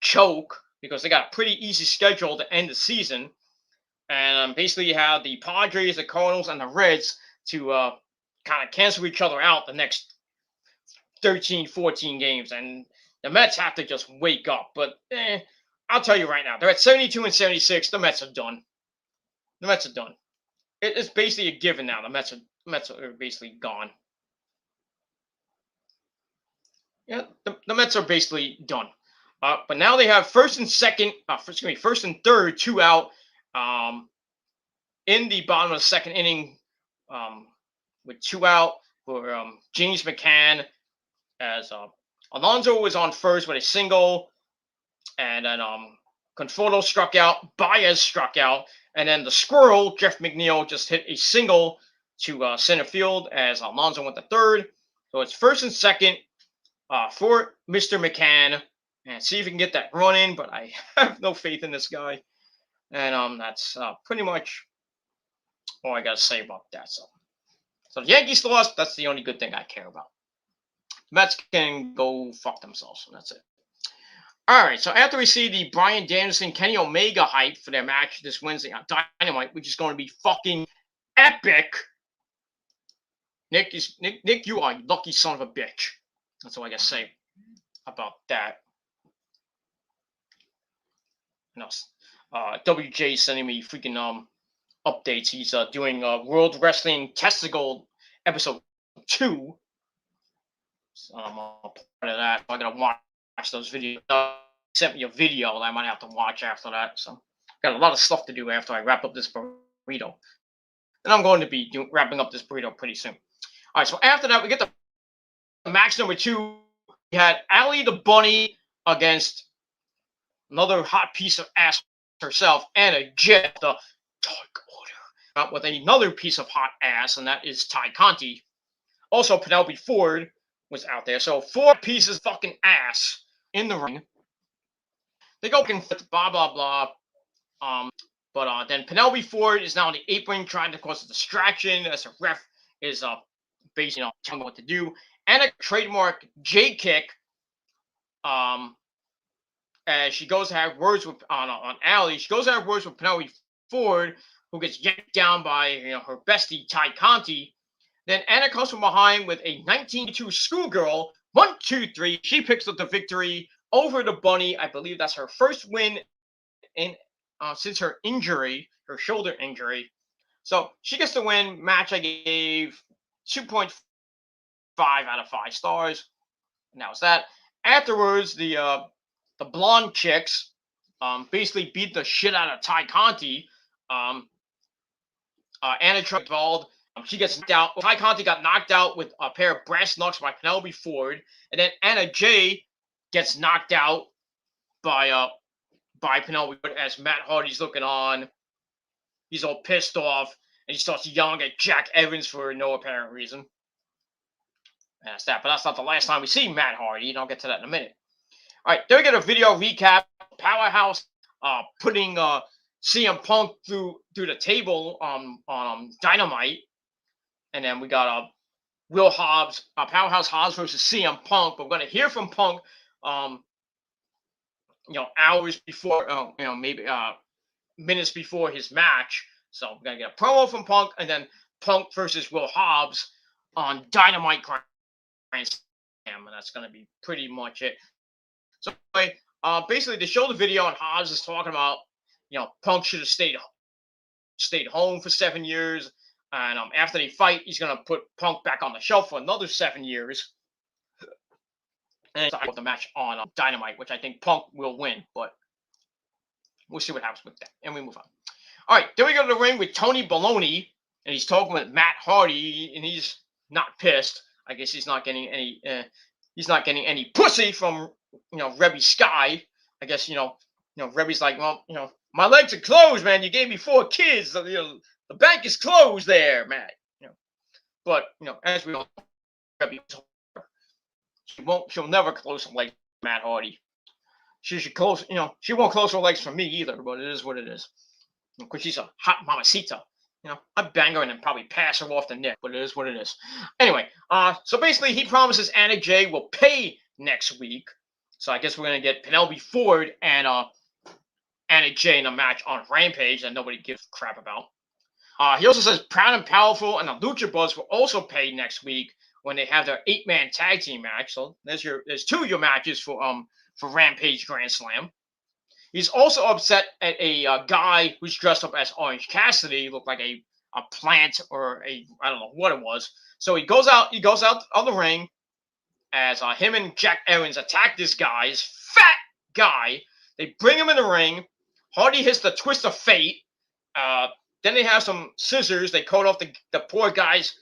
choke because they got a pretty easy schedule to end the season. And basically you have the Padres, the Cardinals, and the Reds to kind of cancel each other out the next 13, 14 games. And the Mets have to just wake up. But I'll tell you right now, they're at 72 and 76. The Mets are done. The Mets are done. It's basically a given now. The Mets are basically gone. Yeah, the Mets are basically done. But now they have first and third, 2 out in the bottom of the second inning with 2 out for James McCann, as Alonso was on first with a single, and then Conforto struck out, Baez struck out, and then the Squirrel, Jeff McNeil, just hit a single to center field as Alonso went to third. So it's first and second for Mr. McCann, and see if he can get that run in, but I have no faith in this guy. And that's pretty much all I got to say about that. So the Yankees lost. That's the only good thing I care about. Mets can go fuck themselves, and that's it. All right, so after we see the Bryan Danielson, Kenny Omega hype for their match this Wednesday on Dynamite, which is going to be fucking epic. Nick, you are a lucky son of a bitch. That's all I gotta say about that. You know, WJ sending me freaking updates. He's doing World Wrestling Testicle episode 2. So I'm part of that. I gotta watch those videos. He sent me a video that I might have to watch after that. So got a lot of stuff to do after I wrap up this burrito. And I'm going to be wrapping up this burrito pretty soon. All right, so after that, we get the match number 2. We had Allie the Bunny against another hot piece of ass herself, Anna Jay, the Dark Order, with another piece of hot ass, and that is Ty Conti. Also, Penelope Ford was out there. So 4 pieces of fucking ass in the ring. They go blah blah blah. But then Penelope Ford is now on the apron trying to cause a distraction as a ref is basically telling them what to do. And a trademark J kick. As she goes to have words with on Allie, she goes to have words with Penelope Ford, who gets yanked down by her bestie Ty Conti. Then Anna comes from behind with a 1982 schoolgirl. 1, 2, 3. She picks up the victory over the Bunny. I believe that's her first win in since her injury, her shoulder injury. So she gets the win. Match I gave 2.5 out of 5 stars. And that was that. Afterwards, the blonde chicks basically beat the shit out of Ty Conti. Anna Trump involved. She gets knocked out. Ty Conti got knocked out with a pair of brass knucks by Penelope Ford, and then Anna Jay gets knocked out by Penelope Ford as Matt Hardy's looking on. He's all pissed off, and he starts yelling at Jack Evans for no apparent reason. And that's that. But that's not the last time we see Matt Hardy, and I'll get to that in a minute. All right, then we get a video recap. Powerhouse putting CM Punk through the table on Dynamite. And then we got Will Hobbs, Powerhouse Hobbs versus CM Punk. But we're going to hear from Punk, hours before, maybe minutes before his match. So we're going to get a promo from Punk, and then Punk versus Will Hobbs on Dynamite Grand Slam. And that's going to be pretty much it. So anyway, basically, they show the video, and Hobbs is talking about, Punk should have stayed home for 7 years. And after they fight, he's going to put Punk back on the shelf for another 7 years. And it's the match on Dynamite, which I think Punk will win. But we'll see what happens with that. And we move on. All right, then we go to the ring with Tony Baloney. And he's talking with Matt Hardy. And he's not pissed. I guess he's not getting any pussy from, Rebby Sky. I guess, Rebby's like, well, my legs are closed, man. You gave me 4 kids. So, the bank is closed there, Matt. But as we all know, she'll never close her legs, Matt Hardy. She should close, she won't close her legs for me either. But it is what it is. Because she's a hot mamacita. I'd bang her and then probably pass her off the neck. But it is what it is. Anyway, so basically he promises Anna Jay will pay next week. So I guess we're gonna get Penelope Ford and Anna Jay in a match on Rampage that nobody gives a crap about. He also says Proud and Powerful and the Lucha Bros will also pay next week when they have their 8-man tag team match. So there's 2 of your matches for Rampage Grand Slam. He's also upset at a guy who's dressed up as Orange Cassidy, looked like a plant or I don't know what it was. So he goes out of the ring as him and Jack Evans attack this guy's fat guy. They bring him in the ring. Hardy hits the twist of fate. Then they have some scissors. They cut off the poor guy's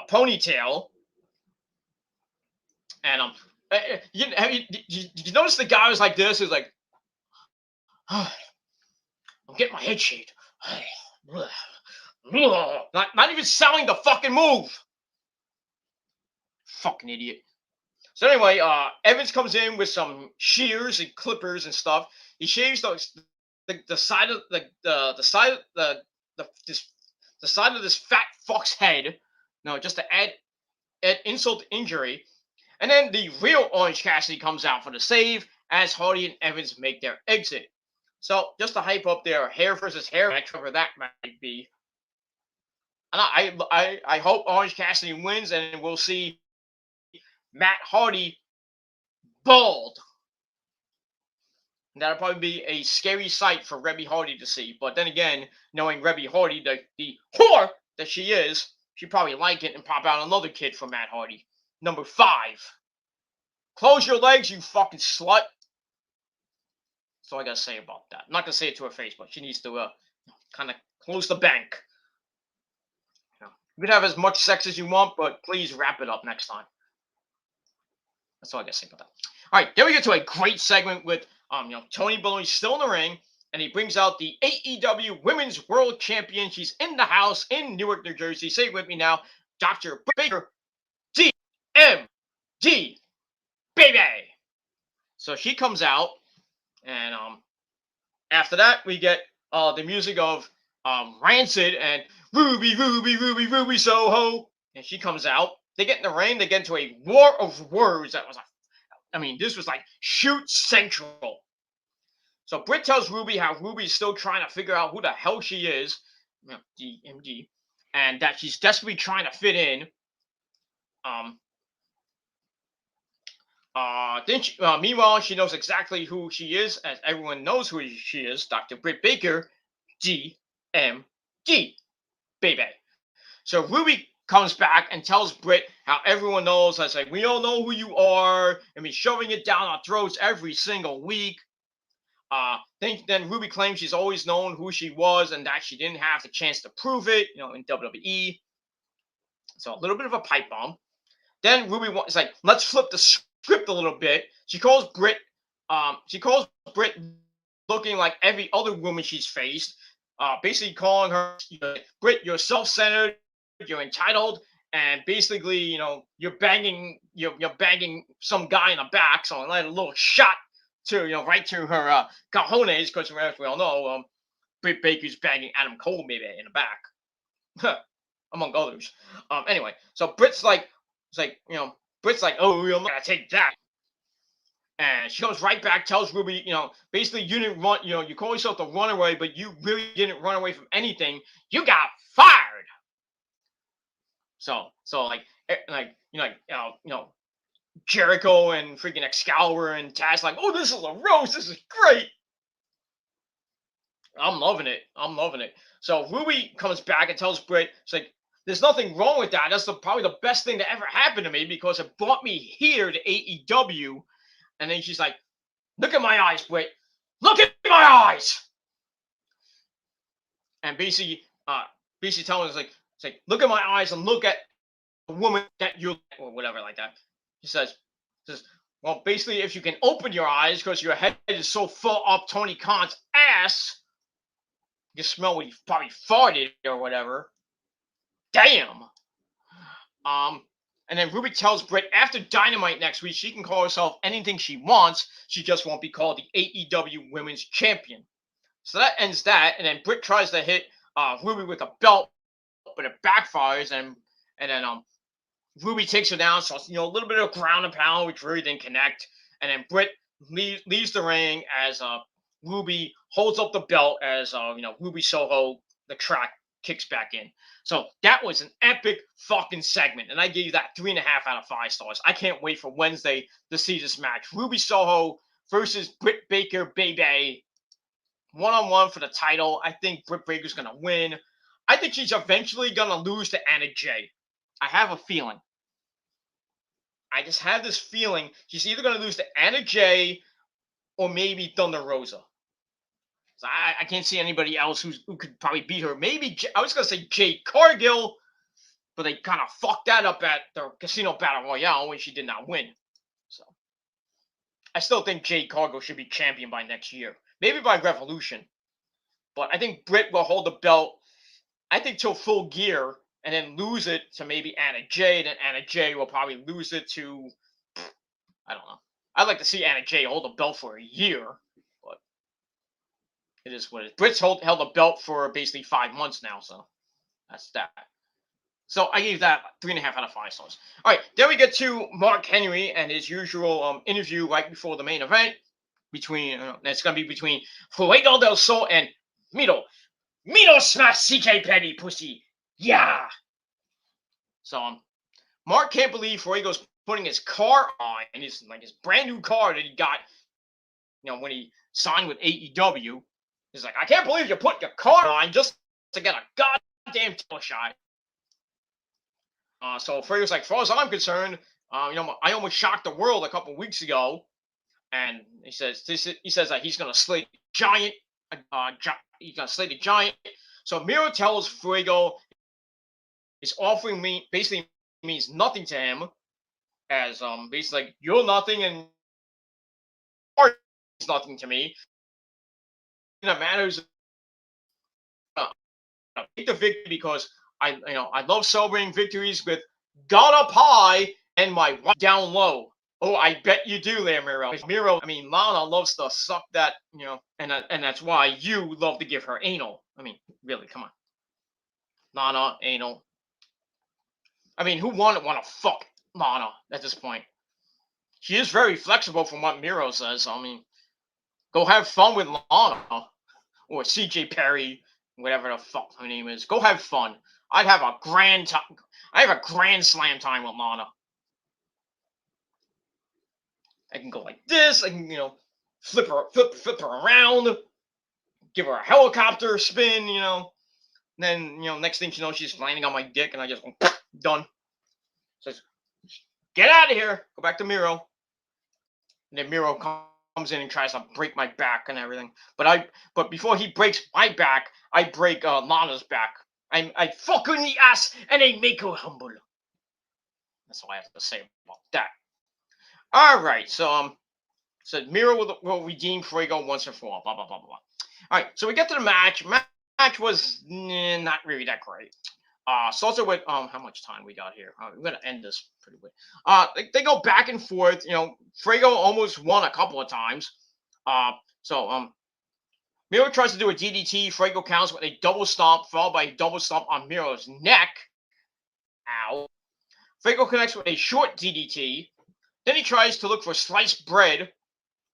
ponytail. And did you notice the guy was like this? He was like, I'm getting my head shaved. Not even selling the fucking move. Fucking idiot. So anyway, Evans comes in with some shears and clippers and stuff. He shaves the side of the side of the side of this fat fuck's head, just to add insult to injury. And then the real Orange Cassidy comes out for the save as Hardy and Evans make their exit. So just to hype up their hair versus hair match, whatever that might be. And I hope Orange Cassidy wins, and we'll see Matt Hardy bald. And that'll probably be a scary sight for Reby Hardy to see. But then again, knowing Reby Hardy, the whore that she is, she'd probably like it and pop out another kid for Matt Hardy. Number 5. Close your legs, you fucking slut. That's all I gotta say about that. I'm not gonna say it to her face, but she needs to kind of close the bank. You can have as much sex as you want, but please wrap it up next time. That's all I gotta say about that. All right, then we get to a great segment with Tony Baloney still in the ring, and he brings out the AEW Women's World Champion. She's in the house in Newark, New Jersey. Say it with me now, Dr. Baker DMD, baby. So she comes out, and after that we get the music of Rancid and Ruby, Ruby, Ruby, Ruby Soho. And she comes out. They get in the ring. They get into a war of words. That was this was like shoot central. So Britt tells Ruby how Ruby's still trying to figure out who the hell she is, DMD, and that she's desperately trying to fit in. Meanwhile, she knows exactly who she is, as everyone knows who she is, Dr. Britt Baker, DMD, baby. So Ruby comes back and tells Britt how everyone knows. I say, we all know who you are, and be shoving it down our throats every single week. Then Ruby claims she's always known who she was and that she didn't have the chance to prove it, in WWE. So a little bit of a pipe bomb. Then Ruby is like, let's flip the script a little bit. She calls Britt looking like every other woman she's faced. Basically calling her, Britt, you're self-centered, you're entitled, and basically, you're banging some guy in the back. So I let a little shot to, right to her cojones, because as we all know, Britt Baker's banging Adam Cole maybe in the back, among others. Anyway, so Britt's like, oh, I'm not gonna take that. And she goes right back, tells Ruby, basically you didn't run, you call yourself the runaway, but you really didn't run away from anything. You got fired. So Jericho and freaking Excalibur and Taz like, oh, this is a roast. This is great. I'm loving it. So Ruby comes back and tells Britt, she's like, there's nothing wrong with that. That's probably the best thing that ever happened to me because it brought me here to AEW. And then she's like, look at my eyes, Britt. Look at my eyes. And basically telling us like, look at my eyes and look at the woman that you're, or whatever like that. She says, well, basically, if you can open your eyes because your head is so full up Tony Khan's ass, you smell what he probably farted or whatever. Damn. And then Ruby tells Britt after Dynamite next week, she can call herself anything she wants. She just won't be called the AEW Women's Champion. So that ends that. And then Britt tries to hit Ruby with a belt, but it backfires. And then Ruby takes her down. So, a little bit of ground and pound, which really didn't connect. And then Britt leaves the ring as Ruby holds up the belt as, Ruby Soho, the track, kicks back in. So that was an epic fucking segment, and I gave that 3.5 out of 5 stars. I can't wait for Wednesday to see this match. Ruby Soho versus Britt Baker, baby. 1-on-1 for the title. I think Britt Baker's going to win. I think she's eventually going to lose to Anna Jay. I have a feeling. I just have this feeling she's either going to lose to Anna Jay or maybe Thunder Rosa. So I can't see anybody else who could probably beat her. Maybe, I was going to say Jade Cargill, but they kind of fucked that up at the Casino Battle Royale when she did not win. So I still think Jade Cargill should be champion by next year. Maybe by Revolution. But I think Britt will hold the belt, I think, till Full Gear, and then lose it to maybe Anna Jay. Then Anna Jay will probably lose it to, I don't know. I'd like to see Anna Jay hold the belt for a year. But it is what it is. Britt's held the belt for basically 5 months now, so that's that. So I gave that 3.5 out of 5 stars. All right, then we get to Mark Henry and his usual interview right before the main event. It's going to be between Fuego del Sol and Miro. Miro smash CK Petty, pussy. Yeah. So Mark can't believe Fuego's putting his car on, and his brand new car that he got, when he signed with AEW. He's like, I can't believe you put your car on just to get a goddamn title shot. So Fuego's like, as far as I'm concerned, I almost shocked the world a couple weeks ago, and he says that he's gonna slay Giant. He's gonna slay the Giant. So Miro tells Fuego his offering basically means nothing to him, as basically like, you're nothing and it's nothing to me. That matters. Take the victory because I love celebrating victories with God up high and my wife down low. Oh, I bet you do there, Miro. Miro, Lana loves to suck that, and that's why you love to give her anal. Really, come on. Lana, anal. Who wouldn't want to fuck Lana at this point? She is very flexible from what Miro says. Go have fun with Lana. Or CJ Perry, whatever the fuck her name is. Go have fun. I'd have a grand time. I have a grand slam time with Lana. I can go like this. I can, flip her around, give her a helicopter spin, Then, next thing you know, she's landing on my dick, and I just go, done. Says, get out of here. Go back to Miro. And then Miro comes in and tries to break my back and everything. But before he breaks my back, I break Lana's back. I fuck her in the ass, and I make her humble. That's all I have to say about that. All right, so Miro will redeem Fuego once and for all. Blah blah blah blah. All right, so we get to the match. Match was not really that great. Starts with how much time we got here? We're gonna end this pretty quick. They go back and forth. Fuego almost won a couple of times. Miro tries to do a DDT. Fuego counts with a double stomp, followed by a double stomp on Miro's neck. Ow. Fuego connects with a short DDT. Then he tries to look for sliced bread,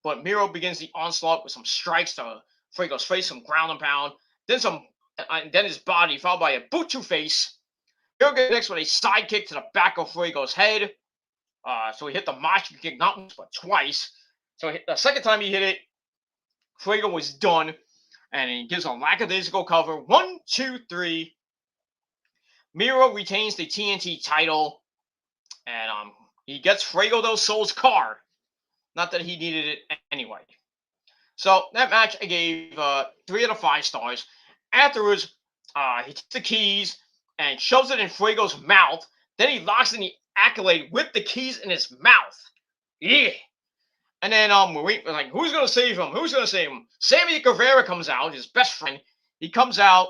but Miro begins the onslaught with some strikes to Fuego's face, some ground and pound, then his body, followed by a boot to face. Miro connects with a side kick to the back of Fuego's head. So he hit the macho kick not once but twice. So the second time he hit it, Fuego was done, and he gives a lackadaisical cover. 1, 2, 3. Miro retains the TNT title, and he gets Fuego del Sol's car. Not that he needed it anyway. So that match I gave 3 out of 5 stars. Afterwards, he takes the keys and shoves it in Fuego's mouth. Then he locks in the accolade with the keys in his mouth. Yeah. And then we're like, who's gonna save him? Who's gonna save him? Sammy Guevara comes out, his best friend. He comes out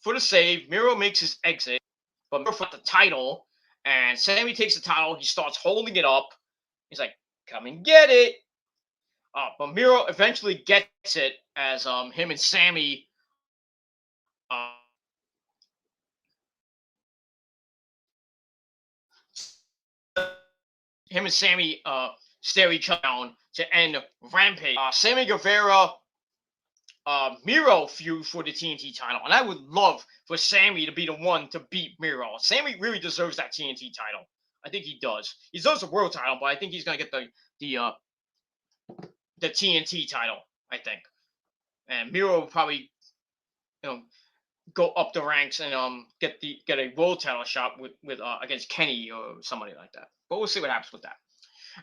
for the save. Miro makes his exit, but Miro got the title. And Sammy takes the title. He starts holding it up. He's like, come and get it. But Miro eventually gets it as him and Sammy stare each other down to end Rampage. Sammy Guevara, Miro feud for the TNT title, and I would love for Sammy to be the one to beat Miro. Sammy really deserves that TNT title. I think he does. He deserves the world title, but I think he's gonna get the TNT title. I think, and Miro will probably, go up the ranks and get a world title shot with against Kenny or somebody like that. But we'll see what happens with that.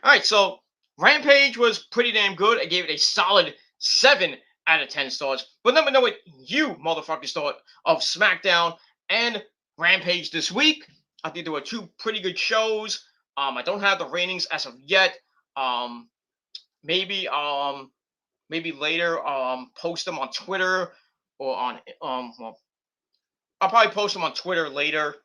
All right, so Rampage was pretty damn good. I gave it a solid 7 out of 10 stars. But let me know what you motherfuckers thought of SmackDown and Rampage this week. I think there were 2 pretty good shows. I don't have the ratings as of yet. Maybe later post them on Twitter or on I'll probably post them on Twitter later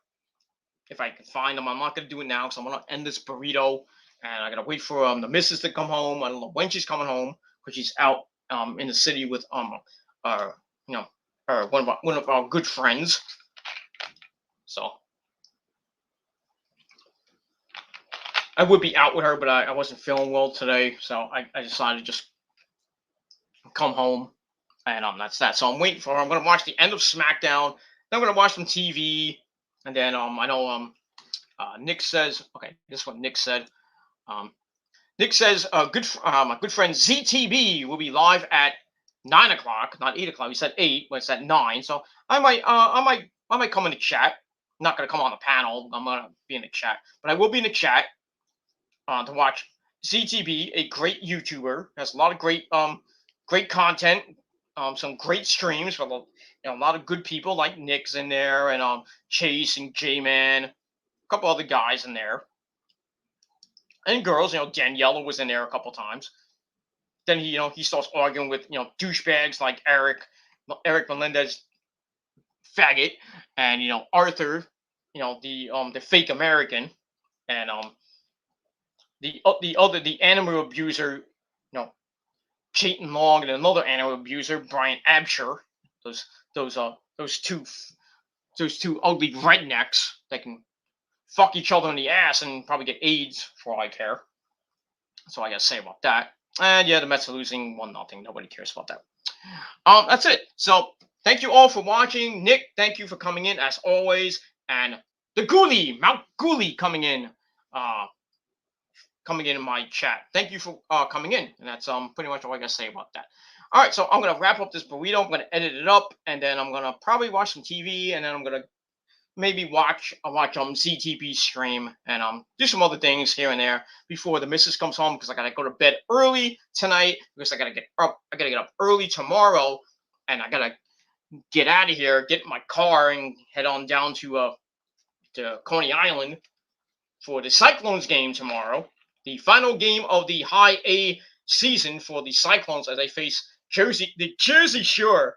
if I can find them. I'm not gonna do it now because I'm gonna end this burrito and I gotta wait for the missus to come home. I don't know when she's coming home because she's out in the city with one of our good friends. So I would be out with her, but I wasn't feeling well today, so I decided to just come home, and that's that. So I'm waiting for her. I'm gonna watch the end of SmackDown. I'm gonna watch some TV, and then I know Nick says, okay, this is what Nick said. Nick says, my good friend ZTB will be live at 9 o'clock, not 8 o'clock. He said 8, but it's at 9. So I might come in the chat. I'm not gonna come on the panel. I'm gonna be in the chat, but I will be in the chat to watch ZTB, a great YouTuber, has a lot of great content, some great streams for a lot of good people like Nick's in there, and Chase and J-Man, a couple other guys in there. And girls, Daniela was in there a couple times. Then he starts arguing with douchebags like Eric Melendez, faggot, and Arthur, the fake American, and the animal abuser, Chayton Long, and another animal abuser, Brian Absher. Those two ugly rednecks that can fuck each other in the ass and probably get AIDS for all I care. That's all I gotta say about that. And yeah, the Mets are losing 1-0. Nobody cares about that. That's it. So thank you all for watching. Nick, thank you for coming in as always. And the Ghoulie, Mount Ghoulie, coming in my chat. Thank you for coming in. And that's pretty much all I gotta say about that. All right, so I'm gonna wrap up this burrito. I'm gonna edit it up, and then I'm gonna probably watch some TV, and then I'm gonna maybe watch ZTP stream, and do some other things here and there before the missus comes home, because I gotta go to bed early tonight, because I gotta get up early tomorrow, and I gotta get out of here, get in my car, and head on down to Coney Island for the Cyclones game tomorrow, the final game of the High A season for the Cyclones as they face the Jersey Shore.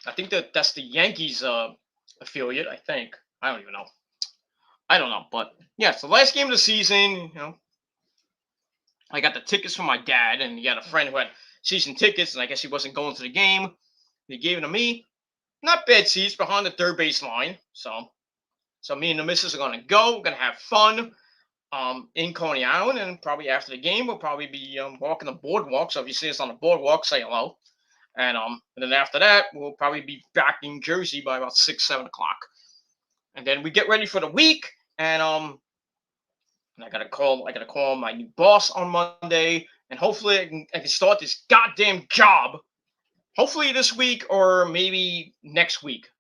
I think that's the Yankees affiliate. I think. I don't even know. I don't know, but yeah, it's the last game of the season. I got the tickets from my dad, and he had a friend who had season tickets, and I guess he wasn't going to the game. He gave it to me. Not bad seats behind the third base line. So me and the missus are gonna go. We're gonna have fun in Coney Island, and probably after the game, we'll probably be walking the boardwalk. So if you see us on the boardwalk, say hello. And then after that, we'll probably be back in Jersey by about 6-7 o'clock. And then we get ready for the week. And I gotta call my new boss on Monday, and hopefully I can start this goddamn job. Hopefully this week or maybe next week.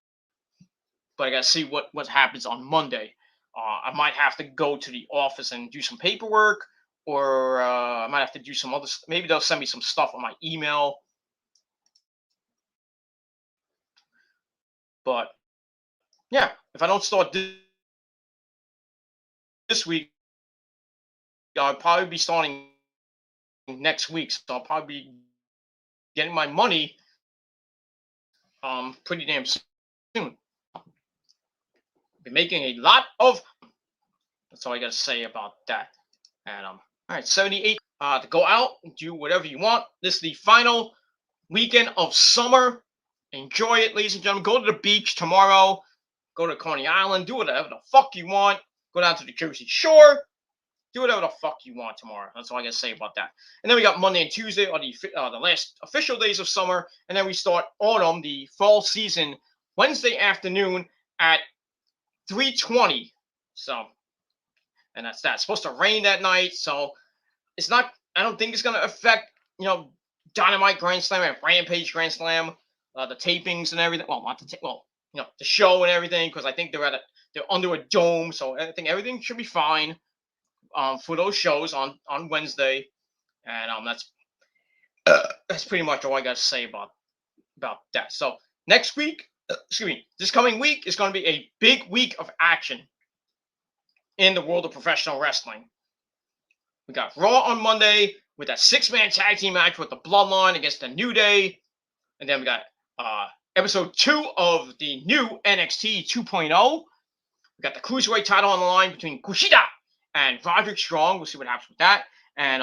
But I gotta see what happens on Monday. I might have to go to the office and do some paperwork, or I might have to do some other. Maybe they'll send me some stuff on my email. But yeah, if I don't start this week, I'll probably be starting next week. So I'll probably be getting my money pretty damn soon. I'll be making a lot of. That's all I gotta say about that. And all right, 78 to go out and do whatever you want. This is the final weekend of summer. Enjoy it, ladies and gentlemen. Go to the beach tomorrow. Go to Coney Island. Do whatever the fuck you want. Go down to the Jersey Shore. Do whatever the fuck you want tomorrow. That's all I got to say about that. And then we got Monday and Tuesday are the last official days of summer. And then we start autumn, the fall season, Wednesday afternoon at 3:20. So, and that's that. It's supposed to rain that night. So it's not, I don't think it's going to affect, Dynamite Grand Slam and Rampage Grand Slam. The tapings and everything. Well, not the show and everything, because I think they're under a dome, so I think everything should be fine for those shows on Wednesday, and that's pretty much all I got to say about that. So next week, this coming week is going to be a big week of action in the world of professional wrestling. We got Raw on Monday with that 6-man tag team match with the Bloodline against the New Day, and then we got episode 2 of the new NXT 2.0. We got the Cruiserweight title on the line between Kushida and Roderick Strong. We'll see what happens with that. And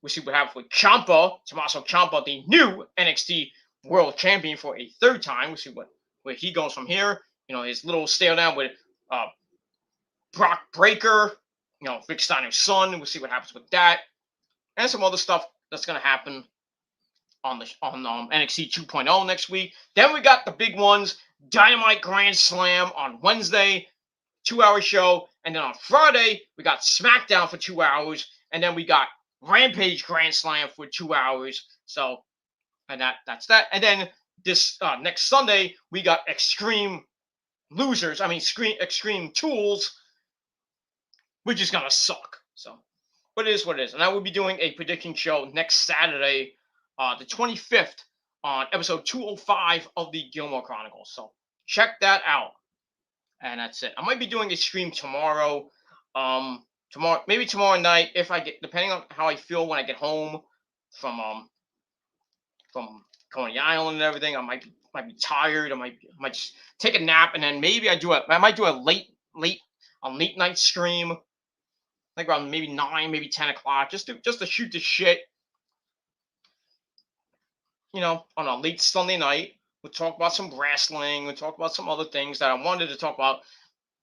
we'll see what happens with Ciampa, Tommaso Ciampa, the new NXT World Champion for a third time. We'll see where he goes from here. His little stare down with Brock Breaker, Rick Steiner's son. We'll see what happens with that. And some other stuff that's going to happen on NXT 2.0 next week. Then we got the big ones, Dynamite Grand Slam on Wednesday, 2-hour show, and then on Friday we got Smackdown for 2 hours, and then we got Rampage Grand Slam for 2 hours. So, and that's that. And then this next Sunday we got Extreme Tools, which is gonna suck. So, but it is what it is. And I will be doing a prediction show next Saturday, the 25th, on episode 205 of the Gilmore Chronicles. So check that out. And that's it. I might be doing a stream tomorrow. Maybe tomorrow night, if I get, depending on how I feel when I get home from Coney Island and everything. I might be tired. I might just take a nap, and then maybe I might do a late night stream, like around maybe 9, maybe 10 o'clock, just to shoot the shit. On a late Sunday night. We'll talk about some wrestling. We'll talk about some other things that I wanted to talk about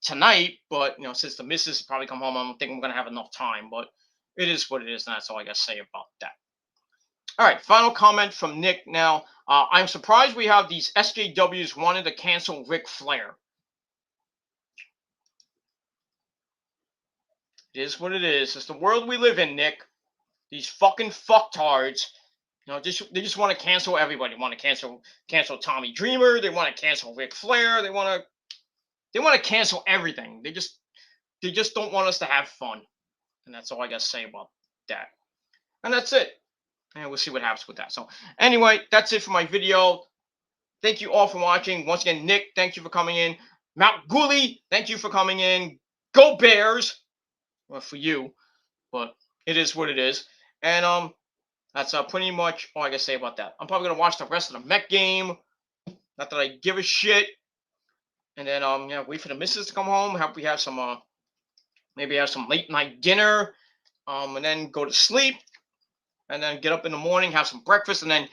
tonight, but since the missus probably come home, I don't think I'm gonna have enough time. But it is what it is, and that's all I gotta say about that. All right, final comment from Nick. Now, I'm surprised we have these SJWs wanting to cancel Ric Flair. It is what it is. It's the world we live in, Nick. These fucking fucktards. They just want to cancel everybody. They want to cancel Tommy Dreamer. They want to cancel Ric Flair. They want to cancel everything. They just don't want us to have fun. And that's all I got to say about that. And that's it. And we'll see what happens with that. So anyway, that's it for my video. Thank you all for watching. Once again, Nick, thank you for coming in. Mount Gully, thank you for coming in. Go Bears. Well, for you. But it is what it is. And that's pretty much all I gotta say about that. I'm probably gonna watch the rest of the Met game. Not that I give a shit. And then wait for the missus to come home. Hope we have some maybe have some late night dinner. And then go to sleep. And then get up in the morning, have some breakfast, and then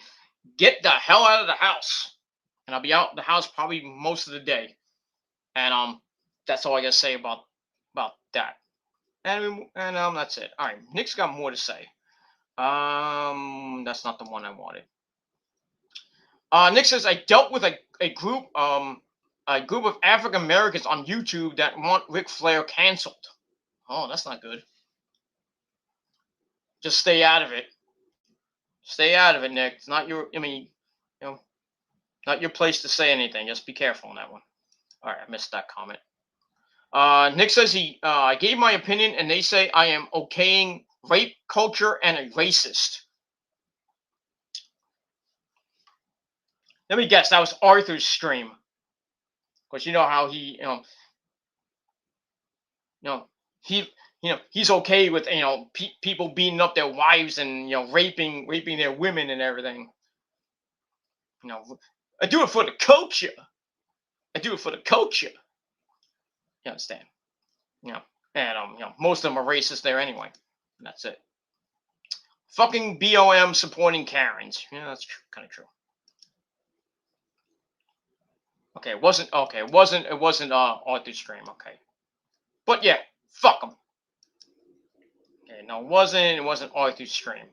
get the hell out of the house. And I'll be out the house probably most of the day. And that's all I gotta say about that. And that's it. All right, Nick's got more to say. That's not the one I wanted. Nick says, I dealt with a group of African Americans on YouTube that want Ric Flair canceled. Oh, that's not good. Just stay out of it. Stay out of it, Nick. It's not your, not your place to say anything. Just be careful on that one. All right, I missed that comment. Nick says I gave my opinion, and they say I am okaying rape culture and a racist. Let me guess, that was Arthur's stream. Because you know how he, he's okay with people beating up their wives and raping their women and everything. I do it for the culture. I do it for the culture. You understand? And most of them are racist there anyway. And that's it. Fucking BOM supporting Karens. Yeah, that's kind of true. Okay, it wasn't Arthur's stream. Okay, but yeah, fuck him. Okay, no, it wasn't Arthur's stream.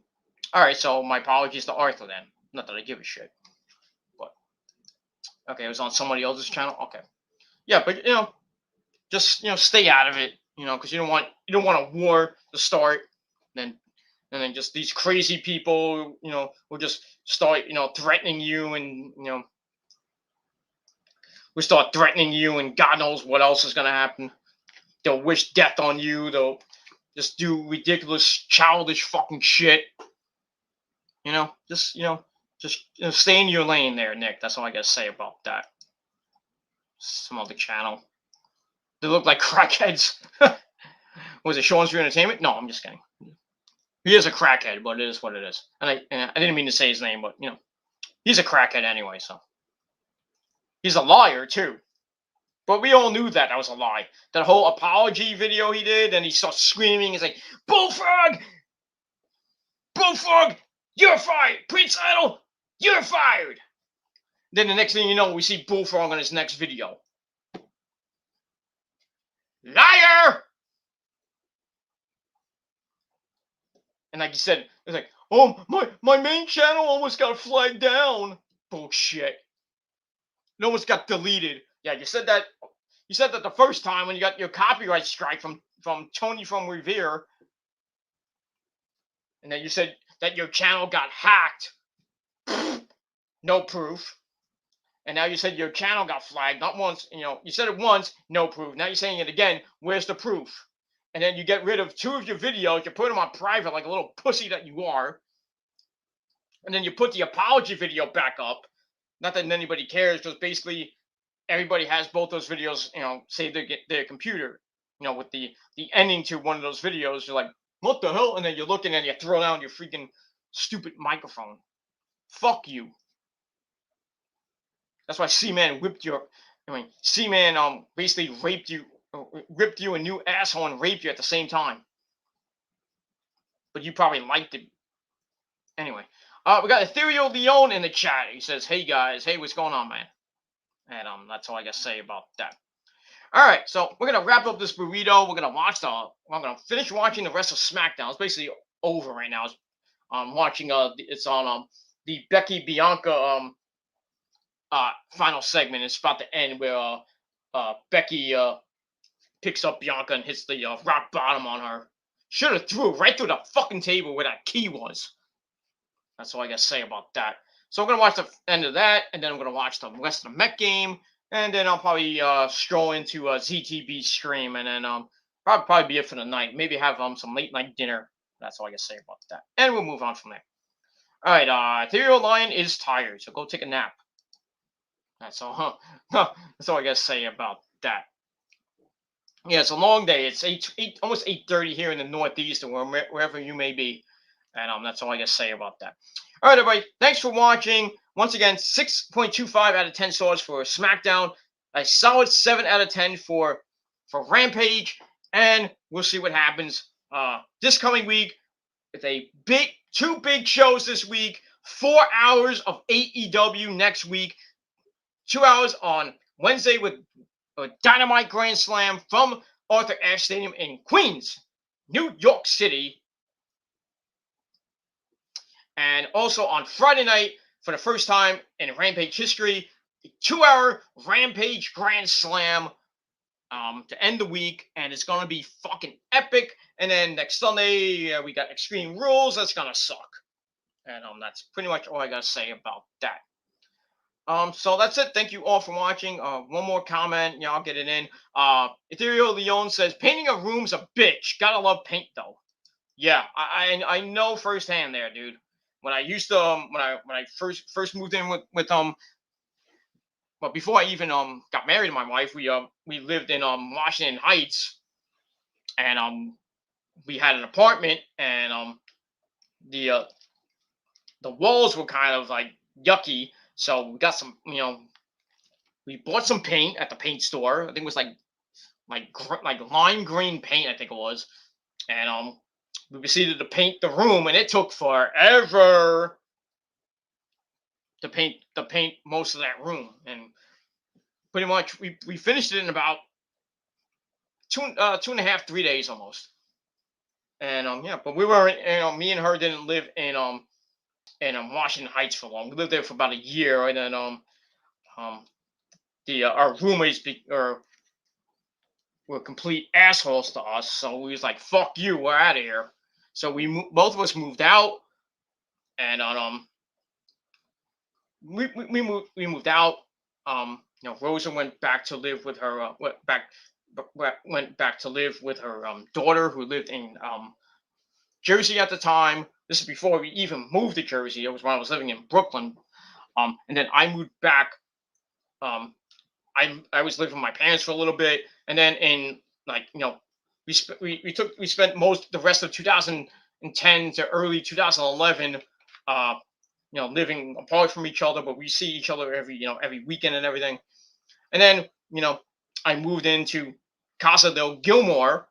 All right, so my apologies to Arthur then. Not that I give a shit. But okay, it was on somebody else's channel. Okay, yeah, but just stay out of it. Because you don't want a war to start. And then just these crazy people, will just start, threatening you and we start threatening you, and God knows what else is going to happen. They'll wish death on you. They'll just do ridiculous, childish fucking shit. Just stay in your lane there, Nick. That's all I got to say about that. Some other channel. They look like crackheads. Was it Sean's Free Entertainment? No, I'm just kidding. He is a crackhead, but it is what it is. And I didn't mean to say his name, but he's a crackhead anyway, so. He's a liar, too. But we all knew that was a lie. That whole apology video he did, and he starts screaming. He's like, Bullfrog! Bullfrog! You're fired! Prince Idol! You're fired! Then the next thing you know, we see Bullfrog on his next video. Liar! And like you said, it's like, Oh, my main channel almost got flagged down. Bullshit. It almost got deleted. Yeah, you said that. You said that the first time when you got your copyright strike from Tony from Revere, and then you said that your channel got hacked. No proof. And now you said your channel got flagged. Not once, you said it once, no proof. Now you're saying it again. Where's the proof? And then you get rid of 2 of your videos. You put them on private like a little pussy that you are. And then you put the apology video back up. Not that anybody cares, because basically everybody has both those videos, saved their computer. With the ending to one of those videos, you're like, what the hell? And then you're looking and you throw down your freaking stupid microphone. Fuck you. That's why C-Man C-Man basically raped you, ripped you a new asshole and raped you at the same time. But you probably liked it. Anyway, we got Ethereal Leone in the chat. He says, hey guys, hey, what's going on, man? And that's all I got to say about that. All right, so we're gonna wrap up this burrito. We're gonna finish watching the rest of Smackdown. It's basically over right now. Watching it's on the Becky Bianca final segment. It's about to end where Becky picks up Bianca and hits the rock bottom on her. Should have threw it right through the fucking table where that key was. That's all I got to say about that. So I'm going to watch the end of that, and then I'm going to watch the rest of the Met game, and then I'll probably stroll into ZTB stream, and then probably be it for the night. Maybe have some late night dinner. That's all I got to say about that. And we'll move on from there. All right, Ethereal Lion is tired, so go take a nap. That's all. That's all I got to say about that. Yeah, it's a long day. It's almost 8:30 here in the Northeast, or wherever you may be. And that's all I got to say about that. All right, everybody. Thanks for watching. Once again, 6.25 out of 10 stars for SmackDown. A solid 7 out of 10 for Rampage. And we'll see what happens this coming week. It's two big shows this week. 4 hours of AEW next week. 2 hours on Wednesday with a Dynamite Grand Slam from Arthur Ashe Stadium in Queens, New York City. And also on Friday night, for the first time in Rampage history, a 2-hour Rampage Grand Slam to end the week. And it's going to be fucking epic. And then next Sunday, we got Extreme Rules. That's going to suck. And that's pretty much all I got to say about that. So that's it. Thank you all for watching. One more comment. I'll get it in. Ethereal Leone says, painting a room's a bitch. Gotta love paint, though. Yeah, I know firsthand there, dude. When I used to, when I first moved in with but before I even got married to my wife, we lived in Washington Heights, and we had an apartment, and the walls were kind of like yucky. So we got some, we bought some paint at the paint store. I think it was like lime green paint, I think it was. And we proceeded to paint the room, and it took forever to paint most of that room. And pretty much we finished it in about 2.5, 3 days almost. And yeah, but we weren't, me and her didn't live in Washington Heights for long. We lived there for about a year, and then our roommates were complete assholes to us. So we was like, "Fuck you, we're out of here." So both of us moved out, and we moved out. Rosa went back to live with her went back to live with her daughter, who lived in Jersey at the time. This is before we even moved to Jersey. It was when I was living in Brooklyn. And then I moved back. I was living with my parents for a little bit, and then in we spent the rest of 2010 to early 2011, living apart from each other, but we see each other every weekend and everything. And then I moved into Casa del Gilmore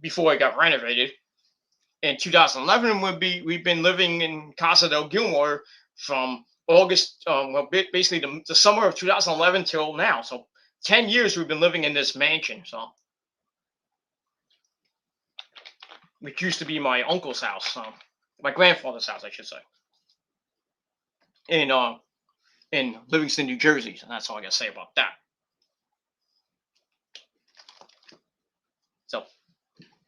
before it got renovated. In 2011, we've been living in Casa del Gilmore from August, basically the summer of 2011 till now. So 10 years we've been living in this mansion. So, which used to be my uncle's house. So My grandfather's house, I should say, in Livingston, New Jersey, and that's all I gotta say about that. So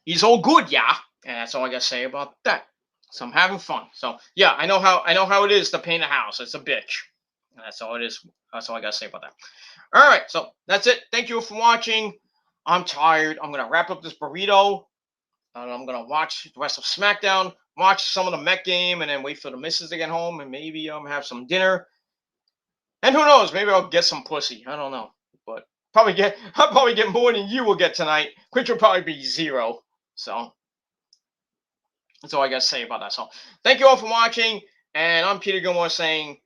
he's all good, yeah, and that's all I gotta say about that. So I'm having fun. So yeah, I know how it is to paint a house. It's a bitch. And that's all it is. That's all I gotta say about that. All right, so that's it. Thank you for watching. I'm tired. I'm gonna wrap up this burrito. And I'm gonna watch the rest of SmackDown, watch some of the Met game, and then wait for the missus to get home, and maybe have some dinner. And who knows? Maybe I'll get some pussy. I don't know, but I'll probably get more than you will get tonight, which will probably be 0. So that's all I gotta say about that. So thank you all for watching, and I'm Peter Gilmore saying,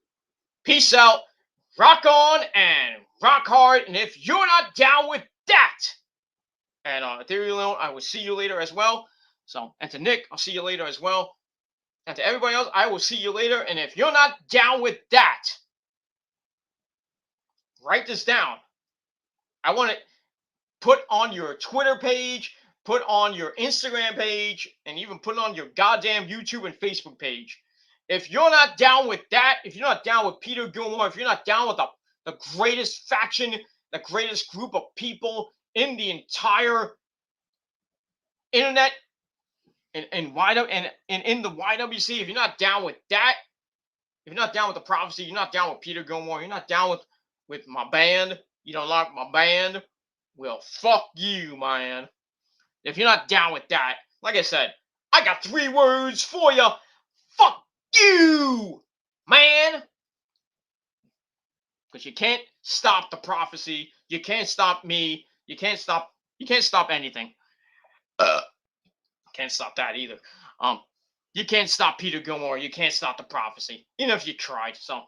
peace out, rock on, and rock hard. And if you're not down with that, and Ethereal, I will see you later as well. So, and to Nick, I'll see you later as well. And to everybody else, I will see you later. And if you're not down with that, write this down. I want to put on your Twitter page, put on your Instagram page, and even put on your goddamn YouTube and Facebook page. If you're not down with that, if you're not down with Peter Gilmore, if you're not down with the greatest faction, the greatest group of people in the entire internet and in the YWC, if you're not down with that, if you're not down with the prophecy, you're not down with Peter Gilmore, you're not down with my band, you don't like my band, well, fuck you, man. If you're not down with that, like I said, I got 3 words for you. Fuck you, man. Because you can't stop the prophecy. You can't stop me. You can't stop anything. Can't stop that either. You can't stop Peter Gilmore. You can't stop the prophecy, even if you tried. So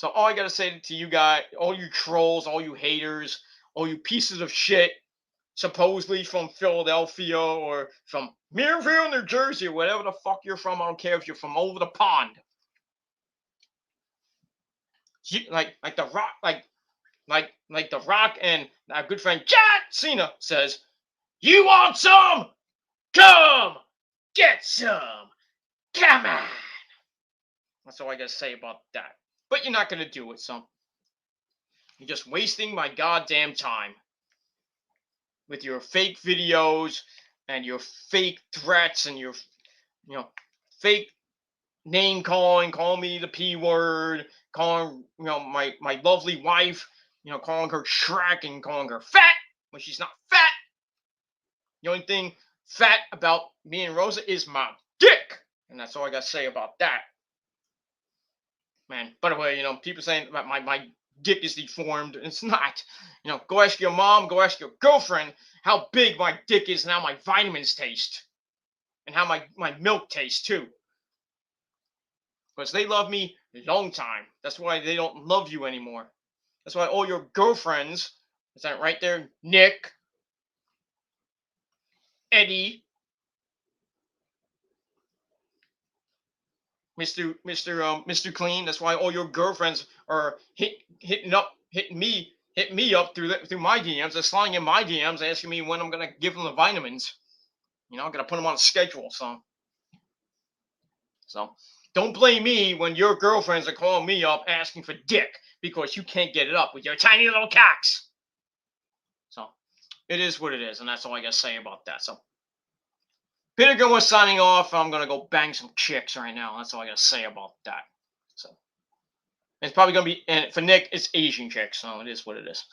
all I gotta say to you guys, all you trolls, all you haters, all you pieces of shit, supposedly from Philadelphia or from Mirville, New Jersey, whatever the fuck you're from. I don't care if you're from over the pond. Like the Rock, like the Rock and our good friend John Cena says, "You want some? Come get some. Come on." That's all I gotta say about that. But you're not gonna do it, so you're just wasting my goddamn time with your fake videos and your fake threats and your fake name calling me the P word, calling my lovely wife, calling her Shrek and calling her fat when she's not fat. The only thing fat about me and Rosa is my dick, and that's all I gotta say about that. Man, by the way, people saying that my dick is deformed. It's not. Go ask your mom, go ask your girlfriend how big my dick is and how my vitamins taste. And how my milk tastes too. Because they love me a long time. That's why they don't love you anymore. That's why all your girlfriends, is that right there? Nick, Eddie, Mr. Clean. That's why all your girlfriends are hitting me up through my DMs. They're sliding in my DMs, asking me when I'm gonna give them the vitamins. I'm gonna put them on a schedule. So don't blame me when your girlfriends are calling me up asking for dick because you can't get it up with your tiny little cocks. So it is what it is, and that's all I gotta say about that. So Peter Gilmore signing off. I'm gonna go bang some chicks right now. That's all I gotta say about that. So it's probably gonna be, and for Nick, it's Asian chicks. So it is what it is.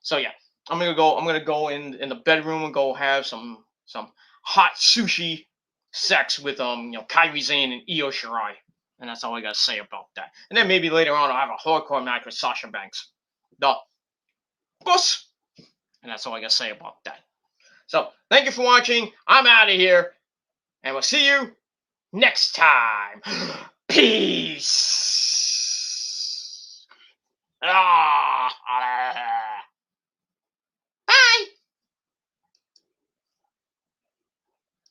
So yeah, I'm gonna go in the bedroom and go have some hot sushi sex with Kairi Sane and Io Shirai, and that's all I gotta say about that. And then maybe later on I'll have a hardcore match with Sasha Banks, the boss, and that's all I gotta say about that. So thank you for watching. I'm out of here, and we'll see you next time. Peace.